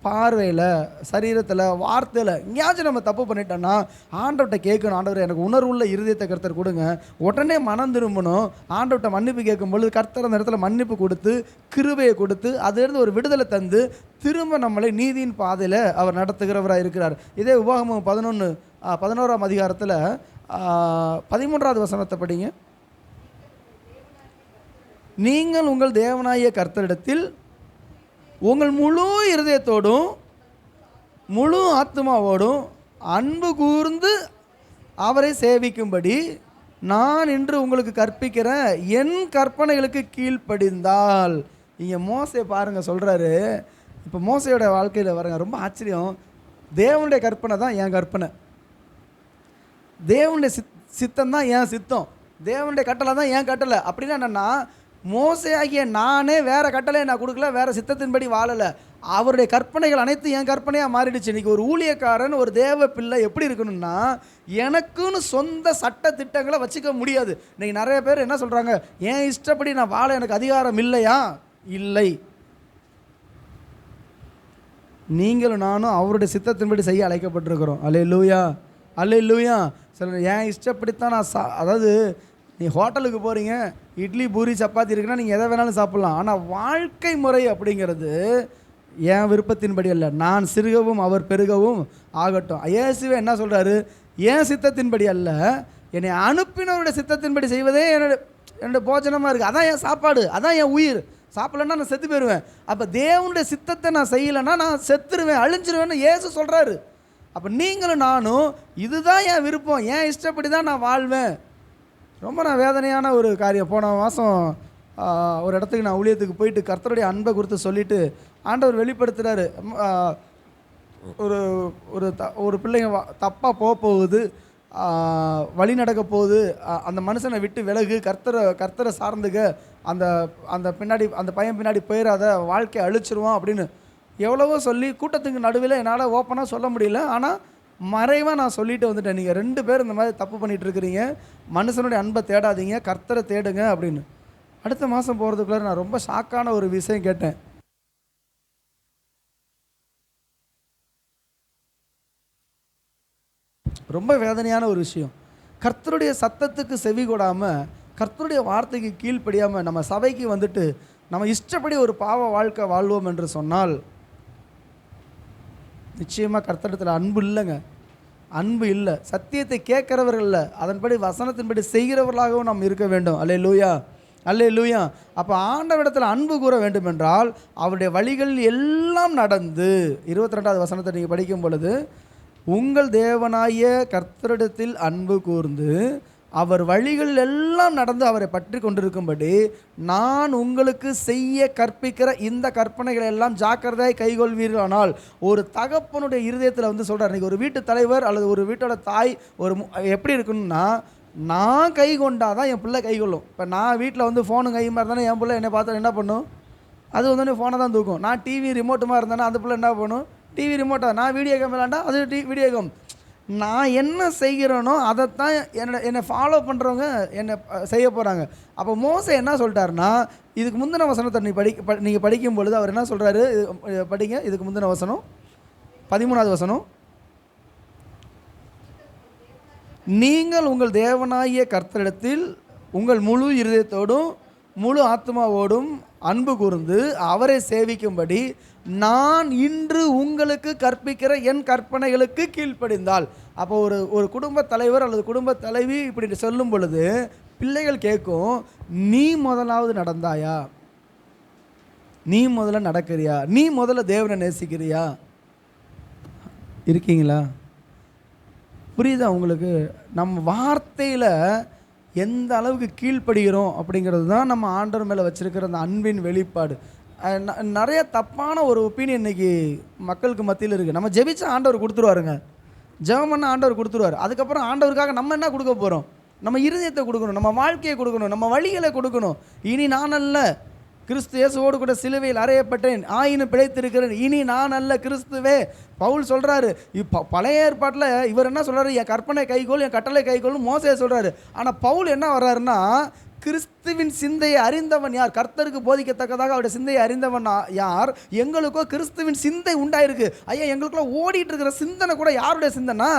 பார்வையில், சரீரத்தில், வார்த்தையில் எங்கேயாச்சும் நம்ம தப்பு பண்ணிட்டோன்னா ஆண்டவர்கிட்ட கேட்கணும், ஆண்டவர் எனக்கு உணர்வுள்ள இருதயத்தை கர்த்தர் கொடுங்க. உடனே மனம் திரும்பணும். ஆண்டவர்கிட்ட மன்னிப்பு கேட்கும்பொழுது கர்த்தர் அந்த இடத்துல மன்னிப்பு கொடுத்து கிருபையை கொடுத்து அதிலிருந்து ஒரு விடுதலை தந்து திரும்ப நம்மளை நீதியின் பாதையில் அவர் நடத்துகிறவராக இருக்கிறார். இதே உபாகமம் 11ஆம் அதிகாரத்தில் 13வது வசனத்தை படிங்க. நீங்கள் உங்கள் தேவனாகிய கர்த்தரிடத்தில் உங்கள் முழு இருதயத்தோடும் முழு ஆத்மாவோடும் அன்பு கூர்ந்து அவரை சேவிக்கும்படி நான் இன்று உங்களுக்கு கற்பிக்கிற என் கற்பனைகளுக்கு கீழ்ப்படிந்தால். இங்கே மோசே பாருங்கள் சொல்கிறாரு. இப்போ மோசையோட வாழ்க்கையில் பாருங்க, ரொம்ப ஆச்சரியம். தேவனுடைய கற்பனை தான் என் கற்பனை, தேவனுடைய சித்தம் தான் என் சித்தம், தேவனுடைய கட்டளை தான் என் கட்டளை. அப்படின்னா என்னென்னா, மோசையாகிய நானே வேறு கட்டளையை நான் கொடுக்கல, வேறு சித்தத்தின்படி வாழலை. அவருடைய கற்பனைகள் அனைத்து என் கற்பனையாக மாறிடுச்சு. இன்றைக்கி ஒரு ஊழியக்காரன், ஒரு தேவ பிள்ளை எப்படி இருக்கணும்னா, எனக்குன்னு சொந்த சட்ட திட்டங்களை வச்சுக்க முடியாது. இன்றைக்கி நிறைய பேர் என்ன சொல்கிறாங்க, என் இஷ்டப்படி நான் வாழ எனக்கு அதிகாரம் இல்லையா? இல்லை. நீங்களும் நானும் அவருடைய சித்தத்தின்படி செய்ய அழைக்கப்பட்டிருக்கிறோம். அல்லேலூயா, அல்லேலூயா. சில என் இஷ்டப்படித்தான் நான் அதாவது நீ ஹோட்டலுக்கு போகிறீங்க, இட்லி பூரி சப்பாத்தி இருக்குன்னா நீங்கள் எதை வேணாலும் சாப்பிட்லாம். ஆனால் வாழ்க்கை முறை அப்படிங்கிறது என் விருப்பத்தின்படி அல்ல, நான் சிறுகவும் அவர் பெருகவும் ஆகட்டும். இயேசுவே என்ன சொல்கிறாரு? என் சித்தத்தின்படி அல்ல, என்னை அனுப்பினவருடைய சித்தத்தின்படி செய்வதே என்னோட போஜனமாக இருக்குது. அதான் என் சாப்பாடு, அதான் என் உயிர். சாப்பிட்லன்னா நான் செத்து போயிடுவேன். அப்போ தேவனுடைய சித்தத்தை நான் செய்யலைன்னா நான் செத்துருவேன், அழிஞ்சிருவேன்னு இயேசு சொல்கிறாரு. அப்போ நீங்களும் நானும் இதுதான் என் விருப்பம், என் இஷ்டப்படி தான் நான் வாழ்வேன். ரொம்ப நான் வேதனையான ஒரு காரியம். போன மாதம் ஒரு இடத்துக்கு நான் ஊழியத்துக்கு போயிட்டு கர்த்தருடைய அன்பை குறித்து சொல்லிவிட்டு ஆண்டவர் வெளிப்படுத்துகிறாரு. ஒரு பிள்ளைங்க தப்பாக போகுது, வழி நடக்க போகுது, அந்த மனுஷனை விட்டு விலகு, கர்த்தரை சார்ந்துக்க, அந்த பின்னாடி அந்த பையன் பின்னாடி போயிடாத, வாழ்க்கையை அழிச்சிருவான் அப்படின்னு எவ்வளவோ சொல்லி கூட்டத்துக்கு நடுவில் என்னால் ஓப்பனாக சொல்ல முடியல. ஆனால் மறைவாக நான் சொல்லிட்டு வந்துட்டேன், நீங்கள் 2 பேர் இந்த மாதிரி தப்பு பண்ணிகிட்டு இருக்கிறீங்க, மனுஷனுடைய அன்பை தேடாதீங்க, கர்த்தரை தேடுங்க அப்படின்னு. அடுத்த மாதம் போகிறதுக்குள்ளே நான் ரொம்ப ஷாக்கான ஒரு விஷயம் கேட்டேன். ரொம்ப வேதனையான ஒரு விஷயம். கர்த்தருடைய சத்தத்துக்கு செவி கொடாமல், கர்த்தருடைய வார்த்தைக்கு கீழ்ப்படியாமல் நம்ம சபைக்கு வந்துட்டு நம்ம இஷ்டப்படி ஒரு பாவ வாழ்க்கை வாழ்வோம் என்று சொன்னால் நிச்சயமாக கர்த்தரிடத்தில் அன்பு இல்லைங்க, அன்பு இல்லை. சத்தியத்தை கேட்குறவர்கள் இல்லை, அதன்படி வசனத்தின்படி செய்கிறவர்களாகவும் நாம் இருக்க வேண்டும். அல்லேலூயா, அல்லேலூயா. அப்போ ஆண்டவரிடத்தில் அன்பு கூற வேண்டும் என்றால் அவருடைய வழிகள் எல்லாம் நடந்து 22வது வசனத்தை நீங்கள் படிக்கும் பொழுது, உங்கள் தேவனாய கர்த்தரிடத்தில் அன்பு கூர்ந்து அவர் வழிகள் எல்லாம் நடந்து அவரை பற்றி கொண்டிருக்கும்படி நான் உங்களுக்கு செய்ய கற்பிக்கிற இந்த கற்பனைகளை எல்லாம் ஜாக்கிரதையாக கைகொள்வீர்களானால். ஒரு தகப்பனுடைய இருதயத்தில் சொல்கிறார். இன்றைக்கி ஒரு வீட்டு தலைவர் அல்லது ஒரு வீட்டோட தாய் எப்படி இருக்கணும்னா, நான் கை கொண்டாதான் என் பிள்ளை கை கொள்ளும். இப்போ நான் வீட்டில் ஃபோனு கையுமா இருந்தானே என் பிள்ளை என்னை பார்த்தா என்ன பண்ணும்? அது ஃபோனை தான் தூக்கும். நான் டிவி ரிமோட்டுமா இருந்தேன்னா அந்த பிள்ளை என்ன பண்ணும்? டிவி ரிமோட்டா. நான் வீடியோ கேம் விளாண்டா அது வீடியோ கேம். நான் என்ன செய்கிறேனோ அதைத்தான் என்னை ஃபாலோ பண்ணுறவங்க என்னை செய்ய போகிறாங்க. அப்போ மோசே என்ன சொல்லிட்டாருன்னா, இதுக்கு முந்தின வசனத்தை நீங்கள் படிக்கும் பொழுது அவர் என்ன சொல்கிறாரு? படிங்க, இதுக்கு முந்தின வசனம் 13வது வசனம். நீங்கள் உங்கள் தேவனாகிய கர்த்தரிடத்தில் உங்கள் முழு இருதயத்தோடும் முழு ஆத்மாவோடும் அன்பு கூர்ந்து அவரை சேவிக்கும்படி நான் இன்று உங்களுக்கு கற்பிக்கிற என் கற்பனைகளுக்கு கீழ்ப்படிந்தால். அப்போ ஒரு குடும்ப தலைவர் அல்லது குடும்ப தலைவி இப்படி சொல்லும் பொழுது பிள்ளைகள் கேட்கும், நீ முதலாவது நடந்தாயா, நீ முதல்ல நடக்கிறியா, நீ முதல்ல தேவனை நேசிக்கிறியா, இருக்கீங்களா? புரியுதா உங்களுக்கு? நம்ம வார்த்தையில் எந்த அளவுக்கு கீழ்ப்படுகிறோம் அப்படிங்கிறது தான் நம்ம ஆண்டவர் மேலே வச்சுருக்கிற அந்த அன்பின் வெளிப்பாடு. நிறைய தப்பான ஒரு ஒப்பீனியன் இன்றைக்கி மக்களுக்கு மத்தியில் இருக்குது. நம்ம ஜெபிச்சா ஆண்டவர் கொடுத்துருவாருங்க, ஜெபம் பண்ண ஆண்டவர் கொடுத்துருவார். அதுக்கப்புறம் ஆண்டவருக்காக நம்ம என்ன கொடுக்க போகிறோம்? நம்ம இருதயத்தை கொடுக்கணும், நம்ம வாழ்க்கையை கொடுக்கணும், நம்ம வழிகளை கொடுக்கணும். இனி நான் அல்ல, கிறிஸ்து இயேசுவோடு கூட சிலுவையில் அறையப்பட்டேன், ஆயினும் பிழைத்திருக்கிறேன், இனி நான் அல்ல கிறிஸ்துவே. பவுல் சொல்கிறாரு. இப்போ பழைய ஏற்பாட்டில் இவர் என்ன சொல்கிறாரு? என் கற்பனை கைகோள், என் கட்டளை கைகோள்னு மோசே சொல்கிறாரு. ஆனால் பவுல் என்ன வர்றாருன்னா, கிறிஸ்துவின் சிந்தையை அறிந்தவன் யார்? கர்த்தருக்கு போதிக்கத்தக்கதாக அவருடைய சிந்தையை அறிந்தவன் யார்? எங்களுக்கோ கிறிஸ்துவின் சிந்தை உண்டாயிருக்கு. ஐயா, எங்களுக்குள்ள ஓடிட்டு இருக்கிற சிந்தனை கூட யாருடைய சிந்தனை?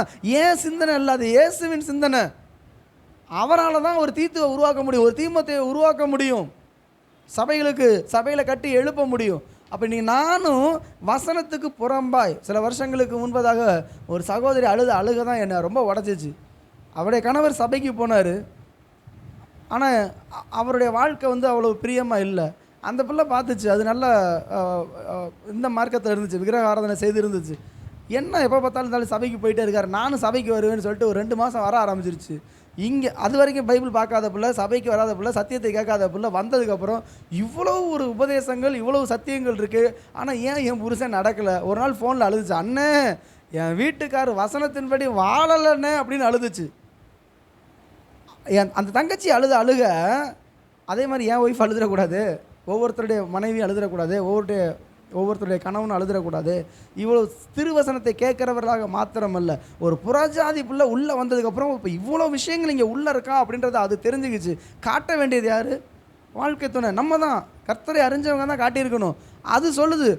ஏன் சிந்தனை இல்லாது இயேசுவின் சிந்தனை. அவரால் தான் ஒரு தீத்துவை உருவாக்க முடியும், ஒரு தீமோத்தேயை உருவாக்க முடியும், சபையில் கட்டி எழுப்ப முடியும். அப்போ நானும் வசனத்துக்கு புறம்பாய் சில வருஷங்களுக்கு முன்பதாக ஒரு சகோதரி அழுக தான் என்னை ரொம்ப உடச்சிச்சு. அவருடைய கணவர் சபைக்கு போனார், ஆனால் அவருடைய வாழ்க்கை அவ்வளோ பிரியமாக இல்லை. அந்த பிள்ளை பார்த்துச்சு, அது நல்ல இந்த மார்க்கத்தில் இருந்துச்சு, விக்கிரக ஆராதனை செய்து இருந்துச்சு. என்ன எப்போ பார்த்தாலும் சபைக்கு போயிட்டே இருக்கார், நானும் சபைக்கு வருவேன்னு சொல்லிட்டு ஒரு 2 மாதம் வர ஆரம்பிச்சிருச்சு. இங்கே அது வரைக்கும் பைபிள் பார்க்காத பிள்ளை, சபைக்கு வராத பிள்ளை, சத்தியத்தை கேட்காத பிள்ளை வந்ததுக்கப்புறம் இவ்வளோ ஒரு உபதேசங்கள், இவ்வளோ சத்தியங்கள் இருக்குது, ஆனால் ஏன் என் புருஷன் நடக்கலை? ஒரு நாள் ஃபோனில் அழுதுச்சு, அண்ணே என் வீட்டுக்கார் வசனத்தின்படி வாழலைண்ணே அப்படின்னு அழுதுச்சு. அந்த தங்கச்சி அழுக அதே மாதிரி என் ஒய்ஃப் அழுதுறக்கூடாது, ஒவ்வொருத்தருடைய மனைவி அழுதுறக்கூடாது, ஒவ்வொருத்தருடைய கணவன் அழுதுறக்கூடாது. இவ்வளோ திருவசனத்தை கேட்குறவர்களாக மாத்திரமல்ல, ஒரு புறஜாதி பிள்ளை உள்ளே வந்ததுக்கப்புறம் இப்போ இவ்வளோ விஷயங்கள் இங்கே உள்ளே இருக்கா அப்படின்றத அது தெரிஞ்சுக்கிச்சு. காட்ட வேண்டியது யார்? வாழ்க்கை துணை நம்ம தான். கர்த்தரை அறிஞ்சவங்க தான் காட்டியிருக்கணும். அது சொல்லுது,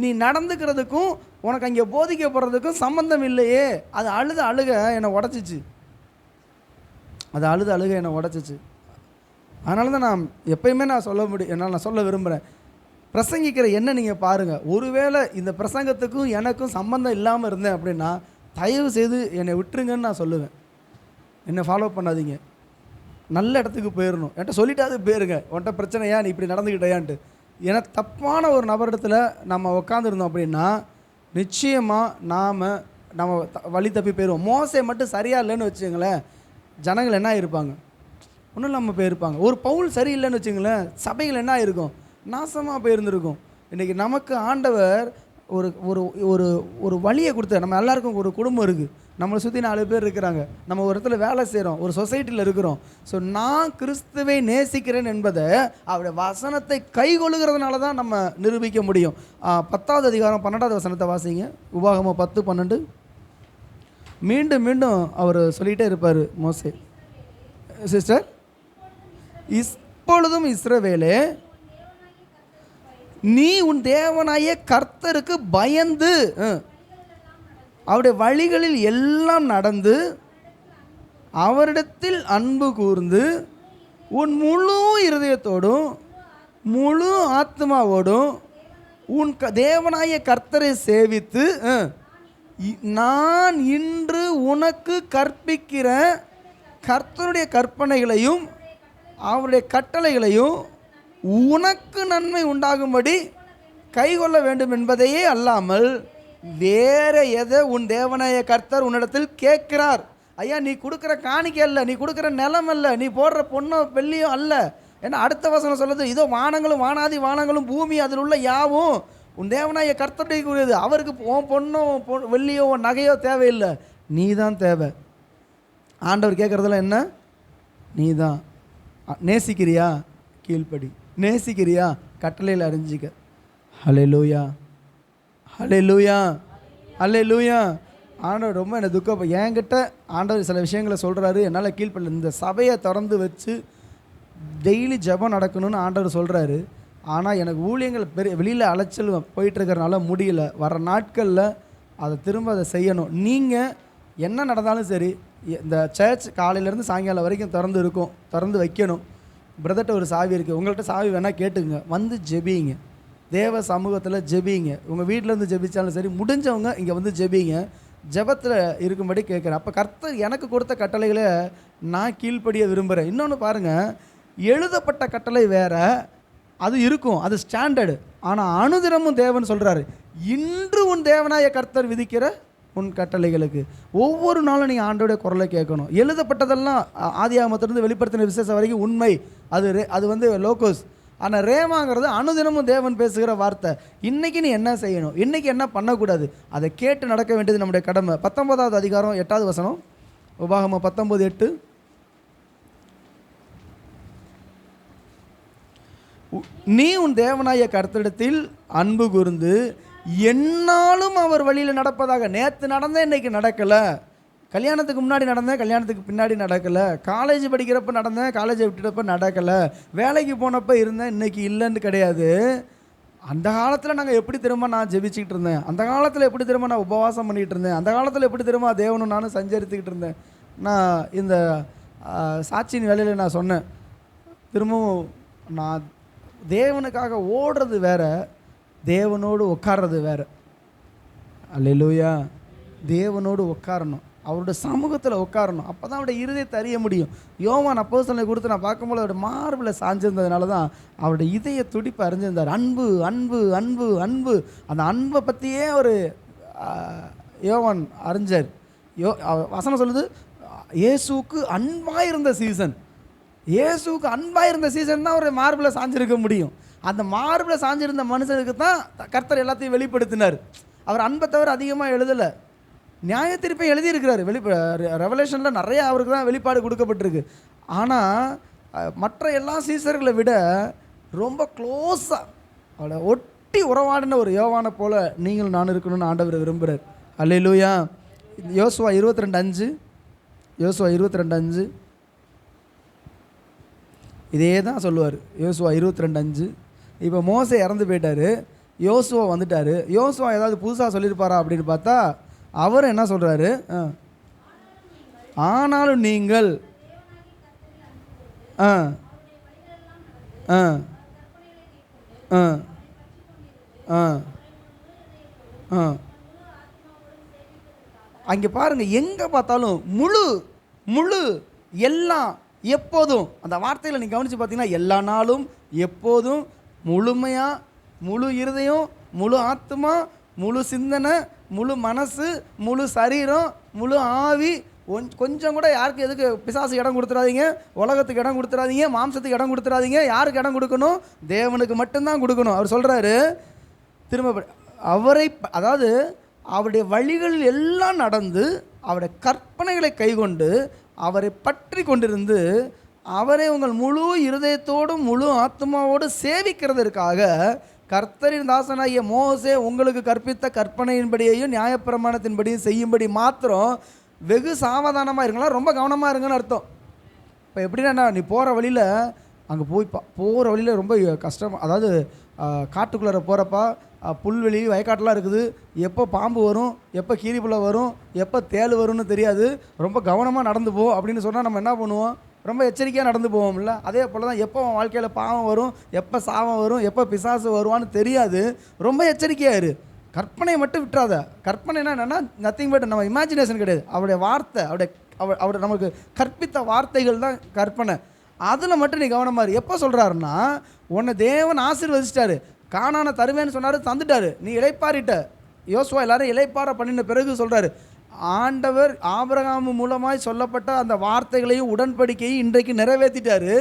நீ நடந்துக்கிறதுக்கும் உனக்கு அங்கே போதிக்கப்படுறதுக்கும் சம்மந்தம் இல்லையே. அது அழுக என்னை உடச்சிச்சு, அது அழுக என்னை உடச்சிச்சு. அதனால தான் நான் எப்பயுமே நான் சொல்ல விரும்புகிறேன், பிரசங்கிக்கிற என்ன நீங்கள் பாருங்கள். ஒருவேளை இந்த பிரசங்கத்துக்கும் எனக்கும் சம்மந்தம் இல்லாமல் இருந்தேன் அப்படின்னா தயவு செய்து என்னை விட்டுருங்கன்னு நான் சொல்லுவேன். என்னை ஃபாலோ பண்ணாதீங்க, நல்ல இடத்துக்கு போயிடணும். என்கிட்ட சொல்லிட்டாது போயிருங்க, உன்கிட்ட பிரச்சனையா, நீ இப்படி நடந்துக்கிட்டையான்ட்டு. ஏன்னா தப்பான ஒரு நபரிடத்தில் நம்ம உட்காந்துருந்தோம் அப்படின்னா நிச்சயமாக நம்ம வழி தப்பி போயிடுவோம். மோசே மட்டும் சரியாக இல்லைன்னு வச்சுங்களேன், ஜனங்கள் என்ன இருப்பாங்க? ஒன்றும் இல்லாமல் போயிருப்பாங்க. ஒரு பவுல் சரியில்லைன்னு வச்சுங்களேன், சபைகள் என்ன இருக்கும்? நாசமாக போயிருந்துருக்கும். இன்றைக்கி நமக்கு ஆண்டவர் ஒரு ஒரு ஒரு ஒரு வழியை கொடுத்தார். நம்ம எல்லாருக்கும் ஒரு குடும்பம் இருக்குது, நம்மளை சுற்றி 4 பேர் இருக்கிறாங்க, நம்ம ஒரு இடத்துல வேலை செய்கிறோம், ஒரு சொசைட்டியில் இருக்கிறோம். ஸோ நான் கிறிஸ்துவை நேசிக்கிறேன் என்பதை அவருடைய வசனத்தை கைகொள்ளுகிறதுனால தான் நம்ம நிரூபிக்க முடியும். 10வது அதிகாரம் 12வது வசனத்தை வாசிங்க. உபாகமம் 10:12. மீண்டும் மீண்டும் அவர் சொல்லிகிட்டே இருப்பார் மோசே. சிஸ்டர், இப்பொழுதும் இஸ்ரவேலே, நீ உன் தேவனாய கர்த்தருக்கு பயந்து அவருடைய வழிகளில் எல்லாம் நடந்து அவரிடத்தில் அன்பு கூர்ந்து உன் முழு இருதயத்தோடும் முழு ஆத்மாவோடும் உன் தேவனாய கர்த்தரை சேவித்து நான் இன்று உனக்கு கற்பிக்கிற கர்த்தருடைய கற்பனைகளையும் அவருடைய கட்டளைகளையும் உனக்கு நன்மை உண்டாகும்படி கைகொள்ள வேண்டும் என்பதையே அல்லாமல் வேற எதை உன் தேவனாய கர்த்தர் உன்னிடத்தில் கேட்கிறார். ஐயா, நீ கொடுக்குற காணிக்கை அல்ல, நீ கொடுக்குற நிலம் அல்ல, நீ போடுற பொண்ணோ வெள்ளியும் அல்ல. ஏன்னா அடுத்த வசனம் சொல்லுது, இதோ வானங்களும் வானாதி வானங்களும் பூமி அதில் உள்ள யாவும் உன் தேவனாய கர்த்தருடைய கூறியது. அவருக்கு உன் பொண்ணோ வெள்ளியோ நகையோ தேவையில்லை, நீ தான் தேவை. ஆண்டவர் கேட்குறதெல்லாம் என்ன? நீ தான். நேசிக்கிறியா? கீழ்ப்படி. நேசிக்கிறியா? கட்டளையில் அறிஞ்சிக்க. ஹல்லேலூயா, ஹல்லேலூயா, ஹல்லேலூயா. ஆண்டவர் ரொம்ப என்னை துக்கம். என்கிட்ட ஆண்டவர் சில விஷயங்களை சொல்கிறாரு, என்னால் கீழ்ப்படல. இந்த சபையை திறந்து வச்சு டெய்லி ஜெபம் நடக்கணும்னு ஆண்டவர் சொல்கிறாரு. ஆனால் எனக்கு ஊழியங்கள் வெளியில் அலைச்சல் போயிட்டுருக்கிறனால முடியல. வர நாட்களில் அதை செய்யணும். நீங்கள் என்ன நடந்தாலும் சரி, இந்த சர்ச் காலையிலேருந்து சாயங்காலம் வரைக்கும் திறந்து வைக்கணும். பிரதர்கிட்ட ஒரு சாவி இருக்குது, உங்கள்கிட்ட சாவி வேணால் கேட்டுங்க, வந்து ஜெபிங்க, தேவ சமூகத்தில் ஜெபிங்க. உங்கள் வீட்டிலேருந்து ஜெபிச்சாலும் சரி, முடிஞ்சவங்க இங்கே வந்து ஜெபிங்க, ஜெபத்தில் இருக்கும்படி கேட்குறேன். அப்போ கர்த்தர் எனக்கு கொடுத்த கட்டளைகளை நான் கீழ்ப்படிய விரும்புகிறேன். இன்னொன்று பாருங்கள், எழுதப்பட்ட கட்டளை வேறு, அது இருக்கும், அது ஸ்டாண்டர்டு. ஆனால் அனுதினமும் தேவன் சொல்கிறாரு, இன்று உன் தேவனாய கர்த்தர் விதிக்கிற உன் கட்டளைகளுக்கு ஒவ்வொரு நாளும் நீங்கள் ஆண்டோடைய குரலை கேட்கணும். எழுதப்பட்டதெல்லாம் ஆதியாகமத்திலிருந்து வெளிப்படுத்தின விசேஷம் வரைக்கும் உண்மை, அது வந்து லோகோஸ். ஆனால் ரேமாங்கிறது அனுதினமும் தேவன் பேசுகிற வார்த்தை. இன்றைக்கி நீ என்ன செய்யணும், இன்றைக்கி என்ன பண்ணக்கூடாது, அதை கேட்டு நடக்க வேண்டியது நம்முடைய கடமை. 19வது அதிகாரம் 8வது வசனம், உபாகமம் 19:8. நீ உன் தேவனாய கர்த்தரிடத்தில் அன்பு கூர்ந்து என்னாலும் அவர் வழியில் நடப்பதாக. நேற்று நடந்தேன், இன்றைக்கி நடக்கலை. கல்யாணத்துக்கு முன்னாடி நடந்தேன், கல்யாணத்துக்கு பின்னாடி நடக்கலை. காலேஜ் படிக்கிறப்ப நடந்தேன், காலேஜை விட்டுட்டப்ப நடக்கலை. வேலைக்கு போனப்போ இருந்தேன், இன்றைக்கி இல்லைன்னு கிடையாது. அந்த காலத்தில் நாங்கள் எப்படி திரும்ப நான் ஜெபிச்சுக்கிட்டு இருந்தேன், அந்த காலத்தில் எப்படி திரும்ப நான் உபவாசம் பண்ணிகிட்டு இருந்தேன், அந்த காலத்தில் எப்படி திரும்ப தேவனும் நானும் சஞ்சரித்துக்கிட்டு இருந்தேன். நான் இந்த சாட்சியின் வேலையில் நான் சொன்னேன், திரும்பவும் நான் தேவனுக்காக ஓடுறது வேற, தேவனோடு உட்கார்றது வேறு. அல்லேலூயா. தேவனோடு உட்காரணும், அவருடைய சமூகத்தில் உட்காரணும், அப்போ தான் அவருடைய இருதயத்தை அறிய முடியும். யோவான் அப்போஸ்தலனை கொடுத்து நான் பார்க்கும்போது அவருடைய மார்பில் சாஞ்சிருந்ததுனால தான் அவருடைய இதய துடிப்பை அறிஞ்சிருந்தார். அன்பு அன்பு அன்பு அன்பு, அந்த அன்பை பற்றியே ஒரு யோவான் அறிஞ்சார். வசனம் சொல்லுது, இயேசுவுக்கு அன்பாக இருந்த சீசன், இயேசுவுக்கு அன்பாக இருந்த சீசன் தான் அவர் மார்பில் சாஞ்சிருக்க முடியும். அந்த மார்பில் சாஞ்சிருந்த மனுஷனுக்கு தான் கர்த்தர் எல்லாத்தையும் வெளிப்படுத்தினார். அவர் அன்பை தவிர அதிகமாக எழுதலை. நியாய தீர்ப்பை எழுதியிருக்கிறார், ரெவலேஷனில் நிறைய அவருக்கு தான் வெளிப்பாடு கொடுக்கப்பட்டிருக்கு. ஆனால் மற்ற எல்லா சீசர்களை விட ரொம்ப க்ளோஸாக அவளை ஒட்டி உறவாடின ஒரு யோவானை போல் நீங்கள் நான் இருக்கணும்னு ஆண்டவர் விரும்புகிறார். அல்லேலூயா. யோசுவா 22:5, யோசுவா 22:5 இதே தான் சொல்லுவார். யோசுவா 22:5. இப்போ மோசே இறந்து போயிட்டார், யோசுவா வந்துட்டார். யோசுவா ஏதாவது புதுசாக சொல்லியிருப்பாரா அப்படின்னு பார்த்தா அவர் என்ன சொல்கிறாரு, ஆனாலும் நீங்கள் அங்கே பாருங்கள், எங்கே பார்த்தாலும் முழு முழு எல்லாம் எப்போதும். அந்த வார்த்தையில் நீங்கள் கவனித்து பார்த்தீங்கன்னா, எல்லா நாளும் எப்போதும் முழுமையாக, முழு இருதயம், முழு ஆத்மா, முழு சிந்தனை, முழு மனசு, முழு சரீரம், முழு ஆவி. கொஞ்சம் கூட யாருக்கு எதுக்கு பிசாசு இடம் கொடுத்துடாதீங்க, உலகத்துக்கு இடம் கொடுத்துடாதீங்க, மாம்சத்துக்கு இடம் கொடுத்துடாதீங்க. யாருக்கு இடம் கொடுக்கணும்? தேவனுக்கு மட்டும்தான் கொடுக்கணும். அவர் சொல்கிறாரு திரும்ப, அவரை, அதாவது அவருடைய வழிகளில் எல்லாம் நடந்து அவருடைய கற்பனைகளை கைக்கொண்டு அவரை பற்றி கொண்டிருந்து அவரை உங்கள் முழு இருதயத்தோடும் முழு ஆத்மாவோடு சேவிக்கிறதற்காக கர்த்தரின் தாசனாகிய மோசே உங்களுக்கு கற்பித்த கற்பனையின்படியையும் நியாயப்பிரமாணத்தின்படியும் செய்யும்படி மாத்திரம் வெகு சாவதானமாக இருங்களா, ரொம்ப கவனமாக இருங்கன்னு அர்த்தம். இப்போ எப்படின்னா, நீ போகிற வழியில் அங்கே போகிற வழியில் ரொம்ப கஷ்டம், அதாவது காட்டுக்குள்ளே போகிறப்பா புல்வெளி வயக்காட்டெலாம் இருக்குது, எப்போ பாம்பு வரும், எப்போ கீரிப்புள்ள வரும், எப்போ தேள் வரும்னு தெரியாது, ரொம்ப கவனமாக நடந்து போ அப்படின்னு சொன்னால் நம்ம என்ன பண்ணுவோம்? ரொம்ப எச்சரிக்கையாக நடந்து போவோம்ல. அதே போல் தான் எப்போ வாழ்க்கையில் பாவம் வரும், எப்போ சாவம் வரும், எப்போ பிசாசு வருவான்னு தெரியாது, ரொம்ப எச்சரிக்கையாக இரு. கற்பனையை மட்டும் விட்டுறாத. கற்பனைனா என்னென்னா நத்திங் பட் நம்ம இமேஜினேஷன் கிடையாது, அவருடைய வார்த்தை, அவருடைய நமக்கு கற்பித்த வார்த்தைகள் தான் கற்பனை. அதில் மட்டும் நீ கவனமாக இரு. எப்போ சொல்கிறாருன்னா, உன்னை தேவன் ஆசீர்வதிச்சிட்டாரு, கானானை தருவேன்னு சொன்னார், தந்துட்டார், நீ இளைப்பாறிட்ட. யோசுவா எல்லாரும் இளைப்பாற பண்ணின பிறகு சொல்கிறாரு, ஆண்டவர் ஆபிரகாம் மூலமாய் சொல்லப்பட்ட அந்த வார்த்தைகளையும் உடன்படிக்கையும் இன்றைக்கு நிறைவேற்றிட்டாரு,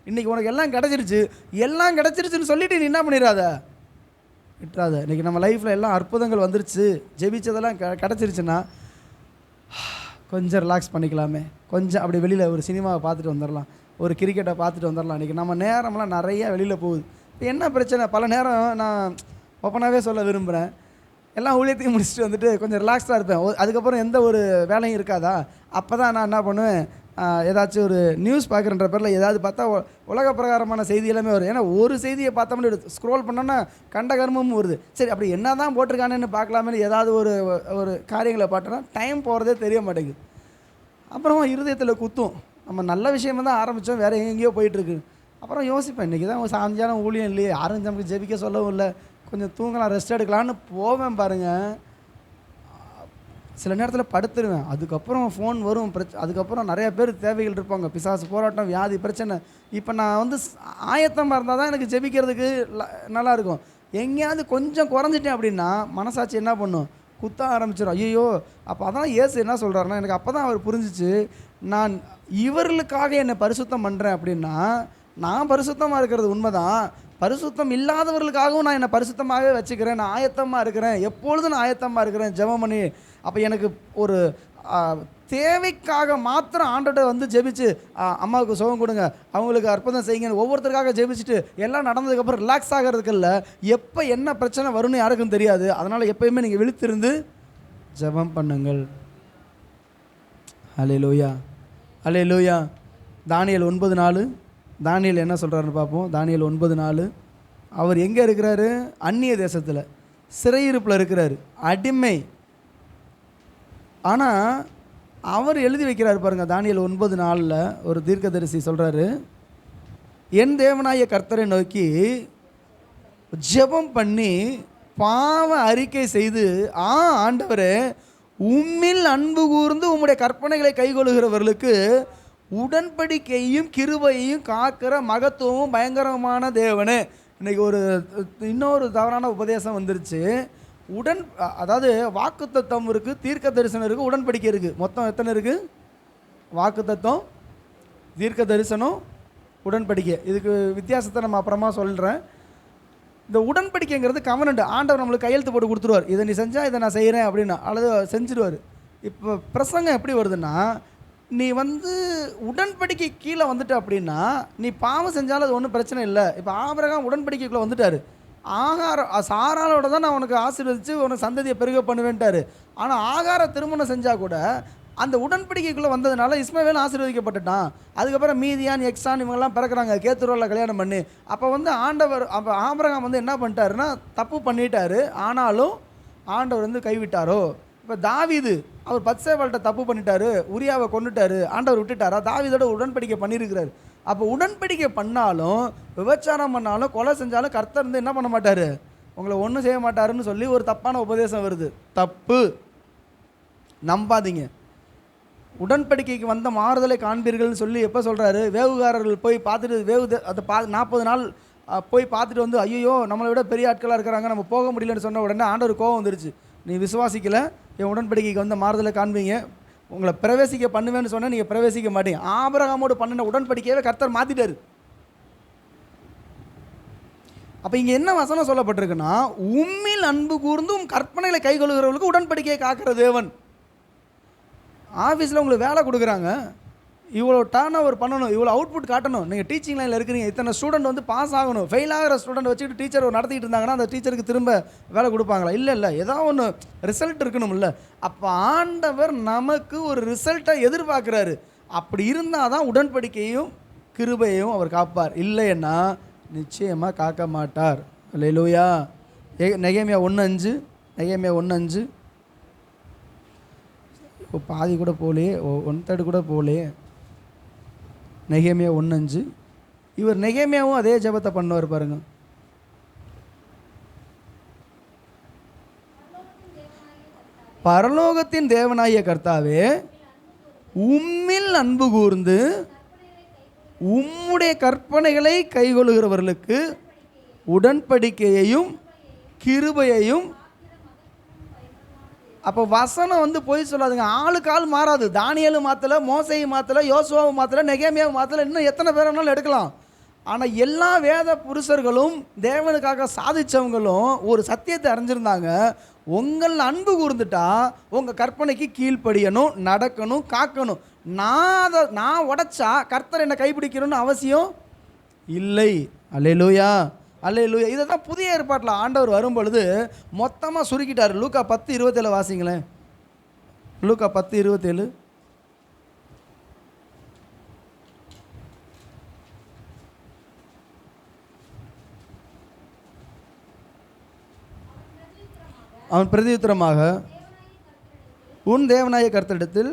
இன்றைக்கி உனக்கு எல்லாம் கிடச்சிருச்சு. எல்லாம் கிடச்சிருச்சுன்னு சொல்லிவிட்டு நீ என்ன பண்ணிடாத, விட்டுறாத. இன்றைக்கி நம்ம லைஃப்பில் எல்லாம் அற்புதங்கள் வந்துருச்சு, ஜெபிச்சதெல்லாம் கிடச்சிருச்சுன்னா கொஞ்சம் ரிலாக்ஸ் பண்ணிக்கலாமே, கொஞ்சம் அப்படி வெளியில் ஒரு சினிமாவை பார்த்துட்டு வந்துடலாம், ஒரு கிரிக்கெட்டை பார்த்துட்டு வந்துடலாம். இன்றைக்கி நம்ம நேரம்லாம் நிறையா வெளியில் போகுது. இப்போ என்ன பிரச்சனை, பல நேரம் நான் ஓப்பனாகவே சொல்ல விரும்புகிறேன், எல்லாம் ஊழியத்தையும் முடிச்சுட்டு வந்துட்டு கொஞ்சம் ரிலாக்ஸ்டாக இருப்பேன். அதுக்கப்புறம் எந்த ஒரு வேலையும் இருக்காதா, அப்போ தான் நான் என்ன பண்ணுவேன், ஏதாச்சும் ஒரு நியூஸ் பார்க்குறன்ற பேரில் ஏதாவது பார்த்தா உலக பிரகாரமான செய்தி எல்லாமே வரும். ஏன்னா ஒரு செய்தியை பார்த்தோம்னா ஸ்க்ரோல் பண்ணோன்னா கண்ட கர்மமும் வருது. சரி, அப்படி என்ன தான் போட்டிருக்கானேன்னு பார்க்கலாமேன்னு ஏதாவது ஒரு காரியங்களை பார்த்தோன்னா டைம் போகிறதே தெரிய மாட்டேங்குது. அப்புறமா இருதயத்தில் குத்தும், நம்ம நல்ல விஷயமா தான் ஆரம்பித்தோம், வேறு எங்கேயோ போயிட்டுருக்கு. அப்புறம் யோசிப்பேன், இன்றைக்கி தான் சாயங்காலம் ஊழியம் இல்லையே, யாரும் நமக்கு ஜெபிக்க சொல்லவும் இல்லை, கொஞ்சம் தூங்கலாம், ரெஸ்ட் எடுக்கலான்னு போவேன் பாருங்கள். சில நேரத்தில் படுத்துருவேன். அதுக்கப்புறம் ஃபோன் வரும், அதுக்கப்புறம் நிறைய பேர் தேவைகள் இருப்பாங்க, பிசாசு போராட்டம், வியாதி, பிரச்சனை. இப்போ நான் வந்து ஆயத்தமாக இருந்தால் தான் எனக்கு ஜெபிக்கிறதுக்கு நல்லாயிருக்கும். எங்கேயாவது கொஞ்சம் குறைஞ்சிட்டேன் அப்படின்னா மனசாட்சி என்ன பண்ணும், குத்த ஆரம்பிச்சிடும். ஐயோ, அப்போ அதான் இயேசு என்ன சொல்கிறாருன்னா, எனக்கு அப்போ தான் அவர் புரிஞ்சிச்சு, நான் இவர்களுக்காக என்னை பரிசுத்தம் பண்ணுறேன் அப்படின்னா, நான் பரிசுத்தமாக இருக்கிறது உண்மைதான், பரிசுத்தம் இல்லாதவர்களுக்காகவும் நான் என்னை பரிசுத்தமாகவே வச்சுக்கிறேன், நான் ஆயத்தமாக இருக்கிறேன், எப்பொழுதும் நான் ஆயத்தமாக இருக்கிறேன் ஜெபம் பண்ணி. அப்போ எனக்கு ஒரு தேவைக்காக மாத்திரம் ஆண்டவர்கிட்ட வந்து ஜெபிச்சு, அம்மாவுக்கு சுகம் கொடுங்க, அவங்களுக்கு அற்புதம் செய்யுங்க, ஒவ்வொருத்தருக்காக ஜெபிச்சுட்டு எல்லாம் நடந்ததுக்கப்புறம் ரிலாக்ஸ் ஆகிறதுக்கு இல்லை, எப்போ என்ன பிரச்சனை வரும்னு யாருக்கும் தெரியாது. அதனால் எப்போயுமே நீங்கள் விழித்திருந்து ஜெபம் பண்ணுங்கள். அல்லேலூயா, அல்லேலூயா. தானியேல் 9:4. தானியேல் என்ன சொல்கிறாருன்னு பார்ப்போம். தானியேல் 9:4. அவர் எங்கே இருக்கிறாரு? அந்நிய தேசத்தில் சிறையிருப்பில் இருக்கிறார், அடிமை. ஆனால் அவர் எழுதி வைக்கிறார் பாருங்கள். தானியேல் 9:4 ஒரு தீர்க்கதரிசி சொல்கிறாரு, என் தேவனாய கர்த்தரை நோக்கி ஜெபம் பண்ணி பாவ அறிக்கை செய்து, ஆண்டவரே, உம்மில் அன்பு கூர்ந்து உம்முடைய கற்பனைகளை கைகொள்கிறவர்களுக்கு உடன்படிக்கையும் கிருபையையும் காக்கிற மகத்துவமும் பயங்கரமான தேவனே. இன்றைக்கி இன்னொரு தவறான உபதேசம் வந்துருச்சு. அதாவது வாக்குத்தத்தம் இருக்குது, தீர்க்க தரிசனம் இருக்குது, உடன்படிக்கை இருக்குது. மொத்தம் எத்தனை இருக்குது? வாக்குத்தத்தம், தீர்க்க தரிசனம், உடன்படிக்கை. இதுக்கு வித்தியாசத்தை நம்ம அப்புறமா சொல்கிறேன். இந்த உடன்படிக்கைங்கிறது கவனண்ட். ஆண்டவர் நம்மளுக்கு கையெழுத்து போட்டு கொடுத்துருவார், இதை நீ செஞ்சால் இதை நான் செய்கிறேன் அப்படின்னா, அல்லது செஞ்சுடுவார். இப்போ பிரசங்கம் எப்படி வருதுன்னா, நீ வந்து உடன்படிக்கை கீழே வந்துட்ட அப்படின்னா நீ பாவம் செஞ்சாலும் அது ஒன்றும் பிரச்சனை இல்லை. இப்போ ஆபிரகாம் உடன்படிக்கைக்குள்ளே வந்துட்டார். சாராளோட தான் நான் உனக்கு ஆசீர்வதித்து உனக்கு சந்ததியை பெருக பண்ணுவேன்ட்டார். ஆனால் ஆகார திருமணம் செஞ்சால் கூட அந்த உடன்படிக்கைக்குள்ளே வந்ததுனால இஸ்மவேல் ஆசீர்வதிக்கப்பட்டுட்டான். அதுக்கப்புறம் மீதியான், எக்ஸான் இவங்கெல்லாம் பிறக்கிறாங்க, கேத்துருவில் கல்யாணம் பண்ணி. அப்போ வந்து அப்போ ஆபிரகாம் வந்து என்ன பண்ணிட்டாருன்னா தப்பு பண்ணிட்டாரு, ஆனாலும் ஆண்டவர் வந்து கைவிட்டாரோ. இப்போ தாவீது அவர் பத்சேபாள்கிட்ட தப்பு பண்ணிட்டாரு, உரியாவை கொண்டுட்டாரு, ஆண்டவர் விட்டுட்டாரா? தாவீதோட உடன்படிக்கை பண்ணியிருக்கிறார். அப்போ உடன்படிக்கை பண்ணாலும், விபச்சாரம் பண்ணாலும், கொலை செஞ்சாலும் கர்த்தர் வந்து என்ன பண்ண மாட்டார், உங்களை ஒன்றும் செய்ய மாட்டாருன்னு சொல்லி ஒரு தப்பான உபதேசம் வருது. தப்பு, நம்பாதீங்க. உடன்படிக்கைக்கு வந்த மாறுதலை காண்பீர்கள்னு சொல்லி எப்போ சொல்கிறாரு? வேவுகாரர்கள் போய் பார்த்துட்டு அதை 40 நாள் போய் பார்த்துட்டு வந்து, ஐயோ நம்மளை விட பெரிய ஆட்களாக இருக்கிறாங்க, நம்ம போக முடியலன்னு சொன்ன உடனே ஆண்டவர் கோபம் வந்துருச்சு. நீ விசுவாசிக்கலை, என் உடன்படிக்கைக்கு வந்த மாறுதலை காண்பீங்க, உங்களை பிரவேசிக்க பண்ணுவேன்னு சொன்னால் நீங்கள் பிரவேசிக்க மாட்டீங்க. ஆபிரகாமோடு பண்ணின உடன்படிக்கையை கர்த்தர் மாற்றிட்டார். அப்போ இங்கே என்ன வசனம் சொல்லப்பட்டிருக்குன்னா, உம்மில் அன்பு கூர்ந்தும் கற்பனைகளை கைகொள்கிறவர்களுக்கு உடன்படிக்கையை காக்கிற தேவன். ஆஃபீஸில் உங்களுக்கு வேலை கொடுக்குறாங்க, இவ்வளோ டர்ன் ஓவர் பண்ணணும், இவ்வளோ அவுட்புட் காட்டணும், நீங்கள் டீச்சிங் லைனில் இருக்கிறீங்க, இத்தனை ஸ்டூடெண்ட் வந்து பாஸ் ஆகணும், ஃபெயில் ஆகிற ஸ்டூடெண்ட் வச்சுக்கிட்டு டீச்சர் நடத்திட்டு இருந்தாங்கன்னா அந்த டீச்சருக்கு திரும்ப வேலை கொடுப்பாங்களா? இல்லை, ஏதாவது ஒன்று ரிசல்ட் இருக்கணும்ல. அப்போ ஆண்டவர் நமக்கு ஒரு ரிசல்ட்டை எதிர்பார்க்குறாரு. அப்படி இருந்தால் தான் உடன்படிக்கையும் கிருபையையும் அவர் காப்பார், இல்லைன்னா நிச்சயமாக காக்க மாட்டார். அல்லேலூயா. நெகேமியா 1:5. நெகேமியா 1:5. இப்போ பாதி கூட போலே, 1/3 கூட போலே. நெகேமியா 1:5. இவர் நெகேமியாவும் அதே ஜெபத்தை பண்ணுவார் பாருங்க. பரலோகத்தின் தேவனாகிய கர்த்தாவே, உம்மில் அன்பு கூர்ந்து உம்முடைய கற்பனைகளை கைகொள்கிறவர்களுக்கு உடன்படிக்கையையும் கிருபையையும். அப்போ வசனம் வந்து போய் சொல்லாதுங்க. ஆளுக்கு ஆள் மாறாது. தானியேலும் மாற்றலை, மோசையும் மாற்றலை, யோசுவாவும் மாற்றலை, நெகேமியாவும் மாற்றலை, இன்னும் எத்தனை பேர் வேணாலும் எடுக்கலாம். ஆனால் எல்லா வேத புருஷர்களும் தேவனுக்காக சாதித்தவங்களும் ஒரு சத்தியத்தை அறிஞ்சிருந்தாங்க. உங்கள் அன்பு கூர்ந்துட்டா உங்கள் கற்பனைக்கு கீழ்ப்படியணும், நடக்கணும், காக்கணும். நான் உடைச்சா கர்த்தர் என்னை கைப்பிடிக்கணும்னு அவசியம் இல்லை. அல்லேலூயா, அல்லேலூயா. இதை தான் புதிய ஏற்பாட்டில் ஆண்டவர் வரும்பொழுது மொத்தமாக சுருக்கிட்டார். லூக்கா 10:27 வாசிங்களேன். லூக்கா 10:27. அவன் பிரதியுத்தரமாக, உன் தேவனாய கர்த்தரிடத்தில்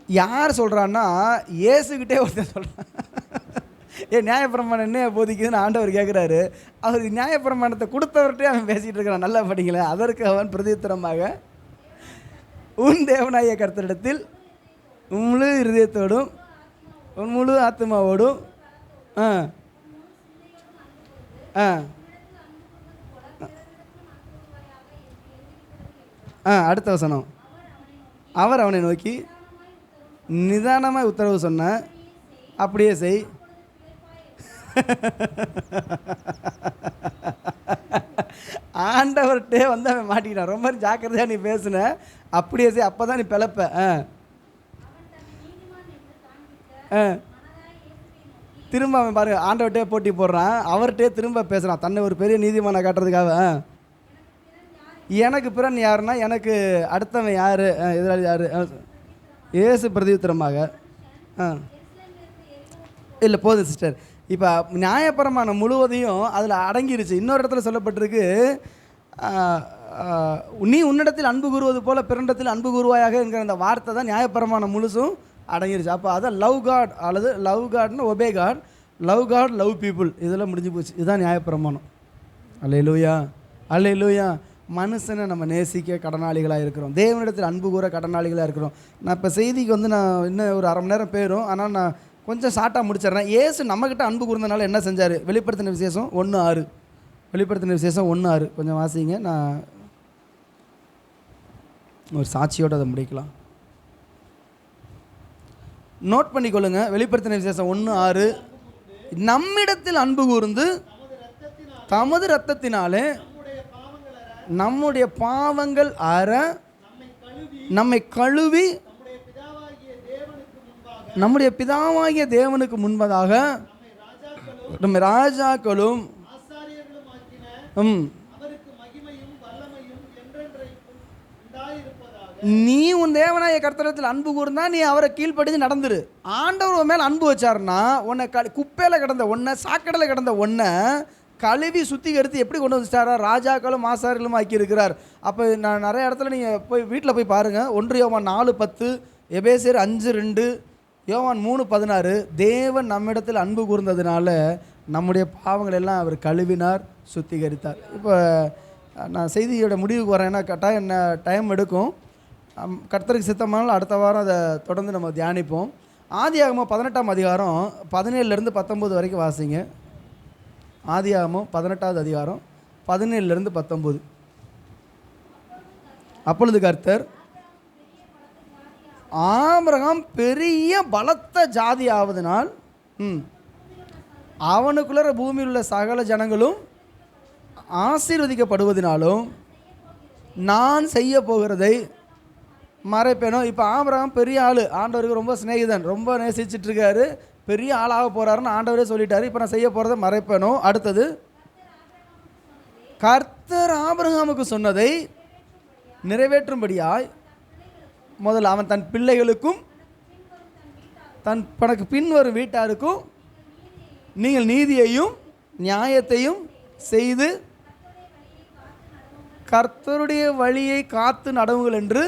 யார் சொல்கிறான்னா, இயேசுகிட்டே ஒருத்தன் சொல்கிறான். நியாயப்பிரமாணம் என்ன போதிக்குதுன்னு ஆண்டவர் கேட்குறாரு. அவர் நியாயப்பிரமாணத்தை கொடுத்தவர்கிட்டே அவன் பேசிகிட்டு இருக்கிறான். நல்லா படிக்கல. அதற்கு அவன் பிரதியுத்தரமாக, உன் தேவனாகிய கர்த்தரிடத்தில் உன் முழு இருதயத்தோடும் உன் முழு ஆத்மாவோடும் அடுத்த வசனம், அவர் அவனை நோக்கி நிதானமாக உத்தரவு சொன்ன, அப்படியே செய். ஆண்டவர்கிட்டே வந்து அவன் மாட்டிக்கிட்டான். ரொம்ப ஜாக்கிரதையாக நீ பேசுன, அப்படியே செய், அப்போ தான் நீ பிழப்ப. திரும்ப அவன் பாருங்க, ஆண்டவர்கிட்டே போட்டி போடுறான், அவர்கிட்டே திரும்ப பேசுகிறான், தன்னை ஒரு பெரிய நீதிமானை காட்டுறதுக்காக. எனக்கு பிறன் யாருன்னா, எனக்கு அடுத்தவன் யார், எதிராளி யார்? இயேசு பிரதியுத்தரமாக, இல்லை போதும் சிஸ்டர், இப்போ நியாயப்பிரமாணம் முழுவதையும் அதில் அடங்கிருச்சு. இன்னொரு இடத்துல சொல்லப்பட்டிருக்கு, நீ உன்னிடத்தில் அன்பு கூறுவது போல பிறனிடத்தில் அன்பு கூறுவாயாக என்கிற அந்த வார்த்தை தான் நியாயப்பிரமாணம் முழுசும் அடங்கிருச்சு. அப்போ அதான் லவ் காட், அல்லது லவ் காட்னு obey god, love god love people, இதெல்லாம் முடிஞ்சு போச்சு. இதுதான் நியாயப்பிரமாணம். அல்லேலூயா, அல்லேலூயா. மனுஷனை நம்ம நேசிக்க கடனாளிகளாக இருக்கிறோம், தேவனிடத்தில் அன்பு கூற கடனாளிகளாக இருக்கிறோம். நான் இப்போ செய்திக்கு வந்து நான் இன்னும் ஒரு அரை மணி நேரம் போயிடும், ஆனால் நான் கொஞ்சம் ஷார்ட்டாக முடிச்சிடுறேன். ஏசு நம்மக்கிட்ட அன்பு கூர்ந்தனால என்ன செஞ்சார்? வெளிப்படுத்தின விசேஷம் 1:6, வெளிப்படுத்தின விசேஷம் 1:6 கொஞ்சம் வாசிங்க. நான் ஒரு சாட்சியோடு அதை முடிக்கலாம். நோட் பண்ணிக்கொள்ளுங்க. வெளிப்படுத்தின விசேஷம் 1:6, நம்மிடத்தில் அன்பு கூர்ந்து தமது இரத்தத்தினாலே நம்முடைய பாவங்கள் அற நம்மை கழுவி நம்முடைய பிதாவாகிய தேவனுக்கு முன்பதாக நம்ம ராஜாக்களும் நீ உன் தேவனாய கர்த்தரிடத்தில் அன்பு கூர்ந்தா நீ அவரை கீழ்ப்படிஞ்சு நடந்துரு. ஆண்டவர் உன் மேல் அன்பு வச்சாருன்னா உன்னை குப்பையில் கிடந்த ஒன்றை, சாக்கடையில் கிடந்த ஒன்றை கழுவி சுத்திகரித்து எப்படி கொண்டு வந்துச்சாரா? ராஜாக்களும் ஆசாரிகளும் ஆக்கியிருக்கிறார். அப்போ நான் நிறைய இடத்துல நீங்கள் போய் வீட்டில் போய் பாருங்கள். 1 யோவான் 4:10, எபேசியர் 5:2, யோவான் 3:16, தேவன் நம்மிடத்தில் அன்பு கூர்ந்ததுனால நம்முடைய பாவங்கள் எல்லாம் அவர் கழுவினார், சுத்திகரித்தார். இப்போ நான் செய்தியோட முடிவுக்கு வரேன், ஏன்னா கட்டாயம் என்ன டைம் எடுக்கும். கர்த்தருக்கு சித்தமானால் அடுத்த வாரம் அதை தொடர்ந்து நம்ம தியானிப்போம். ஆதியாகமம் 18ஆம் அதிகாரம் 17 19 வரைக்கும் வாசிங்க. ஆதியாகமம் 18வது அதிகாரம் 17 19. அப்பொழுது கர்த்தர், ஆபிரகாம் பெரிய பலத்த ஜாதி ஆவதனால் அவனுக்குள்ள பூமியில் உள்ள சகல ஜனங்களும் ஆசீர்வதிக்கப்படுவதனாலும் நான் செய்ய போகிறதை மறைப்பேனோ. இப்போ ஆபிரகாம் பெரிய ஆள், ஆண்டவருக்கு ரொம்ப சிநேகிதன், ரொம்ப நேசிச்சுட்டு இருக்காரு, பெரிய ஆளாக போகிறாருன்னு ஆண்டவரே சொல்லிட்டாரு. இப்போ நான் செய்ய போகிறத மறைப்பேனோ. அடுத்தது, கர்த்தர் ஆபிரகாமுக்கு சொன்னதை நிறைவேற்றும்படியாய் முதல்ல அவன் தன் பிள்ளைகளுக்கும் தனக்கு பின்வரும் வீட்டாருக்கும் நீங்கள் நீதியையும் நியாயத்தையும் செய்து கர்த்தருடைய வழியை காத்து நடவுங்கள் என்று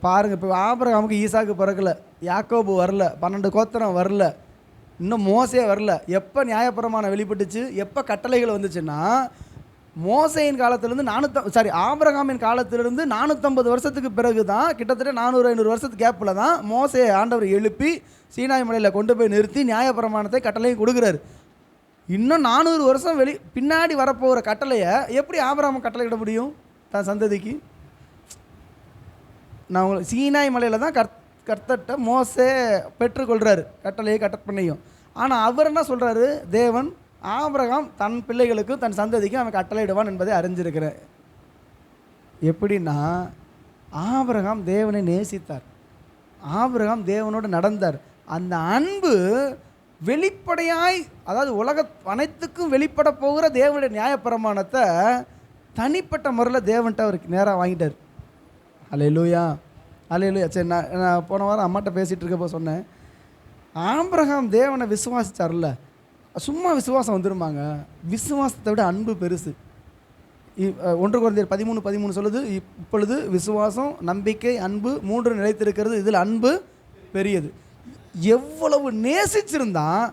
பாருங்கள். இப்போ ஆபிரகாமுக்கு ஈசாக்கு பிறக்கல, யாக்கோபு வரல, 12 கோத்திரம் வரல, இன்னும் மோசே வரல. எப்போ நியாயப்பிரமாணம் வெளிப்பட்டுச்சு, எப்போ கட்டளைகள் வந்துச்சுன்னா மோசையின் காலத்திலேருந்து ஆபிரகாமின் காலத்திலிருந்து 450 வருஷத்துக்கு பிறகு தான், கிட்டத்தட்ட 400-500 வருஷத்துக்கு கேப்பில் தான் மோசையை ஆண்டவர் எழுப்பி சீனாய் மலையில் கொண்டு போய் நிறுத்தி நியாயப்பிரமாணத்தை கட்டளையும் கொடுக்குறாரு. இன்னும் 400 வருஷம் பின்னாடி வரப்போகிற கட்டளையை எப்படி ஆபிரகாம் கட்டளையிட முடியும் தான் சந்ததிக்கு? நான் உங்களுக்கு சீனாய் மலையில் தான் கர்த்தர்ட்ட மோசே பெற்றுக்கொள்கிறாரு கட்டளையை கட்டப்பண்ணையும். ஆனால் அவர் என்ன சொல்கிறாரு? தேவன் ஆபிரகாம் தன் பிள்ளைகளுக்கும் தன் சந்ததிக்கும் அவன் கட்டளையிடுவான் என்பதை அறிஞ்சிருக்கிறேன். எப்படின்னா, ஆபிரகாம் தேவனை நேசித்தார், ஆபிரகாம் தேவனோடு நடந்தார். அந்த அன்பு வெளிப்படையாய், அதாவது உலக அனைத்துக்கும் வெளிப்பட போகிற தேவனுடைய நியாயப்பிரமாணத்தை தனிப்பட்ட முறையில் தேவன்கிட்ட அவருக்கு நேராக வாங்கிட்டார். அல்லேலூயா, அல்லேலூயா. சரி, நான் போன வாரம் அம்மாட்ட பேசிகிட்டு இருக்கப்போ சொன்னேன், ஆபிரகாம் தேவனை விசுவாசிச்சார்ல, சும்மா விசுவாசம் வந்துருமாங்க. விசுவாசத்தை விட அன்பு பெருசு. 1 கொரிந்தியர் 13:13 சொல்லுது, இப்பொழுது விசுவாசம், நம்பிக்கை, அன்பு 3 நிலைத்திருக்கிறது, இதில் அன்பு பெரியது. எவ்வளவு நேசிச்சிருந்தான்,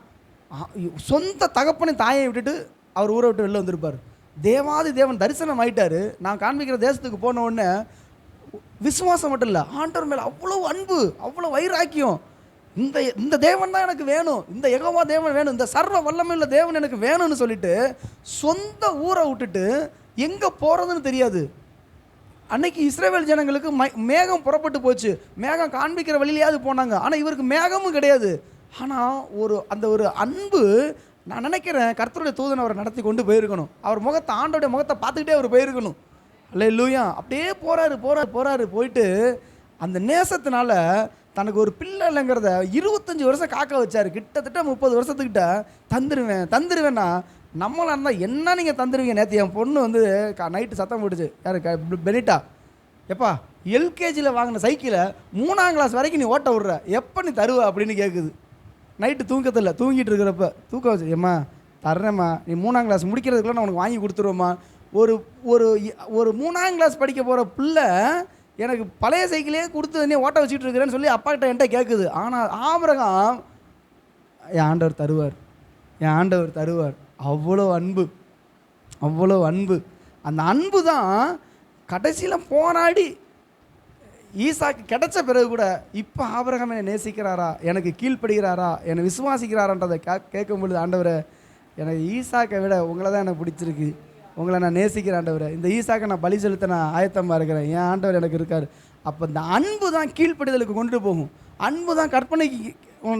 சொந்த தகப்பனை தாயை விட்டுட்டு அவர் ஊரை விட்டு வெளில வந்திருப்பார். தேவாதி தேவன் தரிசனம் ஆயிட்டாரு. நான் காண்பிக்கிற தேசத்துக்கு போன உடனே விசுவாசம் மட்டும் இல்லை, ஆண்டவர் மேலே அவ்வளோ அன்பு, அவ்வளோ வைராக்கியம். இந்த தேவன் தான் எனக்கு வேணும், இந்த யெகோவா தேவன் வேணும், இந்த சர்வ வல்லமையுள்ள தேவன் எனக்கு வேணும்னு சொல்லிட்டு சொந்த ஊரை விட்டுட்டு எங்கே போகிறதுன்னு தெரியாது. அன்னைக்கு இஸ்ரவேல் ஜனங்களுக்கு மேகம் புறப்பட்டு போச்சு, மேகம் காண்பிக்கிற வழியிலையாவது போனாங்க. ஆனால் இவருக்கு மேகமும் கிடையாது. ஆனால் ஒரு அன்பு, நான் நினைக்கிறேன் கர்த்தருடைய தூதன் அவரை நடத்தி கொண்டு போயிருக்கணும். அவர் முகத்தை, ஆண்டோடைய முகத்தை பார்த்துக்கிட்டே அவர் போயிருக்கணும். அல்லேலூயா. அப்படியே போறாரு. போயிட்டு அந்த நேசத்தினால தனக்கு ஒரு பிள்ளை இல்லைங்கிறத 25 வருஷம் காக்க வச்சார். கிட்டத்தட்ட 30 வருஷத்துக்கிட்ட தந்துடுவேன்னா நம்மளாக இருந்தால் என்ன நீங்கள் தந்துடுவீங்க? நேற்று என் பொண்ணு வந்து நைட்டு சத்தம் போட்டுச்சு. யாரு? பெனிட்டா. எப்பா எல்கேஜியில் வாங்கின சைக்கிளை 3ஆம் கிளாஸ் வரைக்கும் நீ ஓட்ட விட்ற, எப்போ நீ தருவ அப்படின்னு கேட்குது. நைட்டு தூங்கத்தில் தூங்கிட்டு இருக்கிறப்ப தூக்க வச்சு, ஏம்மா தர்றேம்மா, நீ 3ஆம் கிளாஸ் முடிக்கிறதுக்குள்ள நான் உனக்கு வாங்கி கொடுத்துருவேம்மா. ஒரு 3ஆம் கிளாஸ் படிக்க போகிற பிள்ளை எனக்கு பழைய சைக்கிளே கொடுத்து நீ ஓட்ட வச்சுட்டு இருக்கிறேன்னு சொல்லி அப்பாக்கிட்ட என்கிட்ட கேட்குது. ஆனால் ஆபிரகாம், என் ஆண்டவர் தருவார். அவ்வளோ அன்பு. அந்த அன்பு தான் கடைசியில் போராடி ஈசாக்கு கிடைச்ச பிறகு கூட இப்போ ஆபிரகாம் என்னை நேசிக்கிறாரா, எனக்கு கீழ்ப்படுகிறாரா, என்னை விசுவாசிக்கிறாரான்றதை கேட்கும் பொழுது, ஆண்டவரை எனக்கு ஈசாக்கை விட உங்களை தான் எனக்கு பிடிச்சிருக்கு, உங்களை நான் நேசிக்கிறேன் ஆண்டவரை, இந்த ஈசாக்கை நான் பலி செலுத்த நான் ஆயத்தமாக இருக்கிறேன், என் ஆண்டவர் எனக்கு இருக்கார். அப்போ இந்த அன்பு தான் கீழ்ப்படுதலுக்கு கொண்டு போகும். அன்பு தான் கற்பனைக்கு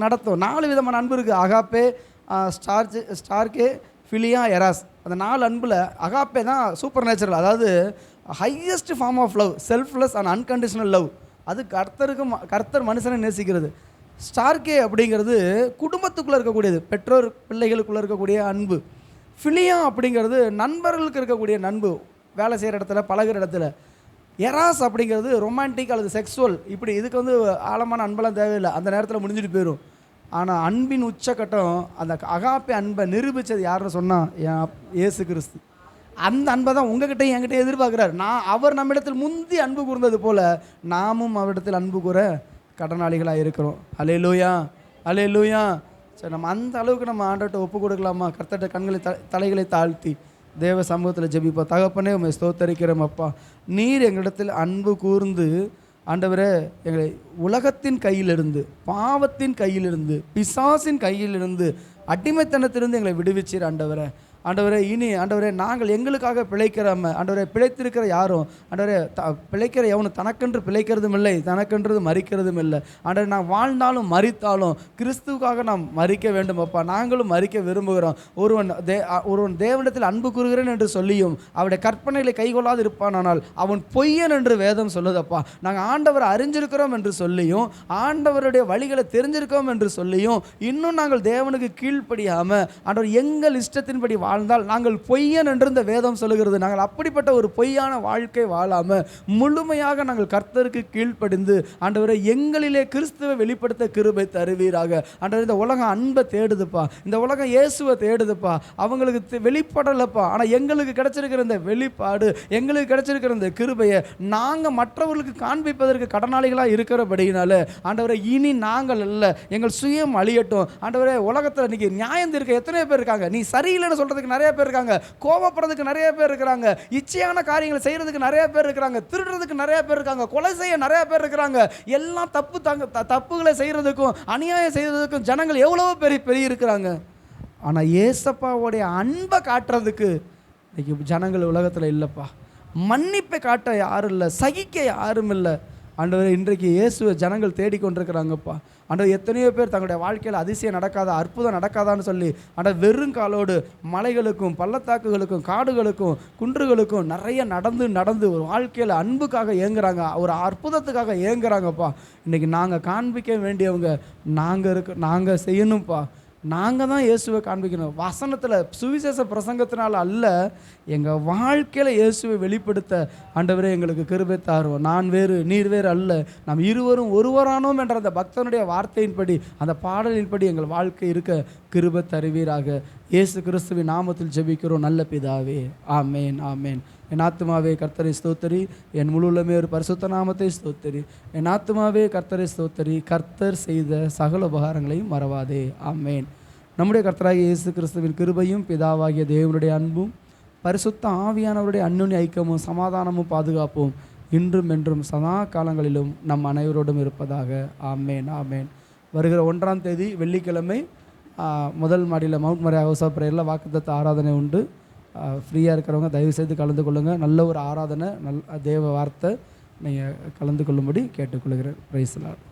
நடத்தும். 4 விதமான அன்பு இருக்குது. Agape, storge, philia, eros. அந்த 4 அன்பில் அகாப்பே தான் சூப்பர் நேச்சுரல், அதாவது highest form of love, selfless and unconditional love. அது கர்த்தர் மனுஷனை நேசிக்கிறது. ஸ்டார்கே அப்படிங்கிறது குடும்பத்துக்குள்ளே இருக்கக்கூடியது, பெற்றோர் பிள்ளைகளுக்குள்ளே இருக்கக்கூடிய அன்பு. ஃபிலியா அப்படிங்கிறது நண்பர்களுக்கு இருக்கக்கூடிய நண்பு, வேலை செய்கிற இடத்துல, பழகிற இடத்துல. எராஸ் அப்படிங்கிறது ரொமான்டிக் அல்லது செக்ஸுவல். இப்படி இதுக்கு வந்து ஆழமான அன்பெல்லாம் தேவையில்லை, அந்த நேரத்தில் முடிஞ்சிட்டு போயிடும். ஆனால் அன்பின் உச்சக்கட்டம், அந்த அகாப்பே அன்பை நிரூபித்தது யாருன்னு சொன்னால் இயேசு கிறிஸ்து. அந்த அன்பை தான் உங்ககிட்டையும் என்கிட்ட எதிர்பார்க்குறாரு. அவர் நம்மிடத்தில் முந்தி அன்பு கூர்ந்தது போல் நாமும் அவரிடத்தில் அன்பு கூற கடனாளிகளாக இருக்கிறோம். அல்லேலூயா. சரி, நம்ம அந்த அளவுக்கு நம்ம ஆண்டவர்கிட்ட ஒப்பு கொடுக்கலாமா? கர்த்தர்கிட்ட தலைகளை தாழ்த்தி தேவ சமூகத்தில் ஜெபிப்போம். தகப்பனே, உம்மை ஸ்தோத்தரிக்கிறோம் அப்பா. நீர் எங்களிடத்தில் அன்பு கூர்ந்து ஆண்டவரே எங்களை உலகத்தின் கையிலிருந்து, பாவத்தின் கையிலிருந்து, பிசாசின் கையிலிருந்து, அடிமைத்தனத்திலிருந்து எங்களை விடுவிச்சீர் ஆண்டவரே. ஆண்டவரே, இனி ஆண்டவரே நாங்கள் எங்களுக்காக பிழைக்கிறோம் ஆண்டவரே, பிழைத்திருக்கிற யாரும் ஆண்டவரே, பிழைக்கிற எவனும் தனக்கென்று பிழைக்கிறதும் இல்லை, தனக்கென்று மறிக்கிறதும் இல்லை. ஆண்டவரே, நான் வாழ்ந்தாலும் மறித்தாலும் கிறிஸ்துவுக்காக நாம் மறிக்க வேண்டும் அப்பா. நாங்களும் மறிக்க விரும்புகிறோம். ஒருவன் தேவனிடத்தில் அன்பு கூறுகிறேன் என்று சொல்லியும் அவருடைய கற்பனைகளை கைகொள்ளாது இருப்பானால் அவன் பொய்யன் என்று வேதம் சொல்லுதப்பா. நாங்கள் ஆண்டவரை அறிஞ்சிருக்கிறோம் என்று சொல்லியும், ஆண்டவருடைய வழிகளை தெரிஞ்சிருக்கோம் என்று சொல்லியும், இன்னும் நாங்கள் தேவனுக்கு கீழ்ப்படியாமல் ஆண்டவர் எங்கள் இஷ்டத்தின்படி வாழ்ந்தால் நாங்கள் பொய்யன் என்று இந்த வேதம் சொல்லுகிறது. நாங்கள் அப்படிப்பட்ட ஒரு பொய்யான வாழ்க்கை வாழாமல் முழுமையாக நாங்கள் கர்த்தருக்கு கீழ்ப்படிந்து ஆண்டவரை எங்களிலே கிறிஸ்துவை வெளிப்படுத்த கிருபை தருவீராக. ஆண்டவர், இந்த உலகம் அன்பை தேடுதுப்பா, இந்த உலகம் இயேசுவை தேடுதுப்பா, அவங்களுக்கு வெளிப்படலப்பா. ஆனால் எங்களுக்கு கிடைச்சிருக்கிற இந்த வெளிப்பாடு, எங்களுக்கு கிடைச்சிருக்கிற இந்த கிருபையை நாங்கள் மற்றவர்களுக்கு காண்பிப்பதற்கு கடனாளிகளாக இருக்கிறபடினால ஆண்டவரை, இனி நாங்கள் அல்ல, எங்கள் சுயம் அழியட்டும். ஆண்டவரே, உலகத்தில் இன்னைக்கு நியாயம் தீர்க்க எத்தனை பேர் இருக்காங்க? நீ சரியில்லைன்னு சொல்றதுக்கு நிறைய பேர் இருக்காங்க, கோபப்படுறதுக்கு நிறைய பேர் இருக்கிறாங்க, இச்சையான காரியங்களை செய்யறதுக்கு நிறைய பேர் இருக்கிறாங்க, திருடுறதுக்கு நிறைய பேர் இருக்காங்க, கொலை செய்ய நிறைய பேர் இருக்கிறாங்க. எல்லாம் தப்புகளை செய்யறதுக்கும் அநியாயம் செய்யறதுக்கும் ஜனங்கள் எவ்வளவோ பெரிய இருக்கிறாங்க. ஆனால் ஏசப்பாவுடைய அன்பை காட்டுறதுக்கு இன்னைக்கு ஜனங்கள் உலகத்தில் இல்லைப்பா. மன்னிப்பை காட்ட யாரும் இல்லை, சகிக்க யாரும் இல்லை. ஆண்டவரே, இன்றைக்கு இயேசுவை ஜனங்கள் தேடிக்கொண்டிருக்கிறாங்கப்பா. ஆண்டவர், எத்தனையோ பேர் தங்களுடைய வாழ்க்கையில் அதிசயம் நடக்காதா, அற்புதம் நடக்காதான்னு சொல்லி ஆண்டவர் வெறுங்காலோடு மலைகளுக்கும் பள்ளத்தாக்குகளுக்கும் காடுகளுக்கும் குன்றுகளுக்கும் நிறைய நடந்து ஒரு வாழ்க்கையில் அன்புக்காக ஏங்குறாங்க, ஒரு அற்புதத்துக்காக ஏங்குறாங்கப்பா. இன்றைக்கி நாங்கள் காண்பிக்க வேண்டியவங்க நாங்கள் செய்யணும்ப்பா. நாங்கள் தான் இயேசுவை காண்பிக்கணும். வசனத்தில் சுவிசேஷ பிரசங்கத்தினால் அல்ல, எங்கள் வாழ்க்கையில் இயேசுவை வெளிப்படுத்த ஆண்டவரே எங்களுக்கு கிருபை தாரும். நான் வேறு நீர் வேறு அல்ல, நாம் இருவரும் ஒருவரானோம் என்ற அந்த பக்தனுடைய வார்த்தையின்படி, அந்த பாடலின்படி எங்கள் வாழ்க்கை இருக்க கிருபை தருவீராக. இயேசு கிறிஸ்துவின் நாமத்தில் ஜெபிக்கிறோம் நல்ல பிதாவே. ஆமேன். என் ஆத்துமாவே கர்த்தரை ஸ்தோத்தரி, என் முழு உள்ளமே ஒரு பரிசுத்த நாமத்தை ஸ்தோத்தரி. என் ஆத்துமாவே கர்த்தரை ஸ்தோத்தரி, கர்த்தர் செய்த சகல உபகாரங்களையும் மறவாதே. ஆமென். நம்முடைய கர்த்தராகிய இயேசு கிறிஸ்துவின் கிருபையும் பிதாவாகிய தேவனுடைய அன்பும் பரிசுத்த ஆவியானவருடைய அந்யோன்ய ஐக்கியமும் சமாதானமும் பாதுகாப்பும் இன்றும் என்றும் சதா காலங்களிலும் நம் அனைவரோடும் இருப்பதாக. ஆமென். ஆமென். வருகிற 1ஆம் தேதி வெள்ளிக்கிழமை முதல் மாடியில் மவுண்ட் மரியா ஹவுஸ் ஆஃப் பிரேயரில் வாக்குத்தத்த ஆராதனை உண்டு. ஃப்ரீயாக இருக்கிறவங்க தயவுசெய்து கலந்து கொள்ளுங்கள். நல்ல ஒரு ஆராதனை, தேவ வார்த்தை நீங்கள் கலந்து கொள்ளும்படி கேட்டுக்கொள்கிறேன். Praise the Lord.